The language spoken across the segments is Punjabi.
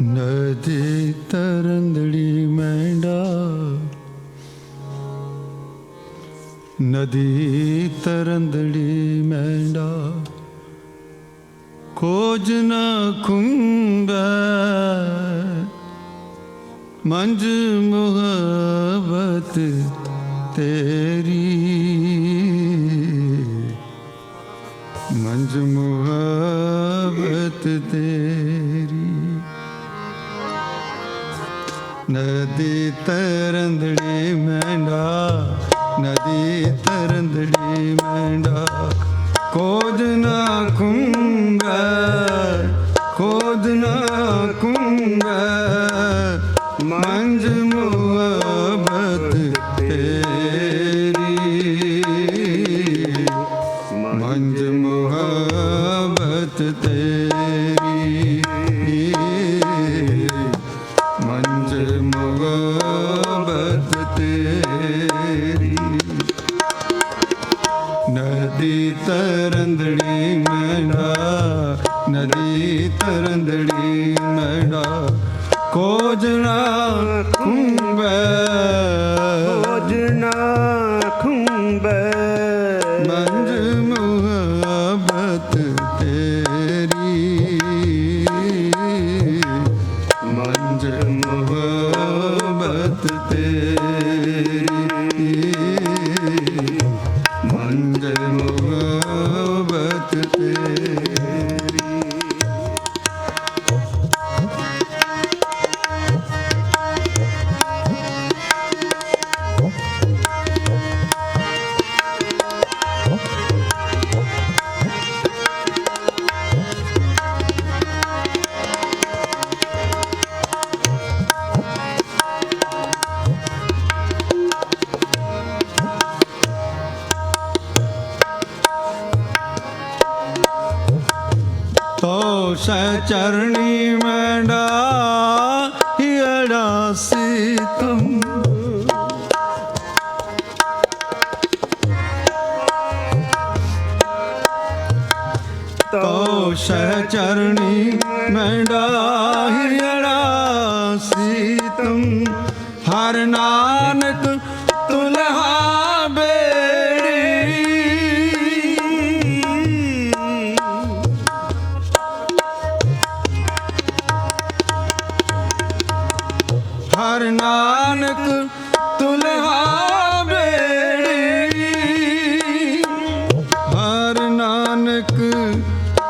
ਨਦੀ ਤਰੰਦੜੀ ਮੈਂਡਾ, ਨਦੀ ਤਰੰਦੜੀ ਮੈਂਡਾ, ਕੋਜ ਨਾ ਖੁੰਬੈ ਮੰਝ ਮੁਹੱਬਤ ਤੇਰੀ, ਮੰਝ ਮੁਹੱਬਤ ਤੇਰੀ। ਨਦੀ ਤਰੰਦੜੀ ਮੈਂਡਾ, ਨਦੀ ਤਰੰਦੜੀ ਮੈਂਡਾ, ਕੋਜ ਨਾ ਖੁੰਬੈ, ਕੋਜ ਨਾ ਖੁੰਬੈ ਮੰਝ ਮੁਹੱਬਤ ਤੇਰੀ, ਮੰਝ ਮੁਹੱਬਤ ਤੇਰੀ, ਮੰਝ ਮੁਹੱਬਤ ਤੇਰੀ। ਨਦੀ ਤਰੰਦੜੀ ਮੈਂਡਾ, ਨਦੀ ਤਰੰਦੜੀ ਮੈਂਡਾ, ਕੋਜ ਨਾ ਖੁੰਬੈ, ਕੋਜ ਨਾ ਖੁੰਬੈ ਮੰਝ ਮੁਹੱਬਤ ਤੇਰੀ, ਮੰਝ ਮੁਹੱਬਤ ਤੇਰੀ, ਮੰਝ ਮੁਹੱਬਤ ਤੇਰੀ। ਤੋ ਸਹਿ ਚਰਣੀ ਮੈਂਡਾ, ਹੀੜਾ ਸੀਤਮ, ਤੋ ਸਹਿ ਚਰਣੀ ਮੈਂਡਾ, ਹੀੜਾ ਸੀਤਮ, ਹਰ ਨਾਨਕ ਤੁਲਹਾ ਬੇੜੀ, ਹਰ ਨਾਨਕ ਤੁਲਹਾ ਬੇੜੀ, ਹਰ ਨਾਨਕ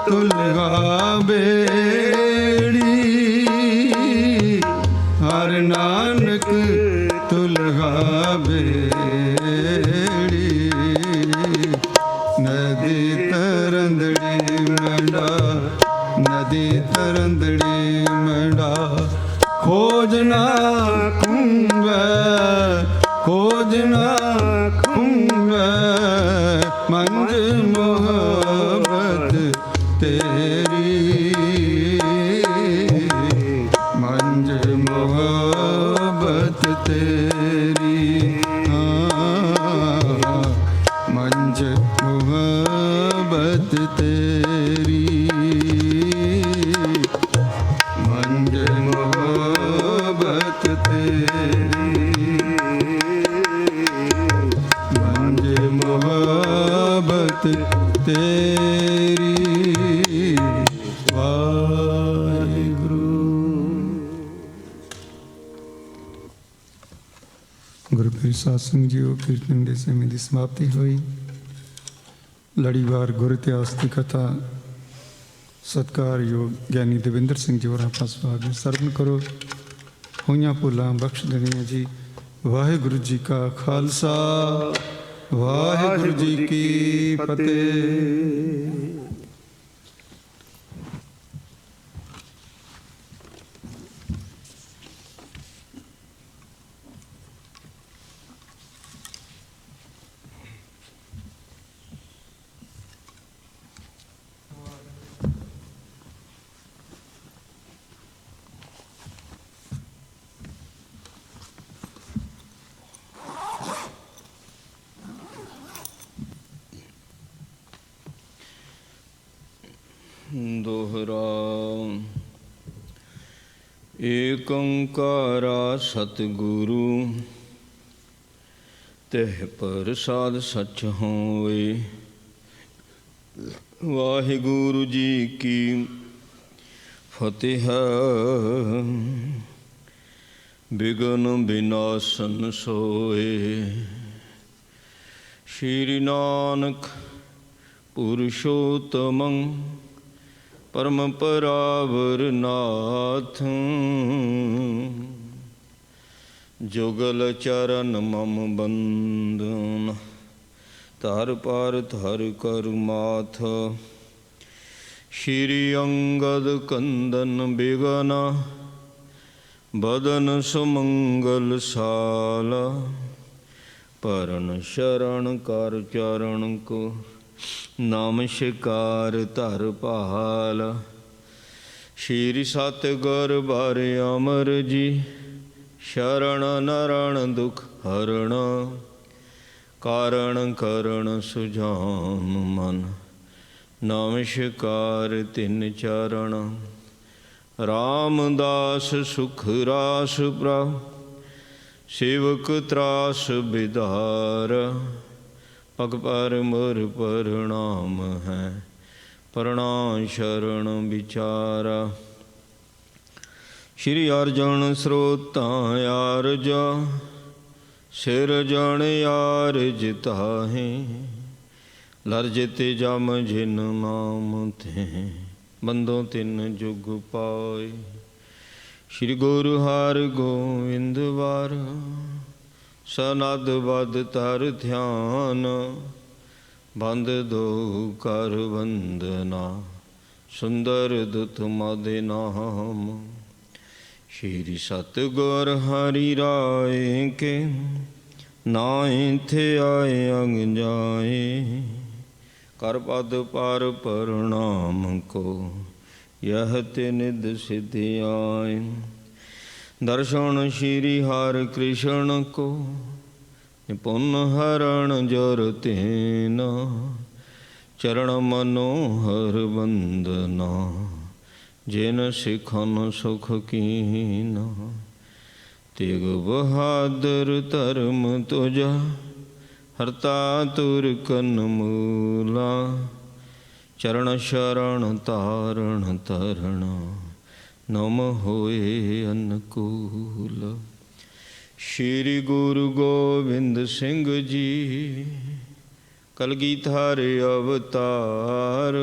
ਤੁਲਹਾ ਬੇੜੀ, ਹਰ ਨਾਨਕ ਤੁਲਹਾ ਬੇੜੀ। ਨਦੀ ਤਰੰਦੜੀ ਮੈਂਡਾ, ਨਦੀ ਤਰੰਦੜੀ ਮੈਂਡਾ, ਖੋਜ ਨਾ ਖੁੰਬੈ, ਖੋਜ ਨਾ ਖੁੰਬੈ ਮੰਝ ਮੁਹੱਬਤ ਤੇਰੀ, ਮੰਝ ਮੁਹੱਬਤ ਤੇਰੀ, ਮੰਝ ਮੁਹੱਬਤ ਤੇਰੀ, ਮੰਝ ਮੁਹੱਬਤ ਤੇਰੀ, ਮੰਝ ਮੁਹੱਬਤ ਤੇਰੀ। ਵਾਹਿਗੁਰੂ। ਗੁਰੂ ਪੀਰ ਸਾਧ ਸੰਗਤ ਜੀਓ, ਕੀਰਤਨ ਦੇ ਸਮੇਂ ਦੀ ਸਮਾਪਤੀ ਹੋਈ। ਲੜੀਵਾਰ ਗੁਰ ਇਤਿਹਾਸ ਦੀ ਕਥਾ ਸਤਿਕਾਰਯੋਗ ਗਿਆਨੀ ਦਵਿੰਦਰ ਸਿੰਘ ਜੀ ਹੋਰਾਂ ਪਾਸੋਂ ਆਗੇ ਸਰਵਣ ਕਰੋ। ਹੋਈਆਂ ਭੁੱਲਾਂ ਬਖਸ਼ ਦੇਣੀਆਂ ਜੀ। ਵਾਹਿਗੁਰੂ ਜੀ ਕਾ ਖਾਲਸਾ, ਵਾਹਿਗੁਰੂ ਜੀ ਕੀ ਫਤਿਹ। ਦੋਹਰਾ ਏਕ ਓੰਕਾਰਾ ਸਤਿਗੁਰੂ ਤਹਿ ਪ੍ਰਸਾਦ ਸਚ ਹੋਏ। ਵਾਹਿਗੁਰੂ ਜੀ ਕੀ ਫਤਿਹ। ਬਿਘਨ ਬਿਨਾਸਨ ਸੋਏ। ਸ਼੍ਰੀ ਨਾਨਕ ਪੁਰਸ਼ੋਤਮੰ ਪਰਮ ਪਰਾਵਰ ਨਾਥ। ਜੁਗਲ ਚਰਨ ਮਮ ਬੰਦਨ ਧਰ ਪਰ ਧਰ ਕਰ ਮਾਥ। ਸ਼੍ਰੀ ਅੰਗਦ ਕੰਦਨ ਬਿਗਨ ਬਦਨ ਸੁਮੰਗਲ ਸਾਲ। ਪਰਨ ਸ਼ਰਨ ਕਰ ਚਰਨ ਕੋ ਨਮਸਕਾਰ ਧਰ ਭਾਲ। ਸ਼੍ਰੀ ਸਤਿਗੁਰ ਬਾਰ ਅਮਰ ਜੀ ਸ਼ਰਨ ਨਰਣ ਦੁਖ ਹਰਣ। ਕਾਰਣ ਕਰਣ ਸੁਝਾਨ ਮਨ ਨਮਸਕਾਰ ਤਿਨ ਚਰਨ। ਰਾਮਦਾਸ ਸੁਖ ਰਾਸ ਪ੍ਰਭ ਸੇਵਕ ਤਰਾਸ ਬਿਦਾਰ। ਪਗ ਪਰ ਮੁਰ ਪ੍ਰਣਾਮ ਹੈ ਪ੍ਰਣਾਮ ਸ਼ਰਨ ਵਿਚਾਰਾ। ਸ਼੍ਰੀ ਅਰਜਨ ਸਰੋਤਾ ਆਰਜ ਸਿਰਜਣ ਆਰਜ ਤਾਹੇ। ਲਰਜਿਤ ਜਮ ਜਿਨ ਨਾਮ ਤੇ ਬੰਦੋ ਤਿਨ ਜੁਗ ਪਾਏ। ਸ਼੍ਰੀ ਗੁਰੂ ਹਰਿ ਗੋਬਿੰਦ ਵਾਰ ਸਨਦ ਬਦ ਤਰ ਧਿਆਨ। ਬੰਦ ਦੋ ਕਰ ਵੰਦਨਾ ਸੁੰਦਰ ਦੁਤ ਮਦ ਨਾਮ। ਸ਼੍ਰੀ ਸਤਿਗੁਰ ਹਰਿ ਰਾਏ ਕੇ ਨਾਇ ਥੇ ਆਏ ਅੰਗ ਜਾਏ। ਕਰ ਪਦ ਪਰ ਪ੍ਰਣਾਮ ਕੋ ਯਹ ਤੇ ਨਿਧ ਸਿਧ ਆਏ। ਦਰਸ਼ਨ ਸ਼੍ਰੀ ਹਰਿ ਕ੍ਰਿਸ਼ਨ ਕੋ ਨਿਪੁਨ ਹਰਣ ਜਰ ਤੇਨ। ਚਰਨ ਮਨੋਹਰ ਵੰਦਨਾ ਜਿਨ ਸਿਖਨ ਸੁਖ ਕੀਨ। ਤੇਗ ਬਹਾਦਰ ਧਰਮ ਤੁਜਾ ਹਰਤਾ ਤੁਰ ਕਨ ਮੂਲਾ। ਚਰਨ ਸ਼ਰਨ ਤਾਰਨ ਤਰਣ ਨਮ ਹੋਏ ਅਨਕੂਲ। ਸ਼੍ਰੀ ਗੁਰੂ ਗੋਬਿੰਦ ਸਿੰਘ ਜੀ ਕਲਗੀਧਰ ਅਵਤਾਰ।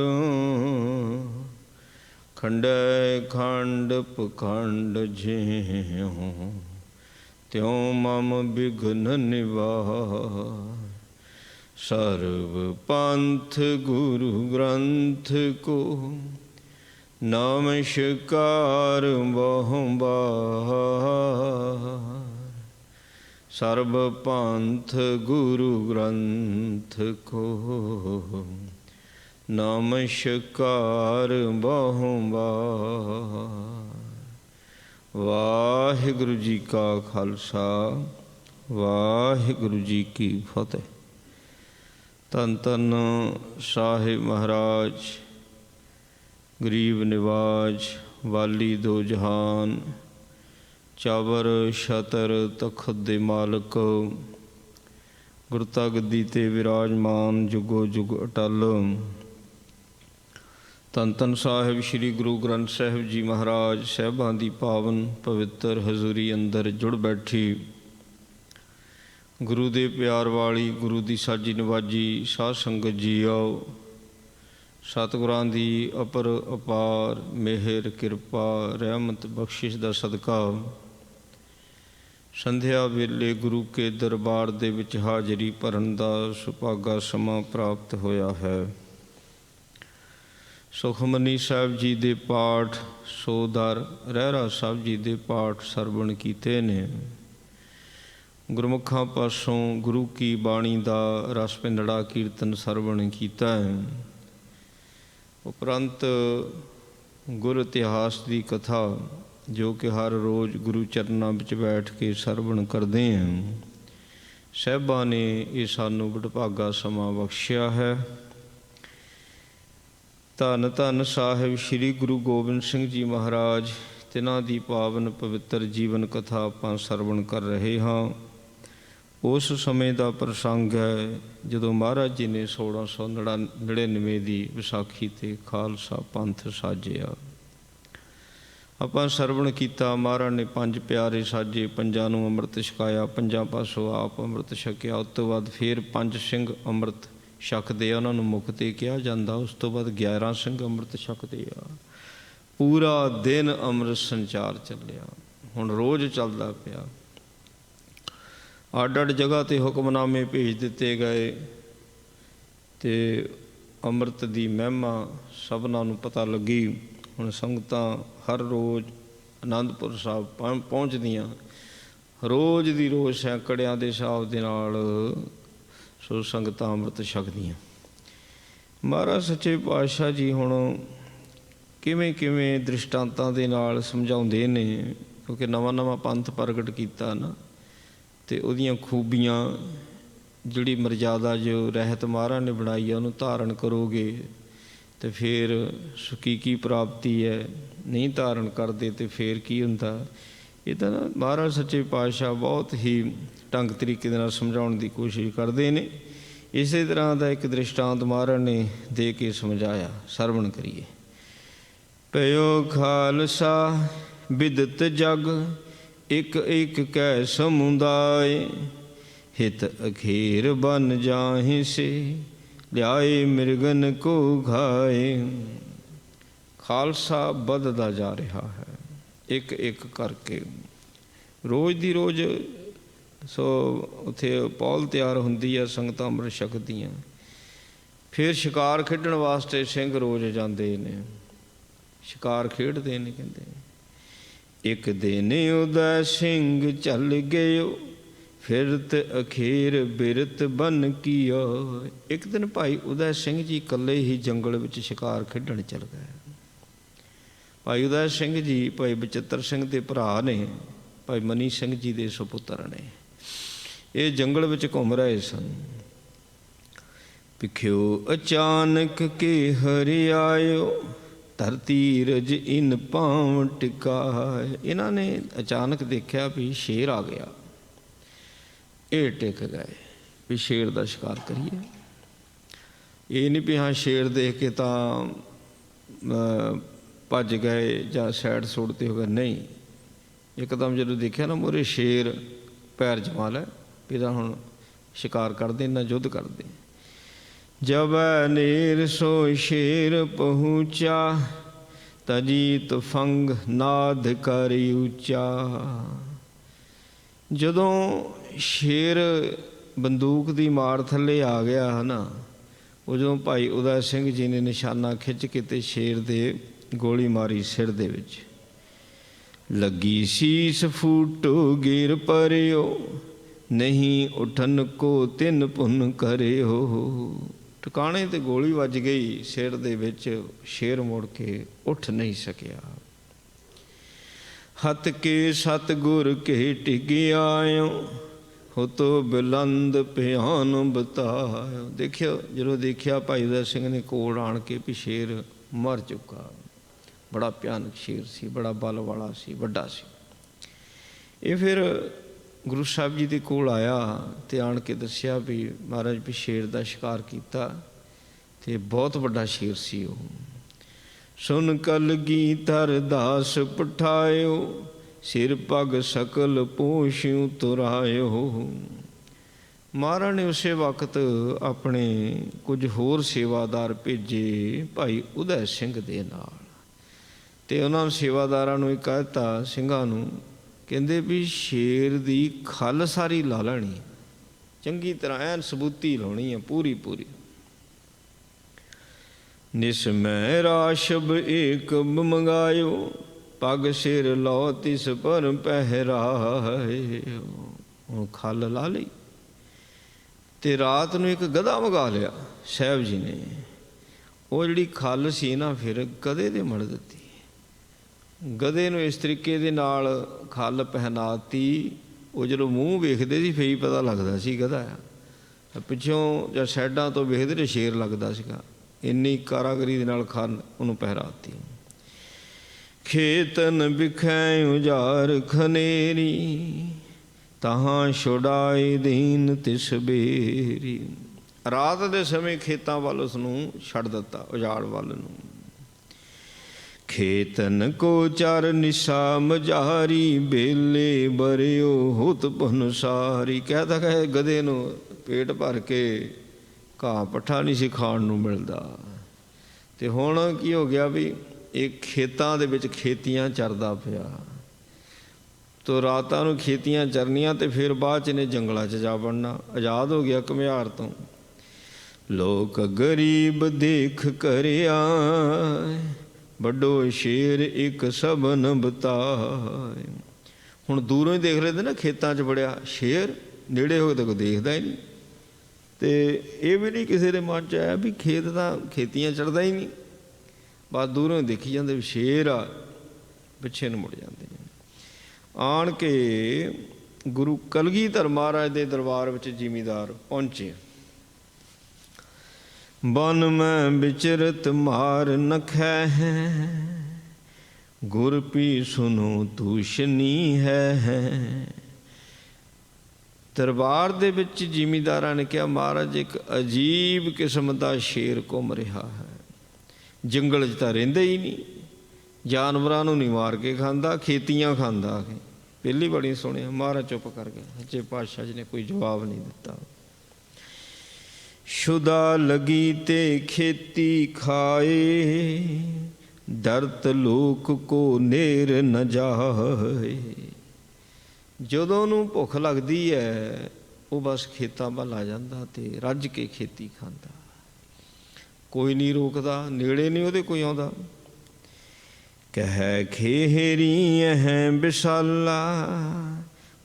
ਖੰਡੈ ਖੰਡ ਪਖੰਡ ਜਿਉ ਤਿਉ ਮਮ ਬਿਘਨ ਨਿਵਾਰ। ਸਰਬ ਪੰਥ ਗੁਰੂ ਗ੍ਰੰਥ ਕੋ ਨਮਸਕਾਰ ਬਹੁਬਾਰ। ਸਰਬ ਪੰਥ ਗੁਰੂ ਗ੍ਰੰਥ ਕੋ ਨਮਸਕਾਰ ਬਹੁਬਾਰ। ਵਾਹਿਗੁਰੂ ਜੀ ਕਾ ਖਾਲਸਾ ਵਾਹਿਗੁਰੂ ਜੀ ਕੀ ਫਤਿਹ। ਧੰਨ ਧੰਨ ਸਾਹਿਬ ਮਹਾਰਾਜ ਗਰੀਬ ਨਿਵਾਜ ਵਾਲੀ ਦੋ ਜਹਾਨ ਚਾਵਰ ਛਤਰ ਤਖਤ ਦੇ ਮਾਲਕ ਗੁਰਤਾ ਗੱਦੀ 'ਤੇ ਵਿਰਾਜਮਾਨ ਜੁਗੋ ਜੁਗ ਅਟਲ। ਧੰਨ ਧੰਨ ਸਾਹਿਬ ਸ਼੍ਰੀ ਗੁਰੂ ਗ੍ਰੰਥ ਸਾਹਿਬ ਜੀ ਮਹਾਰਾਜ ਸਾਹਿਬਾਂ ਦੀ ਪਾਵਨ ਪਵਿੱਤਰ ਹਜ਼ੂਰੀ ਅੰਦਰ ਜੁੜ ਬੈਠੀ ਗੁਰੂ ਦੇ ਪਿਆਰ ਵਾਲੀ ਗੁਰੂ ਦੀ ਸਾਜੀ ਨਵਾਜੀ ਸਾਧ ਸੰਗਤ ਜੀਓ। ਸਤਿਗੁਰਾਂ ਦੀ ਅਪਰ ਅਪਾਰ ਮਿਹਰ ਕਿਰਪਾ ਰਹਿਮਤ ਬਖਸ਼ਿਸ਼ ਦਾ ਸਦਕਾ ਸੰਧਿਆ ਵੇਲੇ ਗੁਰੂ ਕੇ ਦਰਬਾਰ ਦੇ ਵਿੱਚ ਹਾਜ਼ਰੀ ਭਰਨ ਦਾ ਸੁਭਾਗਾ ਸਮਾਂ ਪ੍ਰਾਪਤ ਹੋਇਆ ਹੈ। ਸੁਖਮਨੀ ਸਾਹਿਬ ਜੀ ਦੇ ਪਾਠ ਸੋਦਰ ਰਹਿਰਾ ਸਾਹਿਬ ਜੀ ਦੇ ਪਾਠ ਸਰਵਣ ਕੀਤੇ ਨੇ। ਗੁਰਮੁਖਾਂ ਪਾਸੋਂ ਗੁਰੂ ਕੀ ਬਾਣੀ ਦਾ ਰਸ ਪਿੰਡੜਾ ਕੀਰਤਨ ਸਰਵਣ ਕੀਤਾ ਹੈ। ਉਪਰੰਤ ਗੁਰ ਇਤਿਹਾਸ ਦੀ ਕਥਾ ਜੋ ਕਿ ਹਰ ਰੋਜ਼ ਗੁਰੂ ਚਰਨਾਂ ਵਿੱਚ ਬੈਠ ਕੇ ਸਰਵਣ ਕਰਦੇ ਹਾਂ। ਸਾਹਿਬਾਂ ਨੇ ਇਹ ਸਾਨੂੰ ਵਡਭਾਗਾ ਸਮਾਂ ਬਖਸ਼ਿਆ ਹੈ। ਧੰਨ ਧੰਨ ਸਾਹਿਬ ਸ਼੍ਰੀ ਗੁਰੂ ਗੋਬਿੰਦ ਸਿੰਘ ਜੀ ਮਹਾਰਾਜ ਤਿਨਾਂ ਦੀ ਪਾਵਨ ਪਵਿੱਤਰ ਜੀਵਨ ਕਥਾ ਆਪਾਂ ਸਰਵਣ ਕਰ ਰਹੇ ਹਾਂ। ਉਸ ਸਮੇਂ ਦਾ ਪ੍ਰਸੰਗ ਹੈ ਜਦੋਂ ਮਹਾਰਾਜ ਜੀ ਨੇ 1699 ਦੀ ਵਿਸਾਖੀ 'ਤੇ ਖਾਲਸਾ ਪੰਥ ਸਾਜਿਆ। ਆਪਾਂ ਸਰਵਣ ਕੀਤਾ, ਮਹਾਰਾਜ ਨੇ 5 ਪਿਆਰੇ ਸਾਜੇ, 5 ਨੂੰ ਅੰਮ੍ਰਿਤ ਛਕਾਇਆ, 5 ਪਾਸੋਂ ਆਪ ਅੰਮ੍ਰਿਤ ਛਕਿਆ। ਉਸ ਤੋਂ ਬਾਅਦ ਫਿਰ 5 ਸਿੰਘ ਅੰਮ੍ਰਿਤ ਛਕਦੇ ਆ, ਉਹਨਾਂ ਨੂੰ ਮੁਖ 'ਤੇ ਕਿਹਾ ਜਾਂਦਾ। ਉਸ ਤੋਂ ਬਾਅਦ 11 ਸਿੰਘ ਅੰਮ੍ਰਿਤ ਛਕਦੇ ਆ। ਪੂਰਾ ਦਿਨ ਅੰਮ੍ਰਿਤ ਸੰਚਾਰ ਚੱਲਿਆ। ਹੁਣ ਰੋਜ਼ ਚੱਲਦਾ ਪਿਆ। ਅੱਡ ਅੱਡ ਜਗ੍ਹਾ 'ਤੇ ਹੁਕਮਨਾਮੇ ਭੇਜ ਦਿੱਤੇ ਗਏ ਅਤੇ ਅੰਮ੍ਰਿਤ ਦੀ ਮਹਿਮਾ ਸਭਨਾਂ ਨੂੰ ਪਤਾ ਲੱਗੀ। ਹੁਣ ਸੰਗਤਾਂ ਹਰ ਰੋਜ਼ ਅਨੰਦਪੁਰ ਸਾਹਿਬ ਪਹੁੰਚਦੀਆਂ, ਰੋਜ਼ ਦੀ ਰੋਜ਼ ਸੈਂਕੜਿਆਂ ਦੇ ਹਿਸਾਬ ਦੇ ਨਾਲ ਸੋ ਸੰਗਤਾਂ ਅੰਮ੍ਰਿਤ ਛਕਦੀਆਂ। ਮਹਾਰਾਜ ਸੱਚੇ ਪਾਤਸ਼ਾਹ ਜੀ ਹੁਣ ਕਿਵੇਂ ਕਿਵੇਂ ਦ੍ਰਿਸ਼ਟਾਂਤਾਂ ਦੇ ਨਾਲ ਸਮਝਾਉਂਦੇ ਨੇ, ਕਿਉਂਕਿ ਨਵਾਂ ਨਵਾਂ ਪੰਥ ਪ੍ਰਗਟ ਕੀਤਾ ਨਾ, ਅਤੇ ਉਹਦੀਆਂ ਖੂਬੀਆਂ ਜਿਹੜੀ ਮਰਜ਼ਾਦਾ ਜੋ ਰਹਿਤ ਮਹਾਰਾਜ ਨੇ ਬਣਾਈ ਆ ਉਹਨੂੰ ਧਾਰਨ ਕਰੋਗੇ ਅਤੇ ਫਿਰ ਕੀ ਪ੍ਰਾਪਤੀ ਹੈ, ਨਹੀਂ ਧਾਰਨ ਕਰਦੇ ਅਤੇ ਫਿਰ ਕੀ ਹੁੰਦਾ। ਇਹ ਤਾਂ ਨਾ ਮਹਾਰਾਜ ਸੱਚੇ ਪਾਤਸ਼ਾਹ ਬਹੁਤ ਹੀ ਢੰਗ ਤਰੀਕੇ ਦੇ ਨਾਲ ਸਮਝਾਉਣ ਦੀ ਕੋਸ਼ਿਸ਼ ਕਰਦੇ ਨੇ। ਇਸੇ ਤਰ੍ਹਾਂ ਦਾ ਇੱਕ ਦ੍ਰਿਸ਼ਟਾਂਤ ਮਹਾਰਾਜ ਨੇ ਦੇ ਕੇ ਸਮਝਾਇਆ। ਸਰਵਣ ਕਰੀਏ। ਪਇਓ ਖਾਲਸਾ ਬਿਦਤ ਜਗ, ਇੱਕ ਇੱਕ ਕੈ ਸਮੁਦਾਇ, ਹਿਤ ਅਖੀਰ ਬਨ ਜਾਹਿ ਸੇ, ਲਿਆਏ ਮਿਰਗਨ ਕੋ ਘਾਏ। ਖਾਲਸਾ ਵੱਧਦਾ ਜਾ ਰਿਹਾ ਹੈ ਇੱਕ ਇੱਕ ਕਰਕੇ, ਰੋਜ਼ ਦੀ ਰੋਜ਼। ਸੋ ਉੱਥੇ ਪੌਲ ਤਿਆਰ ਹੁੰਦੀ ਆ, ਸੰਗਤਾਂ ਅੰਮ੍ਰਿਤ ਛਕਦੀਆਂ। ਫਿਰ ਸ਼ਿਕਾਰ ਖੇਡਣ ਵਾਸਤੇ ਸਿੰਘ ਰੋਜ਼ ਜਾਂਦੇ ਨੇ, ਸ਼ਿਕਾਰ ਖੇਡਦੇ ਨੇ। ਕਹਿੰਦੇ ਇੱਕ ਦਿਨ ਉਦੈ ਸਿੰਘ ਚੱਲ ਗਇਓ, ਫਿਰਤ ਅਖੀਰ ਬਿਰਤ ਬਨ ਕੀਓ। ਇੱਕ ਦਿਨ ਭਾਈ ਉਦੈ ਸਿੰਘ ਜੀ ਇਕੱਲੇ ਹੀ ਜੰਗਲ ਵਿੱਚ ਸ਼ਿਕਾਰ ਖੇਡਣ ਚੱਲ ਗਏ। ਭਾਈ ਉਦੈ ਸਿੰਘ ਜੀ ਭਾਈ ਬਚਿੱਤਰ ਸਿੰਘ ਦੇ ਭਰਾ ਨੇ, ਭਾਈ ਮਨੀ ਸਿੰਘ ਜੀ ਦੇ ਸੁਪੁੱਤਰ ਨੇ। ਇਹ ਜੰਗਲ ਵਿੱਚ ਘੁੰਮ ਰਹੇ ਸਨ। ਪਿਖਿਓ ਅਚਾਨਕ ਕੇ ਹਰਿ ਆਇਓ, ਧਰਤੀ ਰਜ ਇਨ ਪਾਂਵ ਟਿਕਾਏ। ਇਹਨਾਂ ਨੇ ਅਚਾਨਕ ਦੇਖਿਆ ਵੀ ਸ਼ੇਰ ਆ ਗਿਆ। ਇਹ ਟਿਕ ਗਏ ਵੀ ਸ਼ੇਰ ਦਾ ਸ਼ਿਕਾਰ ਕਰੀਏ। ਇਹ ਨਹੀਂ ਵੀ ਹਾਂ ਸ਼ੇਰ ਦੇਖ ਕੇ ਤਾਂ ਭੱਜ ਗਏ ਜਾਂ ਸਾਈਡ ਸੂਡ 'ਤੇ ਹੋ ਗਏ, ਨਹੀਂ। ਇੱਕਦਮ ਜਦੋਂ ਦੇਖਿਆ ਨਾ ਮੂਹਰੇ ਸ਼ੇਰ, ਪੈਰ ਜਮਾ ਲੈ ਵੀ ਤਾਂ ਹੁਣ ਸ਼ਿਕਾਰ ਕਰਦੇ ਨਾ ਯੁੱਧ ਕਰਦੇ। ਜਬ ਨੇਰ ਸੋ ਸ਼ੇਰ ਪਹੁੰਚਾ, ਤਜੀ ਤੁਫੰਗ ਨਾਦ ਕਰਿ ਉੱਚਾ। ਜਦੋਂ ਸ਼ੇਰ ਬੰਦੂਕ ਦੀ ਮਾਰ ਥੱਲੇ ਆ ਗਿਆ ਹੈ ਨਾ, ਉਦੋਂ ਭਾਈ ਉਦੈ ਸਿੰਘ ਜੀ ਨੇ ਨਿਸ਼ਾਨਾ ਖਿੱਚ ਕੇ ਤੇ ਸ਼ੇਰ ਦੇ ਗੋਲੀ ਮਾਰੀ ਸਿਰ ਦੇ ਵਿੱਚ। ਲੱਗੀ ਸੀਸ ਫੂਟੋ ਗਿਰ ਪਰਿਓ, ਨਹੀਂ ਉਠਨ ਕੋ ਤਿੰਨ ਪੁੰਨ ਕਰਿਓ। ਟਿਕਾਣੇ 'ਤੇ ਗੋਲੀ ਵੱਜ ਗਈ ਸਿਰ ਦੇ ਵਿੱਚ, ਸ਼ੇਰ ਮੁੜ ਕੇ ਉੱਠ ਨਹੀਂ ਸਕਿਆ। ਹੱਥ ਕੇ ਸਤਿਗੁਰ ਕੇ ਟਿਕ ਆਇਓ, ਹੁਤੋ ਬੁਲੰਦ ਪਿਆਨ ਬਤਾਇਓ। ਦੇਖਿਓ, ਜਦੋਂ ਦੇਖਿਆ ਭਾਈ ਉਦੈ ਸਿੰਘ ਨੇ ਕੋਲ ਆਣ ਕੇ ਵੀ ਸ਼ੇਰ ਮਰ ਚੁੱਕਾ। ਬੜਾ ਭਿਆਨਕ ਸ਼ੇਰ ਸੀ, ਬੜਾ ਬਲ ਵਾਲਾ ਸੀ, ਵੱਡਾ ਸੀ। ਇਹ ਫਿਰ ਗੁਰੂ ਸਾਹਿਬ ਜੀ ਦੇ ਕੋਲ ਆਇਆ ਅਤੇ ਆਣ ਕੇ ਦੱਸਿਆ ਵੀ ਮਹਾਰਾਜ ਵੀ ਸ਼ੇਰ ਦਾ ਸ਼ਿਕਾਰ ਕੀਤਾ ਅਤੇ ਬਹੁਤ ਵੱਡਾ ਸ਼ੇਰ ਸੀ ਉਹ। ਸੁਨ ਕਲਗੀਧਰ ਦਾਸ ਪਠਾਇਓ, ਸਿਰ ਪੱਗ ਸਕਲ ਪੋਸ਼ਿਉ ਤੁਰਾਇਓ। ਮਹਾਰਾਜ ਨੇ ਉਸੇ ਵਕਤ ਆਪਣੇ ਕੁਝ ਹੋਰ ਸੇਵਾਦਾਰ ਭੇਜੇ ਭਾਈ ਉਦੈ ਸਿੰਘ ਦੇ ਨਾਲ, ਅਤੇ ਉਹਨਾਂ ਸੇਵਾਦਾਰਾਂ ਨੂੰ ਇਹ ਕਹਿ ਦਿੱਤਾ, ਸਿੰਘਾਂ ਨੂੰ, ਕਹਿੰਦੇ ਵੀ ਸ਼ੇਰ ਦੀ ਖੱਲ ਸਾਰੀ ਲਾ ਲੈਣੀ, ਚੰਗੀ ਤਰ੍ਹਾਂ ਐਨ ਸਬੂਤੀ ਲਾਉਣੀ ਆ ਪੂਰੀ ਪੂਰੀ। ਨਿਸਮੈ ਰਾਸ਼ਬ ਏਕ ਮੰਗਾਇਓ, ਪੱਗ ਸਿਰ ਲਓ ਤਿਸ ਪਰ ਪਹਿਰਾਏ। ਹੁਣ ਖੱਲ ਲਾ ਲਈ ਅਤੇ ਰਾਤ ਨੂੰ ਇੱਕ ਗਧਾ ਮੰਗਾ ਲਿਆ ਸਾਹਿਬ ਜੀ ਨੇ। ਉਹ ਜਿਹੜੀ ਖੱਲ ਸੀ ਨਾ ਫਿਰ ਗਧੇ ਦੇ ਮੜ ਦਿੱਤੀ। ਗਧੇ ਨੂੰ ਇਸ ਤਰੀਕੇ ਦੇ ਨਾਲ ਖੱਲ ਪਹਿਨਾਤੀ, ਉਹ ਜਦੋਂ ਮੂੰਹ ਵੇਖਦੇ ਸੀ ਫੇਰ ਪਤਾ ਲੱਗਦਾ ਸੀ ਗਧਾ ਆ, ਪਿੱਛੋਂ ਜਾਂ ਸਾਈਡਾਂ ਤੋਂ ਵੇਖਦੇ ਤੇ ਸ਼ੇਰ ਲੱਗਦਾ ਸੀਗਾ। ਇੰਨੀ ਕਾਰਾਗਰੀ ਦੇ ਨਾਲ ਖੱਲ ਉਹਨੂੰ ਪਹਿਰਾਤੀ। खेतन बिखै उजार खनेरी, तहाँ छुड़ाए दीन तिस बेरी। ਰਾਤ ਦੇ ਸਮੇਂ ਖੇਤਾਂ ਵੱਲ ਉਸ ਨੂੰ ਛੱਡ ਦਿੱਤਾ, ਉਜਾੜ ਵੱਲ ਨੂੰ। ਖੇਤਨ ਕੋ ਚਰ ਨਿਸ਼ਾ ਮਝਾਰੀ, ਬੇਲੇ ਬਰਿਓ ਹੁਤ ਭਨਸਾਰੀ। ਕਹਿਦਾ ਕਹੇ ਗਧੇ ਨੂੰ ਪੇਟ ਭਰ ਕੇ ਘਾਹ ਪੱਠਾ ਨਹੀਂ ਸੀ ਖਾਣ ਨੂੰ ਮਿਲਦਾ, ਤੇ ਹੁਣ ਕੀ ਹੋ ਗਿਆ ਵੀ ਇਹ ਖੇਤਾਂ ਦੇ ਵਿੱਚ ਖੇਤੀਆਂ ਚਰਦਾ ਪਿਆ। ਤੋ ਰਾਤਾਂ ਨੂੰ ਖੇਤੀਆਂ ਚਰਨੀਆਂ ਤੇ ਫਿਰ ਬਾਅਦ 'ਚ ਇਹਨੇ ਜੰਗਲਾਂ 'ਚ ਜਾ ਵੜਨਾ। ਆਜ਼ਾਦ ਹੋ ਗਿਆ ਘੁਮਿਆਰ ਤੋਂ। ਲੋਕ ਗਰੀਬ ਦੇਖ ਕਰਿਆ, ਵੱਡੋ ਸ਼ੇਰ ਇੱਕ ਸਬਨ ਬਤਾਏ। ਹੁਣ ਦੂਰੋਂ ਹੀ ਦੇਖ ਲੈਂਦੇ ਨਾ, ਖੇਤਾਂ 'ਚ ਵੜਿਆ ਸ਼ੇਰ, ਨੇੜੇ ਹੋ ਕੇ ਤਾਂ ਕੋਈ ਦੇਖਦਾ ਹੀ ਨਹੀਂ। ਤੇ ਇਹ ਵੀ ਨਹੀਂ ਕਿਸੇ ਦੇ ਮਨ 'ਚ ਆਇਆ ਵੀ ਖੇਤ ਤਾਂ ਖੇਤੀਆਂ ਚੜ੍ਹਦਾ ਹੀ ਨਹੀਂ, ਬਸ ਦੂਰੋਂ ਹੀ ਦੇਖੀ ਜਾਂਦੇ ਵੀ ਸ਼ੇਰ ਆ, ਪਿੱਛੇ ਨੂੰ ਮੁੜ ਜਾਂਦੇ ਨੇ। ਆਣ ਕੇ ਗੁਰੂ ਕਲਗੀਧਰ ਮਹਾਰਾਜ ਦੇ ਦਰਬਾਰ ਵਿੱਚ ਜ਼ਿਮੀਂਦਾਰ ਪਹੁੰਚੇ। ਬਨ ਮੈਂ ਵਿਚਰਤ ਮਾਰ ਨਖੈ ਹੈ, ਗੁਰ ਪੀ ਸੁਨੋ ਤੂਸ਼ਨੀ ਹੈ। ਦਰਬਾਰ ਦੇ ਵਿੱਚ ਜ਼ਿਮੀਂਦਾਰਾਂ ਨੇ ਕਿਹਾ, ਮਹਾਰਾਜ ਇੱਕ ਅਜੀਬ ਕਿਸਮ ਦਾ ਸ਼ੇਰ ਘੁੰਮ ਰਿਹਾ ਹੈ, ਜੰਗਲ 'ਚ ਤਾਂ ਰਹਿੰਦਾ ਹੀ ਨਹੀਂ, ਜਾਨਵਰਾਂ ਨੂੰ ਨਹੀਂ ਮਾਰ ਕੇ ਖਾਂਦਾ, ਖੇਤੀਆਂ ਖਾਂਦਾ। ਪਹਿਲੀ ਬੜੀ ਸੁਣਿਆ। ਮਹਾਰਾਜ ਚੁੱਪ ਕਰ ਗਏ। ਸੱਚੇ ਪਾਤਸ਼ਾਹ ਜੀ ਨੇ ਕੋਈ ਜਵਾਬ ਨਹੀਂ ਦਿੱਤਾ। ਸ਼ੁਦਾ ਲਗੀ ਤੇ ਖੇਤੀ ਖਾਏ, ਦਰਤ ਲੋਕ ਕੋ ਨੇਰ ਨ ਜਾਏ। ਜਦੋਂ ਉਹਨੂੰ ਭੁੱਖ ਲੱਗਦੀ ਹੈ ਉਹ ਬਸ ਖੇਤਾਂ ਵੱਲ ਆ ਜਾਂਦਾ ਤੇ ਰੱਜ ਕੇ ਖੇਤੀ ਖਾਂਦਾ, ਕੋਈ ਨਹੀਂ ਰੋਕਦਾ, ਨੇੜੇ ਨਹੀਂ ਉਹਦੇ ਕੋਈ ਆਉਂਦਾ। ਕਹਿ ਖੇਹਰੀ ਹੈ ਵਿਸ਼ਾਲਾ,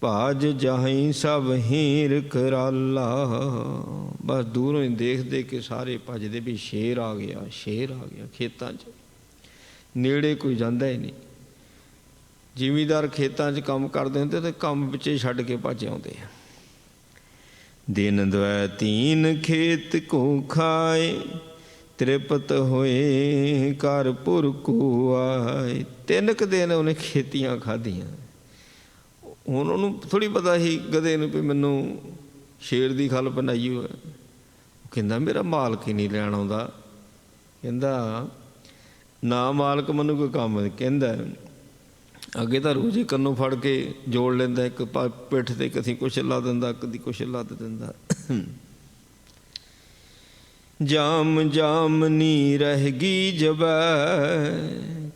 ਭਾਜ ਜਾਹੀਂ ਸਭ ਹੀਰ ਕਰਾਲਾ। ਬਸ ਦੂਰੋਂ ਹੀ ਦੇਖ ਦੇਖ ਕੇ ਸਾਰੇ ਭੱਜਦੇ ਵੀ ਸ਼ੇਰ ਆ ਗਿਆ, ਸ਼ੇਰ ਆ ਗਿਆ। ਖੇਤਾਂ 'ਚ ਨੇੜੇ ਕੋਈ ਜਾਂਦਾ ਹੀ ਨਹੀਂ। ਜ਼ਿਮੀਂਦਾਰ ਖੇਤਾਂ 'ਚ ਕੰਮ ਕਰਦੇ ਹੁੰਦੇ ਤੇ ਕੰਮ ਵਿੱਚੇ ਛੱਡ ਕੇ ਭੱਜ ਆਉਂਦੇ ਆ। ਦਿਨ ਦਵੈ ਤੀਨ ਖੇਤ ਕੋ ਖਾਏ, ਤ੍ਰਿਪਤ ਹੋਏ ਘਰ ਪੁਰ ਕੋ ਆਏ। 3 ਕੁ ਦਿਨ ਉਹਨੇ ਖੇਤੀਆਂ ਖਾਧੀਆਂ। ਹੁਣ ਉਹਨੂੰ ਥੋੜ੍ਹੀ ਪਤਾ ਸੀ ਗਧੇ ਨੂੰ ਵੀ ਮੈਨੂੰ ਸ਼ੇਰ ਦੀ ਖੱਲ ਬਣਾਈ ਹੋਇਆ। ਉਹ ਕਹਿੰਦਾ ਮੇਰਾ ਮਾਲਕ ਹੀ ਨਹੀਂ ਲੈਣ ਆਉਂਦਾ। ਕਹਿੰਦਾ ਨਾ ਮਾਲਕ ਮੈਨੂੰ ਕੋਈ ਕੰਮ ਕਹਿੰਦਾ। ਅੱਗੇ ਤਾਂ ਰੋਜ਼ ਹੀ ਕੰਨੋਂ ਫੜ ਕੇ ਜੋੜ ਲੈਂਦਾ, ਇੱਕ ਪਿੱਠ 'ਤੇ ਕਦੀ ਕੁਛ ਲਾ ਦਿੰਦਾ, ਕਦੀ ਕੁਛ ਲੱਦ ਦਿੰਦਾ। ਜਾਮ ਜਾਮਨੀ ਰਹਿ ਗੀ ਜਬੈ,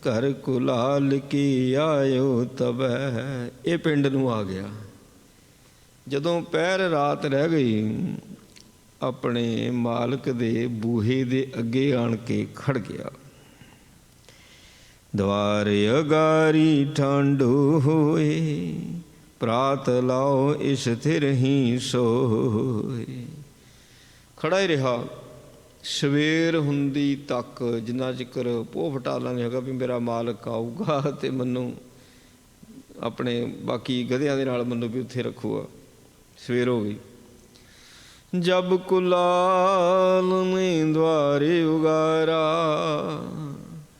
ਘਰ ਕੁਲਾਲ ਕੀ ਆਇਓ ਤਬੈ। ਇਹ ਪਿੰਡ ਨੂੰ ਆ ਗਿਆ। ਜਦੋਂ ਪਹਿਰ ਰਾਤ ਰਹਿ ਗਈ, ਆਪਣੇ ਮਾਲਕ ਦੇ ਬੂਹੇ ਦੇ ਅੱਗੇ ਆਣ ਕੇ ਖੜ ਗਿਆ। ਦਵਾਰ ਅਗਾਰੀ ਠਾਂਡੋ ਹੋਏ, ਪ੍ਰਾਤ ਲਾਓ ਇਸ ਥਿਰ ਹੀ ਸੋਏ। ਖੜਾ ਹੀ ਰਿਹਾ ਸਵੇਰ ਹੁੰਦੀ ਤੱਕ, ਜਿੰਨਾ ਚਿਰ ਪੋਹ ਫਟਾਲਾ ਨਹੀਂ ਹੈਗਾ ਵੀ ਮੇਰਾ ਮਾਲਕ ਆਊਗਾ ਅਤੇ ਮੈਨੂੰ ਆਪਣੇ ਬਾਕੀ ਗਧਿਆਂ ਦੇ ਨਾਲ ਮੈਨੂੰ ਵੀ ਉੱਥੇ ਰੱਖੂਗਾ। ਸਵੇਰ ਹੋ ਗਈ। ਜਬ ਕੁਲਾਲ ਮੈਂ ਦੁਆਰੇ ਉਗਾਰਾ,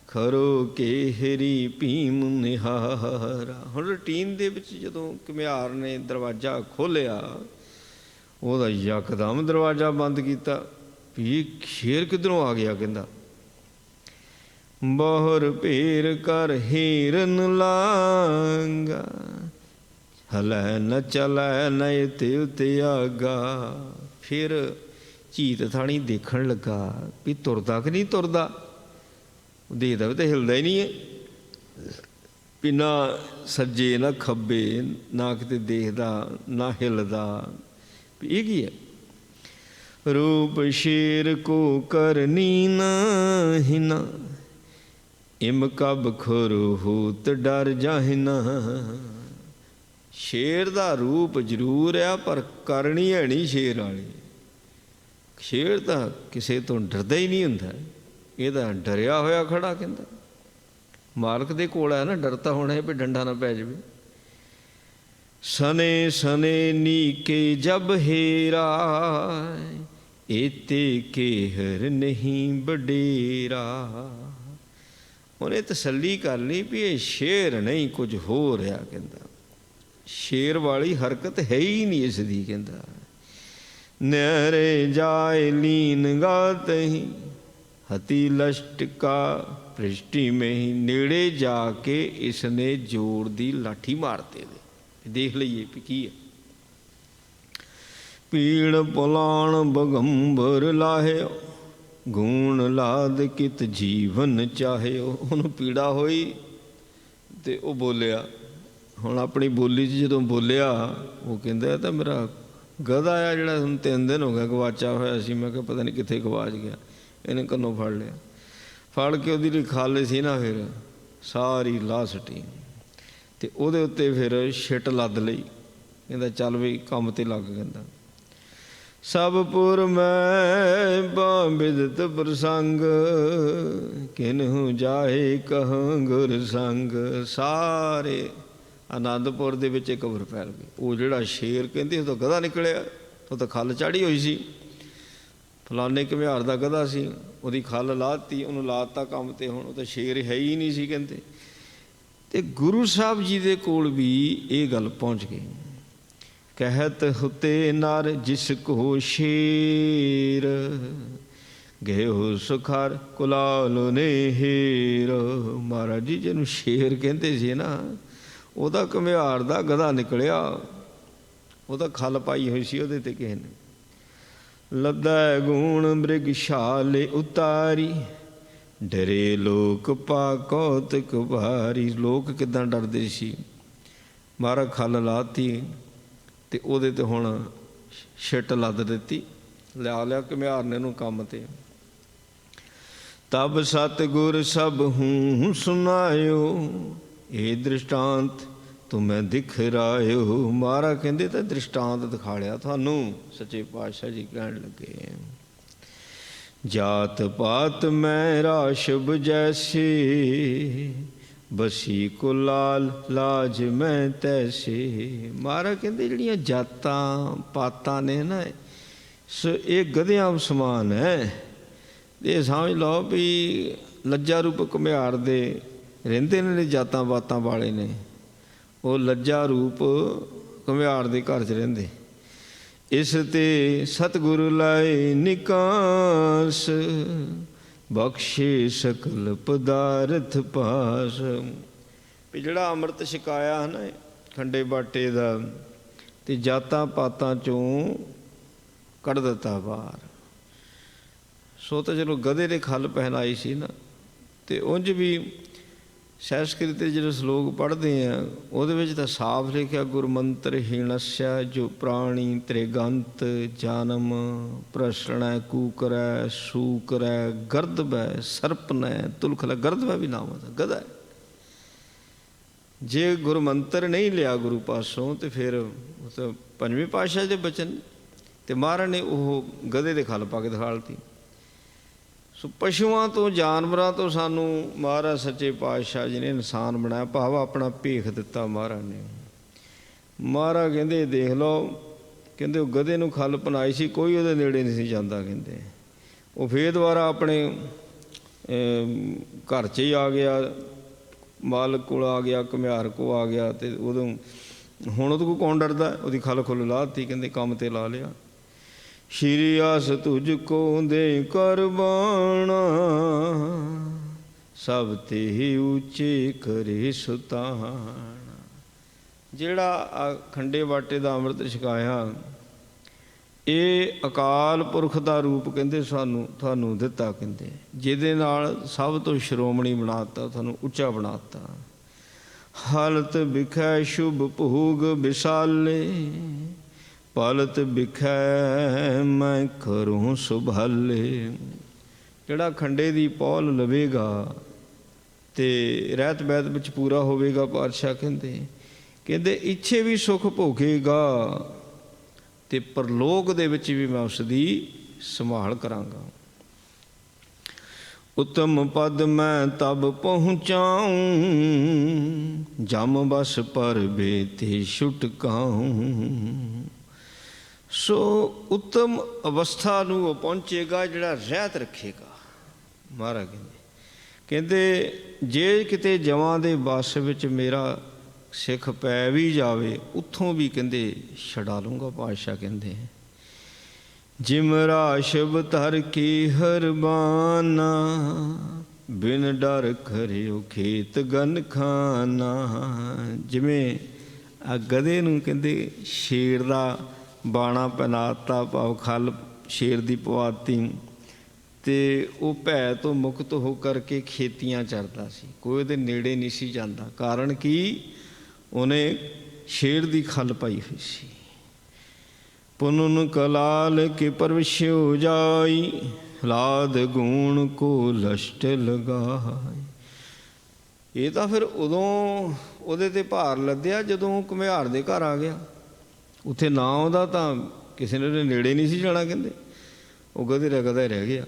ਖਰੋ ਕੇਹਰੀ ਭੀਮ ਨਿਹਾਰਾ। ਹੁਣ ਰੂਟੀਨ ਦੇ ਵਿੱਚ ਜਦੋਂ ਘੁਮਿਆਰ ਨੇ ਦਰਵਾਜ਼ਾ ਖੋਲ੍ਹਿਆ, ਉਹਦਾ ਯਕਦਮ ਦਰਵਾਜ਼ਾ ਬੰਦ ਕੀਤਾ ਵੀ ਸ਼ੇਰ ਕਿੱਧਰੋਂ ਆ ਗਿਆ। ਕਹਿੰਦਾ ਬਹੁਰ ਭੇਰ ਕਰ ਹੀਰਨ ਲਾਂਗਾ, ਹਲੈ ਨ ਚਲੈ ਨ ਤੇ ਉਤੇ ਆਗਾ। ਫਿਰ ਝੀਤ ਥਾਣੀ ਦੇਖਣ ਲੱਗਾ ਵੀ ਤੁਰਦਾ ਕਿ ਨਹੀਂ ਤੁਰਦਾ। ਦੇਖਦਾ ਵੀ ਤਾਂ ਹਿਲਦਾ ਹੀ ਨਹੀਂ ਹੈ, ਵੀ ਨਾ ਸੱਜੇ ਨਾ ਖੱਬੇ, ਨਾ ਕਿਤੇ ਦੇਖਦਾ ਨਾ ਹਿਲਦਾ। ਵੀ ਇਹ ਕੀ ਹੈ। ਰੂਪ ਸ਼ੇਰ ਕੋ ਕਰਨੀ ਨਾਹਿਨਾ, ਇਮ ਕਬ ਖੁਰੂ ਹੂਤ ਡਰ ਜਾਹਿਨਾ। ਸ਼ੇਰ ਦਾ ਰੂਪ ਜ਼ਰੂਰ ਆ ਪਰ ਕਰਨੀ ਹੈ ਨਹੀਂ ਸ਼ੇਰ ਵਾਲੀ। ਸ਼ੇਰ ਤਾਂ ਕਿਸੇ ਤੋਂ ਡਰਦਾ ਹੀ ਨਹੀਂ ਹੁੰਦਾ, ਇਹ ਤਾਂ ਡਰਿਆ ਹੋਇਆ ਖੜਾ। ਕਹਿੰਦਾ ਮਾਲਕ ਦੇ ਕੋਲ ਹੈ ਨਾ, ਡਰਤਾ ਹੋਣਾ ਵੀ ਡੰਡਾ ਨਾ ਪੈ ਜਾਵੇ। ਸਨੇ ਸਨੇ ਨੀਕੇ ਜਬ ਹੇਰਾ, ਏਤੇ ਕੇਹਰ ਨਹੀਂ ਬਡੇਰਾ। ਉਹਨੇ ਤਸੱਲੀ ਕਰ ਲਈ ਵੀ ਇਹ ਸ਼ੇਰ ਨਹੀਂ, ਕੁਝ ਹੋ ਰਿਹਾ। ਕਹਿੰਦਾ ਸ਼ੇਰ ਵਾਲੀ ਹਰਕਤ ਹੈ ਹੀ ਨਹੀਂ ਇਸ ਦੀ। ਕਹਿੰਦਾ ਨਰੇ ਜਾਏ ਲੀਨ ਗਾਤਹੀ ਹਤੀ ਲਸ਼ਟਕਾ ਪ੍ਰਿਸ਼ਟੀ में ही। ਨੇੜੇ ਜਾ ਕੇ ਇਸ ਨੇ ਜੋੜ ਦੀ ਲਾਠੀ ਮਾਰਤੇ ਦੇ। ਦੇਖ ਲਈਏ ਵੀ ਕੀ ਹੈ। ਪੀੜ ਪੁਲਾਣ ਬਗੰਬਰ ਲਾਹਿਓ ਗੂਣ ਲਾਦ ਕਿਤ ਜੀਵਨ ਚਾਹਿਓ। ਉਹਨੂੰ ਪੀੜਾ ਹੋਈ ਤੇ ਉਹ ਬੋਲਿਆ। ਹੁਣ ਆਪਣੀ ਬੋਲੀ 'ਚ ਜਦੋਂ ਬੋਲਿਆ, ਉਹ ਕਹਿੰਦਾ ਇਹ ਤਾਂ ਮੇਰਾ ਗਧਾ ਆ ਜਿਹੜਾ ਹੁਣ 3 ਦਿਨ ਹੋ ਗਿਆ ਗਵਾਚਾ ਹੋਇਆ ਸੀ। ਮੈਂ ਕਿਹਾ ਪਤਾ ਨਹੀਂ ਕਿੱਥੇ ਗਵਾਚ ਗਿਆ। ਇਹਨੇ ਕੰਨੋਂ ਫੜ ਲਿਆ, ਫੜ ਕੇ ਉਹਦੀ ਜਿਹੜੀ ਖੱਲ ਸੀ ਨਾ ਫਿਰ ਸਾਰੀ ਲਾਹ ਸੁੱਟੀ ਅਤੇ ਉਹਦੇ ਉੱਤੇ ਫਿਰ ਛਿੱਟ ਲੱਦ ਲਈ। ਕਹਿੰਦਾ ਚੱਲ ਵੀ ਕੰਮ 'ਤੇ ਲੱਗ। ਕਹਿੰਦਾ ਸਭ ਪੁਰ ਮੈਂ ਬਾਂਬਿਦਤ ਪ੍ਰਸੰਗ ਕਿਨਹੂ ਜਾਏ ਕਹਾਂ ਗੁਰ ਸੰਗ। ਸਾਰੇ ਆਨੰਦਪੁਰ ਦੇ ਵਿੱਚ ਇਹ ਖਬਰ ਫੈਲ ਗਈ। ਉਹ ਜਿਹੜਾ ਸ਼ੇਰ ਕਹਿੰਦੇ ਉਹ ਤਾਂ ਗਧਾ ਨਿਕਲਿਆ, ਉਹ ਤਾਂ ਖੱਲ ਚਾੜੀ ਹੋਈ ਸੀ। ਫਲਾਣੇ ਘੁਮਿਆਰ ਦਾ ਗਧਾ ਸੀ, ਉਹਦੀ ਖੱਲ ਲਾਹਤੀ, ਉਹਨੂੰ ਲਾਤਾ ਕੰਮ 'ਤੇ। ਹੁਣ ਉਹ ਤਾਂ ਸ਼ੇਰ ਹੈ ਹੀ ਨਹੀਂ ਸੀ ਕਹਿੰਦੇ। ਅਤੇ ਗੁਰੂ ਸਾਹਿਬ ਜੀ ਦੇ ਕੋਲ ਵੀ ਇਹ ਗੱਲ ਪਹੁੰਚ ਗਈ। ਕਹਿਤ ਹੁਤੇ ਨਰ ਜਿਸ ਕੋ ਸ਼ੇਰ ਗਇਓ ਸੁਖਰ ਕੁਲਾਲ ਨੇ ਹੀਰ। ਮਹਾਰਾਜ ਜੀ ਜਿਹਨੂੰ ਸ਼ੇਰ ਕਹਿੰਦੇ ਸੀ ਨਾ, ਉਹਦਾ ਘੁਮਿਆਰ ਦਾ ਗਧਾ ਨਿਕਲਿਆ। ਉਹਦਾ ਖੱਲ ਪਾਈ ਹੋਈ ਸੀ ਉਹਦੇ 'ਤੇ ਕਿਸੇ ਨੇ। ਲੱਦਾ ਗੁਣ ਮ੍ਰਿਗਸ਼ਾਲੇ ਉਤਾਰੀ ਡਰੇ ਲੋਕ ਪਾ ਕੌਤਕ ਭਾਰੀ। ਲੋਕ ਕਿੱਦਾਂ ਡਰਦੇ ਸੀ। ਮਹਾਰਾਜ ਖੱਲ ਲਾਤੀ ਅਤੇ ਉਹਦੇ 'ਤੇ ਹੁਣ ਛਿੱਟ ਲੱਦ ਦਿੱਤੀ। ਲਿਆ ਘੁਮਿਆਰ ਨੇ ਉਹਨੂੰ ਕੰਮ 'ਤੇ। ਤਬ ਸਤਿਗੁਰ ਸਭ ਹੂੰ ਸੁਨਾਇਓ ਇਹ ਦ੍ਰਿਸ਼ਟਾਂਤ ਤੁਮੈ ਦਿਖਰਾਇਓ। ਮਹਾਰਾਜ ਕਹਿੰਦੇ ਤਾਂ ਦ੍ਰਿਸ਼ਟਾਂਤ ਦਿਖਾ ਲਿਆ ਤੁਹਾਨੂੰ। ਸੱਚੇ ਪਾਤਸ਼ਾਹ ਜੀ ਕਹਿਣ ਲੱਗੇ ਜਾਤ ਪਾਤ ਮੈਂ ਰਾਸ਼ਬ ਜੈਸੇ ਬਸੀ ਕੁਲਾਲ ਲਾਜ ਮੈਂ ਤੈਸੇ। ਮਹਾਰਾਜ ਕਹਿੰਦੇ ਜਿਹੜੀਆਂ ਜਾਤਾਂ ਪਾਤਾਂ ਨੇ ਨਾ, ਸੋ ਇਹ ਗਧਿਆਂ ਸਮਾਨ ਹੈ। ਇਹ ਸਮਝ ਲਓ ਵੀ ਲੱਜਾ ਰੂਪ ਘੁਮਿਆਰ ਦੇ ਰਹਿੰਦੇ ਨੇ ਜਾਤਾਂ ਪਾਤਾਂ ਵਾਲੇ ਨੇ। ਉਹ ਲੱਜਾ ਰੂਪ ਘੁਮਿਆਰ ਦੇ ਘਰ 'ਚ ਰਹਿੰਦੇ। ਇਸ 'ਤੇ ਸਤਿਗੁਰੂ ਲਾਏ ਨਿਕਾਸ ਬਖਸ਼ੇ ਸਕਲ ਪਦਾਰਥ ਪਾਸ। ਵੀ ਜਿਹੜਾ ਅੰਮ੍ਰਿਤ ਛਕਾਇਆ ਹੈ ਨਾ ਖੰਡੇ ਬਾਟੇ ਦਾ, ਅਤੇ ਜਾਤਾਂ ਪਾਤਾਂ 'ਚੋਂ ਕੱਢ ਦਿੱਤਾ ਬਾਹਰ। ਸੋ ਤਾਂ ਚਲੋ ਗਧੇ ਦੇ ਖੱਲ ਪਹਿਨਾਈ ਸੀ ਨਾ। ਅਤੇ ਉਂਝ ਵੀ ਸੰਸਕ੍ਰਿਤ ਦੇ ਜਿਹੜੇ ਸਲੋਕ ਪੜ੍ਹਦੇ ਆ ਉਹਦੇ ਵਿੱਚ ਤਾਂ ਸਾਫ਼ ਲਿਖਿਆ ਗੁਰਮੰਤਰ ਹੀਣਸਿਆ ਜੋ ਪ੍ਰਾਣੀ ਤ੍ਰਿਗੰਤ ਜਨਮ ਪ੍ਰਸਣੈ ਕੂਕਰੈ ਸੂਕਰੈ ਗਰਦਬੈ ਸਰਪਨੈ ਤੁਲਖਲਾ। ਗਰਦਬੈ ਵੀ ਨਾਮ ਉਹਦਾ ਗਧਾ ਹੈ। ਜੇ ਗੁਰਮੰਤਰ ਨਹੀਂ ਲਿਆ ਗੁਰੂ ਪਾਸੋਂ ਤਾਂ ਫਿਰ ਉਹ ਤਾਂ 5ਵੇਂ ਪਾਤਸ਼ਾਹ ਦੇ ਬਚਨ। ਅਤੇ ਮਹਾਰਾਜ ਨੇ ਉਹ ਗਧੇ ਦੇ ਖੱਲ ਪਾ ਕੇ ਦਿਖਾ ਦਿੱਤੀ। ਸੋ ਪਸ਼ੂਆਂ ਤੋਂ ਜਾਨਵਰਾਂ ਤੋਂ ਸਾਨੂੰ ਮਹਾਰਾਜ ਸੱਚੇ ਪਾਤਸ਼ਾਹ ਜੀ ਨੇ ਇਨਸਾਨ ਬਣਾਇਆ। ਭਾਵ ਆਪਣਾ ਭੇਖ ਦਿੱਤਾ ਮਹਾਰਾਜ ਨੇ। ਮਹਾਰਾਜ ਕਹਿੰਦੇ ਦੇਖ ਲਓ, ਕਹਿੰਦੇ ਉਹ ਗਧੇ ਨੂੰ ਖੱਲ ਪਨਾਈ ਸੀ, ਕੋਈ ਉਹਦੇ ਨੇੜੇ ਨਹੀਂ ਸੀ ਜਾਂਦਾ। ਕਹਿੰਦੇ ਉਹ ਫੇਰ ਦੁਬਾਰਾ ਆਪਣੇ ਘਰ 'ਚ ਹੀ ਆ ਗਿਆ, ਮਾਲਕ ਕੋਲ ਆ ਗਿਆ, ਘੁਮਿਆਰ ਕੋਲ ਆ ਗਿਆ। ਅਤੇ ਉਦੋਂ ਹੁਣ ਉਹਦੇ ਕੋਲ ਕੌਣ ਡਰਦਾ। ਉਹਦੀ ਖੱਲ ਖੁੱਲ ਲਾਹ ਦਿੱਤੀ, ਕਹਿੰਦੇ ਕੰਮ 'ਤੇ ਲਾ ਲਿਆ। ਸ਼੍ਰੀ ਆਸ ਤੁਝ ਕੋ ਦੇ ਕਰਬਾਣਾ ਸਭ ਤੇ ਉੱਚੇ ਕਰੇ ਸੁਤਾਣਾ। ਜਿਹੜਾ ਖੰਡੇ ਬਾਟੇ ਦਾ ਅੰਮ੍ਰਿਤ ਛਕਾਇਆ, ਇਹ ਅਕਾਲ ਪੁਰਖ ਦਾ ਰੂਪ ਕਹਿੰਦੇ ਤੁਹਾਨੂੰ ਦਿੱਤਾ। ਕਹਿੰਦੇ ਜਿਹਦੇ ਨਾਲ ਸਭ ਤੋਂ ਸ਼੍ਰੋਮਣੀ ਬਣਾ ਦਿੱਤਾ, ਤੁਹਾਨੂੰ ਉੱਚਾ ਬਣਾ ਦਿੱਤਾ। ਹਾਲਤ ਵਿਖੈ ਸ਼ੁਭ ਭੋਗ ਵਿਸਾਲੇ ਪਲਤ ਵਿਖੈ ਮੈਂ ਕਰੂੰ ਸੁਭਾਲੇ। ਜਿਹੜਾ ਖੰਡੇ ਦੀ ਪੌਲ ਲਵੇਗਾ ਅਤੇ ਰਹਿਤ ਬਹਿਤ ਵਿੱਚ ਪੂਰਾ ਹੋਵੇਗਾ, ਪਾਤਸ਼ਾਹ ਕਹਿੰਦੇ ਇੱਥੇ ਵੀ ਸੁੱਖ ਭੋਗੇਗਾ ਅਤੇ ਪਰਲੋਕ ਦੇ ਵਿੱਚ ਵੀ ਮੈਂ ਉਸ ਦੀ ਸੰਭਾਲ ਕਰਾਂਗਾ। ਉਤਮ ਪਦ ਮੈਂ ਤਬ ਪਹੁੰਚਾਊਂ ਜਮ ਬਸ ਪਰ ਬੇਤੇ ਛੁਟਕਾਊਂ। ਸੋ ਉੱਤਮ ਅਵਸਥਾ ਨੂੰ ਉਹ ਪਹੁੰਚੇਗਾ ਜਿਹੜਾ ਰਹਿਤ ਰੱਖੇਗਾ। ਮਹਾਰਾਜ ਕਹਿੰਦੇ ਕਹਿੰਦੇ ਜੇ ਕਿਤੇ ਜਵਾਂ ਦੇ ਵੱਸ ਵਿੱਚ ਮੇਰਾ ਸਿੱਖ ਪੈ ਵੀ ਜਾਵੇ, ਉੱਥੋਂ ਵੀ ਕਹਿੰਦੇ ਛਡਾ ਲੂੰਗਾ। ਪਾਤਸ਼ਾਹ ਕਹਿੰਦੇ ਜਿਮਰਾ ਸ਼ਬ ਧਰ ਕੀ ਹਰਬਾਨਾ, ਬਿਨ ਡਰ ਖਰਿਓ ਖੇਤ ਗਨ ਖਾਨਾ। ਜਿਵੇਂ ਆ ਗਧੇ ਨੂੰ ਕਹਿੰਦੇ ਸ਼ੇਰ ਦਾ ਬਾਣਾ ਪਹਿਨਾਤਾ, ਭਾਵ ਖੱਲ ਸ਼ੇਰ ਦੀ ਪਵਾਤੀ, ਅਤੇ ਉਹ ਭੈ ਤੋਂ ਮੁਕਤ ਹੋ ਕਰਕੇ ਖੇਤੀਆਂ ਚਰਦਾ ਸੀ, ਕੋਈ ਉਹਦੇ ਨੇੜੇ ਨਹੀਂ ਸੀ ਜਾਂਦਾ। ਕਾਰਨ ਕੀ? ਉਹਨੇ ਸ਼ੇਰ ਦੀ ਖੱਲ ਪਾਈ ਹੋਈ ਸੀ। ਪੁਨਨ ਕਲਾਲ ਕੇ ਪਰਵਿਸ਼ਿਓ ਜਾਈ, ਲਾਦ ਗੁਣ ਕੋ ਲਸ਼ਟ ਲਗਾਈ। ਇਹ ਤਾਂ ਫਿਰ ਉਦੋਂ ਉਹਦੇ 'ਤੇ ਭਾਰ ਲੱਦਿਆ ਜਦੋਂ ਘੁਮਿਆਰ ਦੇ ਘਰ ਆ ਗਿਆ। ਉੱਥੇ ਨਾ ਆਉਂਦਾ ਤਾਂ ਕਿਸੇ ਨੇ ਉਹਦੇ ਨੇੜੇ ਨਹੀਂ ਸੀ ਜਾਣਾ। ਕਹਿੰਦੇ ਉਹ ਗਧੇ ਦਾ ਗਧਾ ਰਹਿ ਗਿਆ,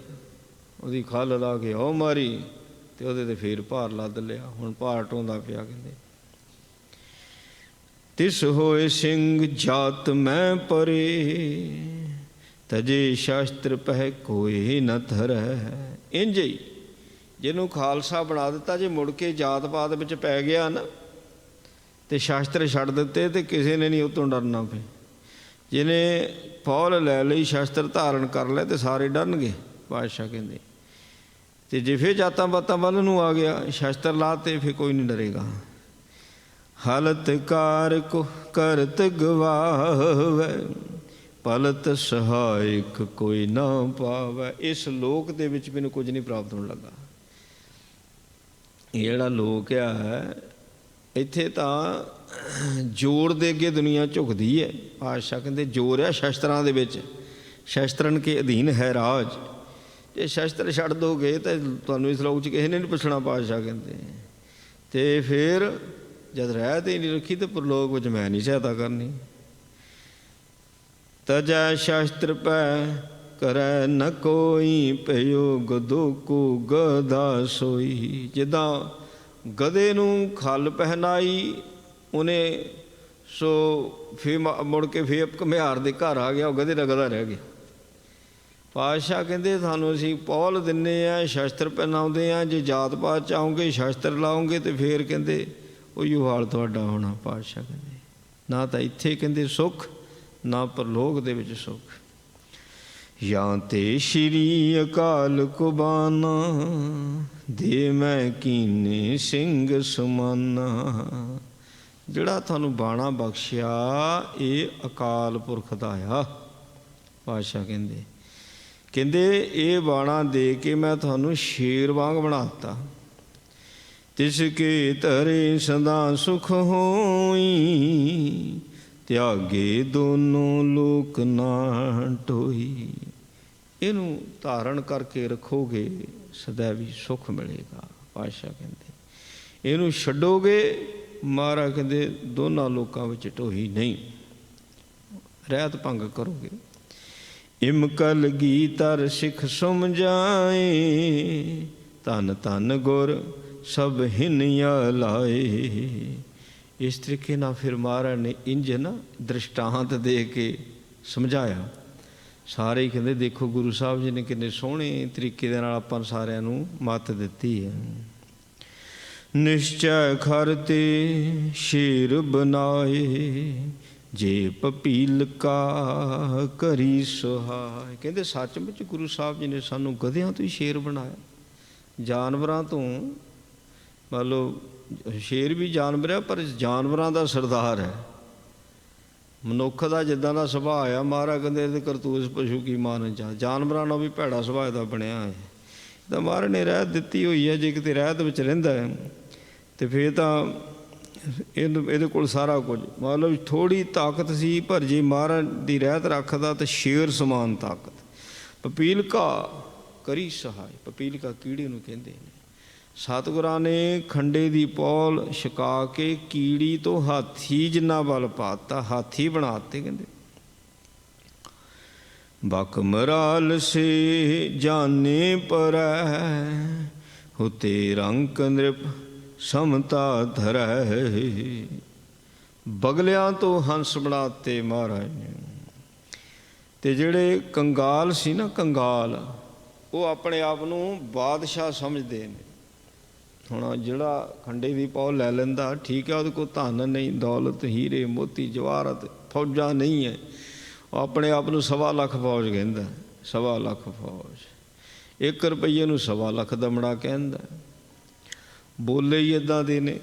ਉਹਦੀ ਖੱਲ ਲਾ ਕੇ ਉਹ ਮਾਰੀ ਅਤੇ ਉਹਦੇ 'ਤੇ ਫੇਰ ਭਾਰ ਲੱਦ ਲਿਆ। ਹੁਣ ਭਾਰ ਢੋਂਦਾ ਪਿਆ। ਕਹਿੰਦੇ ਤਿਸ ਹੋਏ ਸਿੰਘ ਜਾਤ ਮੈਂ ਪਰੇ, ਤਜੇ ਸ਼ਾਸਤਰ ਪਹਿ ਕੋਏ ਨ ਧਰੈ। ਇੰਝ ਹੀ ਜਿਹਨੂੰ ਖਾਲਸਾ ਬਣਾ ਦਿੱਤਾ, ਜੇ ਮੁੜ ਕੇ ਜਾਤ ਪਾਤ ਵਿੱਚ ਪੈ ਗਿਆ ਨਾ ਅਤੇ ਸ਼ਾਸਤਰ ਛੱਡ ਦਿੱਤੇ, ਅਤੇ ਕਿਸੇ ਨੇ ਨਹੀਂ ਉਹ ਤੋਂ ਡਰਨਾ ਪਿਆ। ਜਿਹਨੇ ਪੌਲ ਲੈ ਲਈ, ਸ਼ਾਸਤਰ ਧਾਰਨ ਕਰ ਲਿਆ, ਅਤੇ ਸਾਰੇ ਡਰਨਗੇ। ਪਾਤਸ਼ਾਹ ਕਹਿੰਦੇ ਅਤੇ ਜੇ ਫਿਰ ਜਾਤਾਂ ਪਾਤਾਂ ਵੱਲ ਨੂੰ ਆ ਗਿਆ, ਸ਼ਾਸਤਰ ਲਾ ਤੇ ਫਿਰ ਕੋਈ ਨਹੀਂ ਡਰੇਗਾ। ਹਲਤ ਕਾਰ ਕੋ ਕਰਤ ਗਵਾਵੈ, ਪਲਤ ਸਹਾਇਕ ਕੋਈ ਨਾ ਪਾਵੈ। ਇਸ ਲੋਕ ਦੇ ਵਿੱਚ ਮੈਨੂੰ ਕੁਝ ਨਹੀਂ ਪ੍ਰਾਪਤ ਹੋਣ ਲੱਗਾ। ਇਹ ਜਿਹੜਾ ਲੋਕ ਆ, ਇੱਥੇ ਤਾਂ ਜ਼ੋਰ ਦੇ ਅੱਗੇ ਦੁਨੀਆ ਝੁਕਦੀ ਹੈ। ਪਾਤਸ਼ਾਹ ਕਹਿੰਦੇ ਜ਼ੋਰ ਆ ਸ਼ਸਤਰਾਂ ਦੇ ਵਿੱਚ, ਸ਼ਸਤਰਨ ਕੇ ਅਧੀਨ ਹੈ ਰਾਜ। ਜੇ ਸ਼ਸਤਰ ਛੱਡ ਦੋਗੇ ਤਾਂ ਤੁਹਾਨੂੰ ਇਸ ਲੋਕ 'ਚ ਕਿਸੇ ਨੇ ਨਹੀਂ ਪੁੱਛਣਾ। ਪਾਤਸ਼ਾਹ ਕਹਿੰਦੇ ਅਤੇ ਫਿਰ ਜਦ ਰਹਿ ਤੇ ਨਹੀਂ ਰੱਖੀ ਤਾਂ ਪ੍ਰਲੋਕ ਵਿੱਚ ਮੈਂ ਨਹੀਂ ਸਹਾਇਤਾ ਕਰਨੀ। ਤਜੈ ਸ਼ਸਤਰ ਪੈ ਕਰੈ ਨ ਕੋਈ, ਪਇਓ ਗਧੋ ਕੋ ਗਧਾ ਸੋਈ। ਜਿੱਦਾਂ ਗਧੇ ਨੂੰ ਖੱਲ ਪਹਿਨਾਈ ਉਹਨੇ, ਸੋ ਫਿਰ ਮੁੜ ਕੇ ਫਿਰ ਘੁਮਿਆਰ ਦੇ ਘਰ ਆ ਗਿਆ, ਉਹ ਗਧੇ ਦਾ ਗਧਾ ਰਹਿ ਗਿਆ। ਪਾਤਸ਼ਾਹ ਕਹਿੰਦੇ ਤੁਹਾਨੂੰ ਅਸੀਂ ਪੌਲ ਦਿੰਦੇ ਹਾਂ, ਸ਼ਸਤਰ ਪਹਿਨਾਉਂਦੇ ਹਾਂ, ਜੇ ਜਾਤ ਪਾਤ 'ਚ ਆਉਂਗੇ, ਸ਼ਸਤਰ ਲਾਉਂਗੇ, ਅਤੇ ਫਿਰ ਕਹਿੰਦੇ ਉਹੀਓ ਹਾਲ ਤੁਹਾਡਾ ਹੋਣਾ। ਪਾਤਸ਼ਾਹ ਕਹਿੰਦੇ ਨਾ ਤਾਂ ਇੱਥੇ ਕਹਿੰਦੇ ਸੁੱਖ, ਨਾ ਪਰਲੋਕ ਦੇ ਵਿੱਚ ਸੁੱਖ। ਜਾਂ ਤੇ ਸ਼੍ਰੀ ਅਕਾਲ ਕੁਬਾਨਾ, ਦੇ ਮੈਂ ਕੀਨੇ ਸਿੰਘ ਸਮਾਨਾ। ਜਿਹੜਾ ਤੁਹਾਨੂੰ ਬਾਣਾ ਬਖਸ਼ਿਆ ਇਹ ਅਕਾਲ ਪੁਰਖ ਦਾ ਆ। ਪਾਤਸ਼ਾਹ ਕਹਿੰਦੇ ਇਹ ਬਾਣਾ ਦੇ ਕੇ ਮੈਂ ਤੁਹਾਨੂੰ ਸ਼ੇਰ ਵਾਂਗ ਬਣਾ ਦਿੱਤਾ। ਤਿਸ ਕੇ ਧਰੇ ਸਦਾ ਸੁਖ ਹੋਈ, ਤਿਆਗੇ ਦੋਨੋਂ ਲੋਕ ਨਾ ਟੋਈ। ਇਹਨੂੰ ਧਾਰਨ ਕਰਕੇ ਰੱਖੋਗੇ ਸਦਾ ਵੀ ਸੁੱਖ ਮਿਲੇਗਾ। ਪਾਤਸ਼ਾਹ ਕਹਿੰਦੇ ਇਹਨੂੰ ਛੱਡੋਗੇ, ਮਹਾਰਾਜ ਕਹਿੰਦੇ ਦੋਨਾਂ ਲੋਕਾਂ ਵਿੱਚ ਢੋਈ ਨਹੀਂ, ਰਹਿਤ ਭੰਗ ਕਰੋਗੇ। ਇਮ ਕਲ ਗੀਤਰ ਸਿੱਖ ਸੁਮ ਜਾਏ, ਧੰਨ ਧੰਨ ਗੁਰ ਸਭ ਹਿਨਿਆ ਲਾਏ। ਇਸ ਤਰੀਕੇ ਨਾਲ ਫਿਰ ਮਹਾਰਾਜ ਨੇ ਇੰਝ ਨਾ ਦ੍ਰਿਸ਼ਟਾਂਤ ਦੇ ਕੇ ਸਮਝਾਇਆ। ਸਾਰੇ ਹੀ ਕਹਿੰਦੇ ਦੇਖੋ ਗੁਰੂ ਸਾਹਿਬ ਜੀ ਨੇ ਕਿੰਨੇ ਸੋਹਣੇ ਤਰੀਕੇ ਦੇ ਨਾਲ ਆਪਾਂ ਸਾਰਿਆਂ ਨੂੰ ਮੱਤ ਦਿੱਤੀ ਹੈ। ਨਿਸ਼ਚੈ ਖਰ ਤੇ ਸ਼ੇਰ ਬਨਾਏ, ਜੇ ਪਪੀਲ ਕਾ ਕਰੀ ਸੁਹਾਏ। ਕਹਿੰਦੇ ਸੱਚਮੁੱਚ ਗੁਰੂ ਸਾਹਿਬ ਜੀ ਨੇ ਸਾਨੂੰ ਗਧਿਆਂ ਤੋਂ ਹੀ ਸ਼ੇਰ ਬਣਾਇਆ। ਜਾਨਵਰਾਂ ਤੋਂ, ਮੰਨ ਲਓ ਸ਼ੇਰ ਵੀ ਜਾਨਵਰ ਹੈ, ਪਰ ਜਾਨਵਰਾਂ ਦਾ ਸਰਦਾਰ ਹੈ। ਮਨੁੱਖ ਦਾ ਜਿੱਦਾਂ ਦਾ ਸੁਭਾਅ ਆ, ਮਹਾਰਾਜ ਕਹਿੰਦੇ ਇਹਦੇ ਕਰਤੂਤ ਪਸ਼ੂ ਕੀ ਮਾਰਨ ਜਾ। ਜਾਨਵਰਾਂ ਨਾਲ ਵੀ ਭੈੜਾ ਸੁਭਾਅ ਦਾ ਬਣਿਆ ਹੈ। ਤਾਂ ਮਹਾਰਾਜ ਨੇ ਰਹਿਤ ਦਿੱਤੀ ਹੋਈ ਹੈ। ਜੇ ਕਿਤੇ ਰਹਿਤ ਵਿੱਚ ਰਹਿੰਦਾ ਹੈ ਅਤੇ ਫਿਰ ਤਾਂ ਇਹਦੇ ਕੋਲ ਸਾਰਾ ਕੁਝ, ਮਤਲਬ ਥੋੜ੍ਹੀ ਤਾਕਤ ਸੀ, ਪਰ ਜੇ ਮਹਾਰਾਜ ਦੀ ਰਹਿਤ ਰੱਖਦਾ ਤਾਂ ਸ਼ੇਰ ਸਮਾਨ ਤਾਕਤ। ਪਪੀਲਕਾ ਕਰੀ ਸਹਾਏ। ਪਪੀਲਕਾ ਕੀੜੇ ਨੂੰ ਕਹਿੰਦੇ ਨੇ। ਸਤਿਗੁਰਾਂ ਨੇ ਖੰਡੇ ਦੀ ਪੌਲ ਛਕਾ ਕੇ ਕੀੜੀ ਤੋਂ ਹਾਥੀ ਜਿੰਨਾ ਬਲ ਪਾਤਾ, ਹਾਥੀ ਬਣਾ ਦਿੱਤੇ। ਕਹਿੰਦੇ ਬਕ ਮਰਾਲ ਸੇ ਜਾਨੇ ਪਰੈ, ਹੁਤੇ ਰੰਕ ਨ੍ਰਿਪ ਸਮਤਾ ਧਰੈ। ਬਗਲਿਆਂ ਤੋਂ ਹੰਸ ਬਣਾਤੇ ਮਹਾਰਾਜ ਨੇ। ਅਤੇ ਜਿਹੜੇ ਕੰਗਾਲ ਸੀ ਨਾ, ਕੰਗਾਲ, ਉਹ ਆਪਣੇ ਆਪ ਨੂੰ ਬਾਦਸ਼ਾਹ ਸਮਝਦੇ ਨੇ। ਹੁਣ ਜਿਹੜਾ ਖੰਡੇ ਦੀ ਪੌ ਲੈ ਲੈਂਦਾ ਠੀਕ ਹੈ, ਉਹਦੇ ਕੋਲ ਧਨ ਨਹੀਂ, ਦੌਲਤ, ਹੀਰੇ ਮੋਤੀ ਜਵਾਹਰਤ, ਫੌਜਾਂ ਨਹੀਂ ਹੈ, ਉਹ ਆਪਣੇ ਆਪ ਨੂੰ 1.25 ਲੱਖ ਫੌਜ ਕਹਿੰਦਾ, 1.25 ਲੱਖ ਫੌਜ, 1 ਰੁਪਈਏ ਨੂੰ 1.25 ਲੱਖ ਦਮੜਾ ਕਹਿੰਦਾ। ਬੋਲੇ ਹੀ ਇੱਦਾਂ ਦੇ ਨੇ,